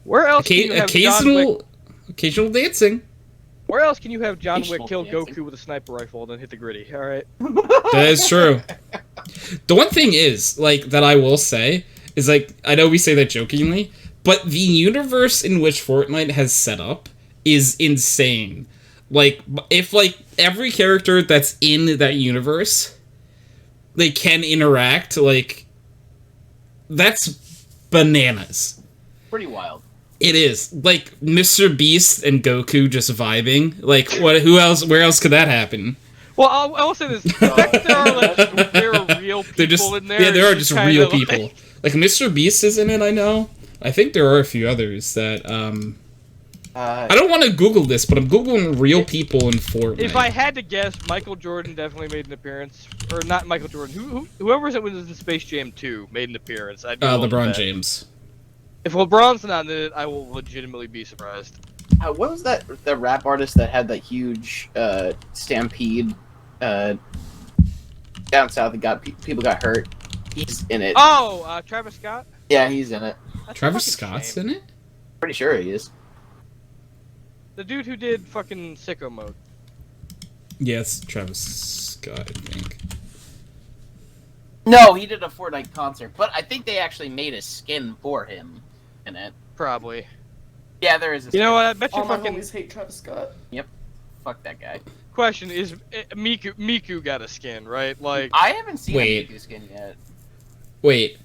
Where else can you have John Wick? Occasional dancing. Where else can you have John Wick Occasional kill dancing. Goku with a sniper rifle and then hit the gritty? All right. That is true. The one thing is, like, that I will say is, like, I know we say that jokingly, but the universe in which Fortnite has set up is insane. Like, if, like, every character that's in that universe, they can interact, like, that's bananas. Pretty wild. It is. Like, Mr. Beast and Goku just vibing. Like, what? Who else? Where else could that happen? Well, I will say this: the fact that there are real people They're just in there. yeah, there are is just kinda real like- people. Like Mr. Beast is in it. I know. I think there are a few others that I don't want to Google this, but I'm googling real people in Fortnite. If I had to guess, Michael Jordan definitely made an appearance, or not Michael Jordan. Whoever it was in Space Jam 2 made an appearance. I'd be willing to LeBron bet. James. If LeBron's not in it, I will legitimately be surprised. What was that rap artist that had that huge stampede down south that people got hurt? He's in it. Oh, Travis Scott. Yeah, he's in it. That's a Travis fucking Scott's shame. in it. Pretty sure he is. The dude who did fucking Sicko Mode. Yes, Travis Scott. I think. No, he did a Fortnite concert, but I think they actually made a skin for him in it. Probably. Yeah, there is a skin. You know what? I bet you All my fucking homies hate Travis Scott. Fuck that guy. question is Miku got a skin, right? Like I haven't seen Wait. a Miku skin yet. Wait.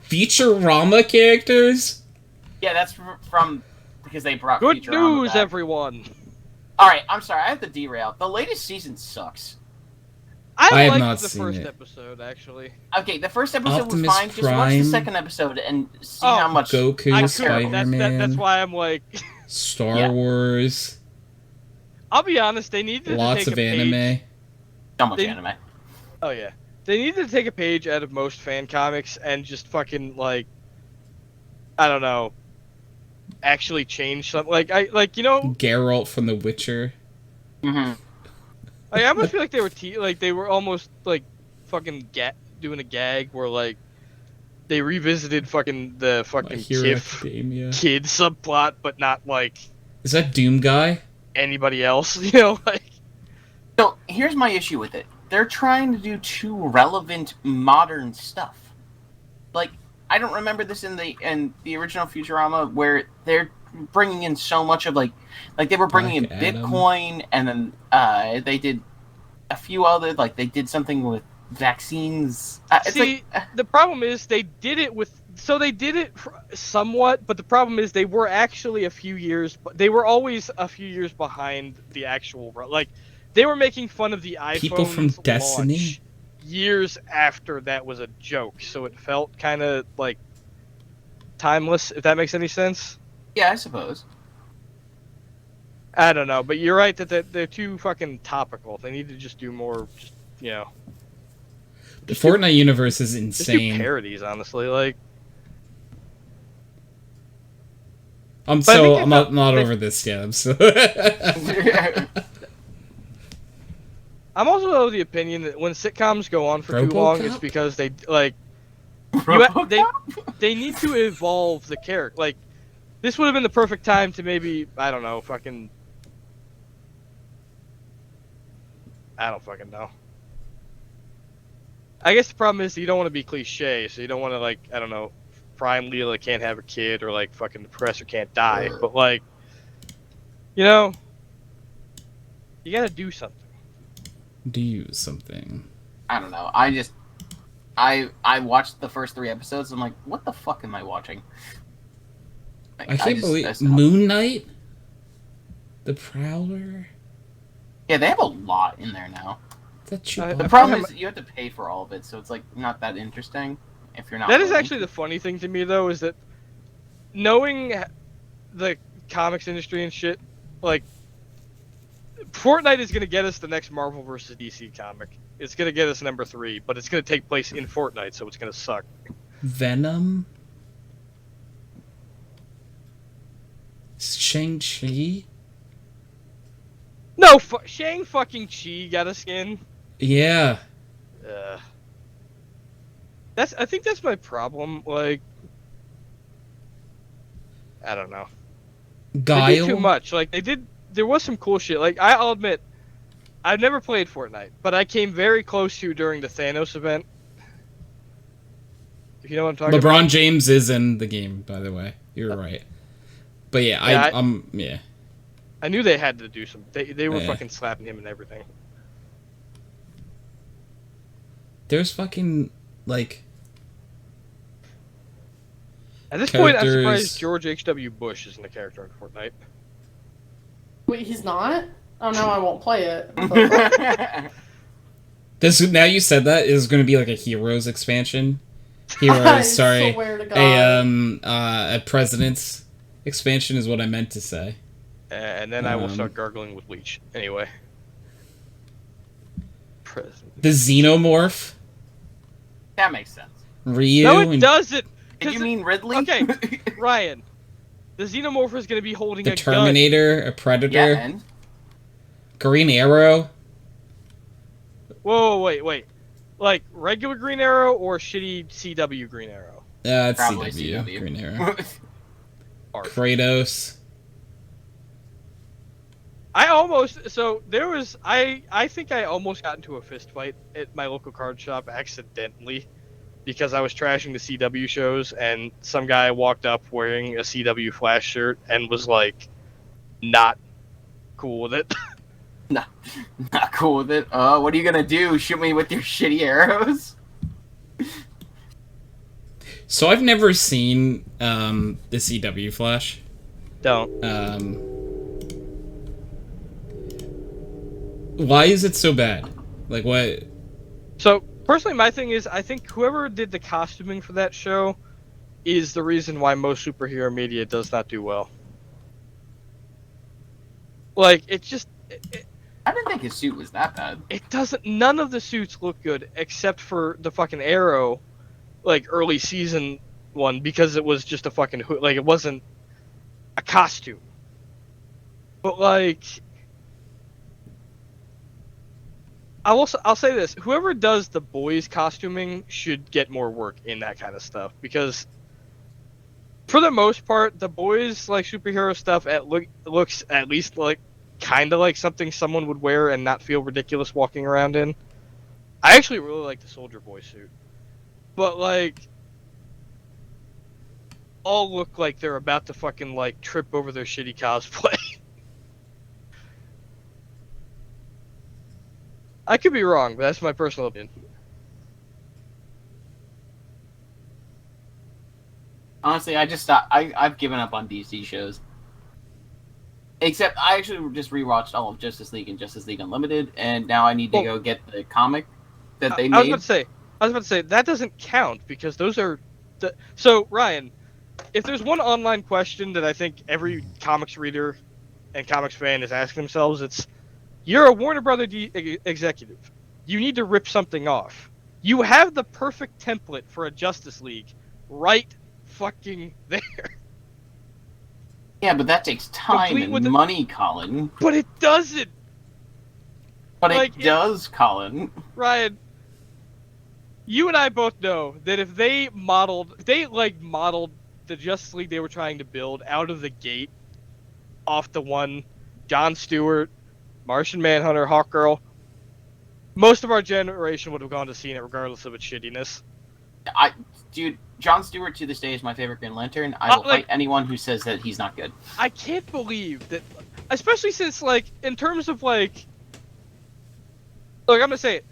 Futurama characters? Yeah, that's from because they brought Good Futurama news, back. everyone. All right, I'm sorry, I have to derail. The latest season sucks. I have liked not the seen first it. episode, actually. Okay, the first episode Optimus was fine. Just watch the Prime. second episode and see how much Goku, how Spider-Man. That's why I'm like... Star Wars. I'll be honest, they needed to Lots take of a anime. page... so much anime. Oh, yeah. They needed to take a page out of most fan comics and just fucking, like... I don't know. Actually change something. Like, you know... Geralt from The Witcher. Mm-hmm. I almost feel like they were they were almost like fucking doing a gag where like they revisited the fucking kid subplot, but not like Is that Doom guy? anybody else, you know? Like, So here's my issue with it. They're trying to do too relevant modern stuff. Like I don't remember this in the original Futurama where they're bringing in so much of like they were bringing in Bitcoin, and then they did a few other they did something with vaccines. The problem is they did it somewhat, but the problem is they were actually they were always a few years behind the actual they were making fun of the iPhone People from Destiny years after that was a joke, so it felt kind of like timeless, if that makes any sense. Yeah, I suppose. I don't know, but you're right that they're too fucking topical. They need to just do more, you know. The Fortnite universe is insane. Just do parodies, honestly. Like, I'm not over this yet. I'm also of the opinion that when sitcoms go on for too long, it's because they they need to evolve the character. Like, this would have been the perfect time to maybe, I don't know, I don't fucking know. I guess the problem is you don't want to be cliche, so you don't want to, like, I don't know, Prime Leela can't have a kid, or, like, fucking the professor can't die. But, like, you know, you gotta do something. Do something. I don't know. I watched the first 3 episodes. I'm like, what the fuck am I watching? I can't believe Moon Knight, the Prowler. Yeah, they have a lot in there now. The problem is you have to pay for all of it, so it's like not that interesting if you're not. That is actually the funny thing to me, though, is that knowing the comics industry and shit, like, Fortnite is gonna get us the next Marvel vs. DC comic. It's gonna get us number 3, but it's gonna take place in Fortnite, so it's gonna suck. Venom. Shang-Chi? No, Shang fucking Chi got a skin. Yeah. I think that's my problem. Like, I don't know. Guile? They did too much. Like, there was some cool shit. Like, I'll admit, I've never played Fortnite, but I came very close to during the Thanos event. If you know what I'm talking about. LeBron James is in the game, by the way. You're right. But yeah, I knew they had to do some. They were fucking slapping him and everything. There's fucking, like, at this point, I'm surprised George H.W. Bush isn't a character in Fortnite. Wait, he's not? Oh no, I won't play it. Now you said that is going to be like a Heroes expansion. Heroes, sorry, swear to God. A President's expansion is what I meant to say. And then I will start gargling with bleach. Anyway. The Xenomorph. That makes sense. Ryu. No, it doesn't. Did you mean Ridley? Okay, Ryan. The Xenomorph is going to be holding a Terminator, gun. a Predator. Yeah, and? Green Arrow. Whoa, wait. Like, regular Green Arrow or shitty CW Green Arrow? It's Probably CW Green Arrow. Kratos. I think I almost got into a fist fight at my local card shop accidentally because I was trashing the CW shows and some guy walked up wearing a CW Flash shirt and was like, not cool with it. Not cool with it. What are you gonna do? Shoot me with your shitty arrows? So I've never seen the CW Flash. Don't. Why is it so bad? Like, what? So, personally, my thing is, I think whoever did the costuming for that show is the reason why most superhero media does not do well. Like, it just... I didn't think his suit was that bad. It doesn't... None of the suits look good, except for the fucking Arrow, like, early season one, because it was just a fucking... Like, it wasn't a costume. But, like... I'll say this: whoever does the boys' costuming should get more work in that kind of stuff, because for the most part, the boys like superhero stuff looks at least like kind of like something someone would wear and not feel ridiculous walking around in. I actually really like the Soldier Boy suit, but like all look like they're about to fucking like trip over their shitty cosplay. I could be wrong, but that's my personal opinion. Honestly, I just stopped. I've given up on DC shows. Except I actually just rewatched all of Justice League and Justice League Unlimited, and now I need to go get the comic that they made. I was about to say that doesn't count because those are. So Ryan, if there's one online question that I think every comics reader and comics fan is asking themselves, it's: you're a Warner Brother executive. You need to rip something off. You have the perfect template for a Justice League right fucking there. Yeah, but that takes time and money, Collin. But it doesn't. But like, it does, Collin. Ryan, you and I both know that if they modeled the Justice League they were trying to build out of the gate off the one John Stewart, Martian Manhunter, Hawkgirl, most of our generation would have gone to see it regardless of its shittiness. Dude, John Stewart to this day is my favorite Green Lantern. I will fight anyone who says that he's not good. I can't believe that, especially since, like, in terms of, like, look, I'm gonna say it.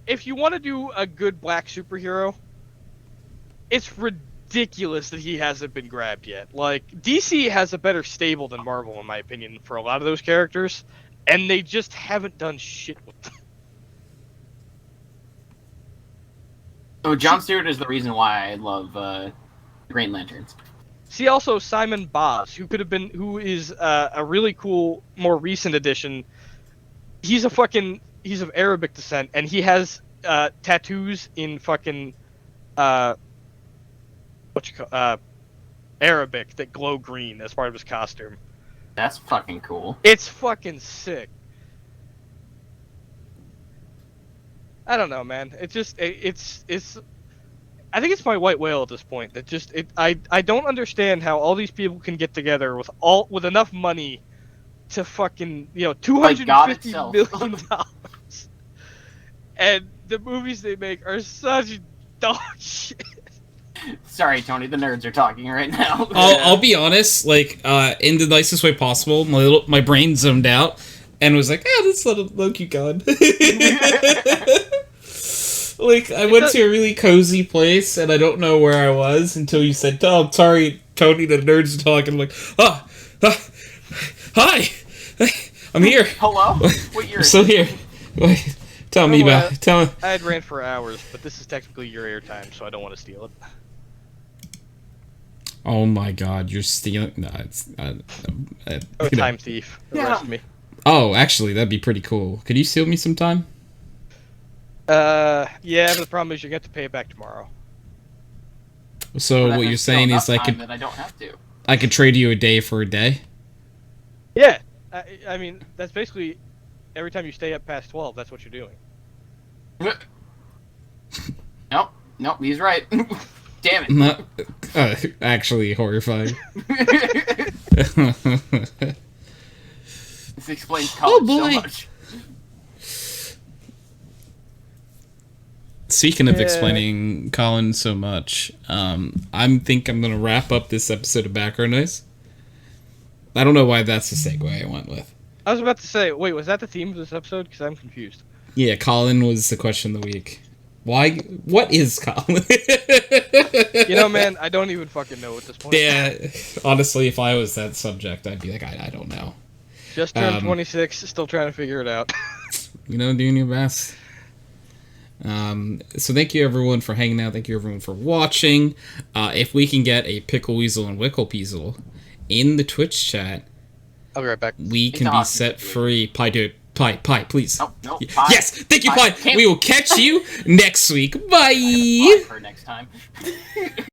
If you want to do a good black superhero, it's ridiculous that he hasn't been grabbed yet. Like, DC has a better stable than Marvel, in my opinion, for a lot of those characters, and they just haven't done shit with them. So John Stewart is the reason why I love Green Lanterns. See, also Simon Boz, who is a really cool, more recent addition. He's of Arabic descent, and he has tattoos in fucking Arabic that glow green as part of his costume. That's fucking cool. It's fucking sick. I don't know, man. It's I think it's my white whale at this point. I don't understand how all these people can get together with enough money to fucking, $250 million dollars. And the movies they make are such dog shit. Sorry, Tony, the nerds are talking right now. I'll be honest, like, in the nicest way possible, my brain zoned out and was like, this little Loki god. Like, I went to a really cozy place, and I don't know where I was until you said, "Oh, sorry, Tony, the nerds are talking." I'm like, hi, I'm here. Hello? What year? I'm still here. Wait, tell me about it. I had ran for hours, but this is technically your airtime, so I don't want to steal it. Oh my god, you're stealing... No, it's... time thief. Arrest me. Oh, actually, that'd be pretty cool. Could you steal me some time? Yeah, but the problem is you get to pay it back tomorrow. So what you're saying is I don't have to. I could trade you a day for a day? Yeah. I mean, that's basically every time you stay up past 12, that's what you're doing. Nope, he's right. Damn it. Not, actually horrifying. This explains college so much. Speaking of explaining Collin so much, I think I'm going to wrap up this episode of Background Noise. I don't know why that's the segue I went with. I was about to say, wait, was that the theme of this episode? Because I'm confused. Yeah, Collin was the question of the week. Why? What is Collin? You know, man, I don't even fucking know at this point. Yeah, honestly, if I was that subject, I'd be like, I don't know. Just turned 26, still trying to figure it out. You know, doing your best. So thank you everyone for hanging out. Thank you everyone for watching. If we can get a Pickle Weasel and Wickle Peasel in the Twitch chat, I'll be right back. we can be set free. Pie, dude. Pie, please. No, Pie. Yes, thank you, Pie. Can't- We will catch you next week. Bye. Pie for next time.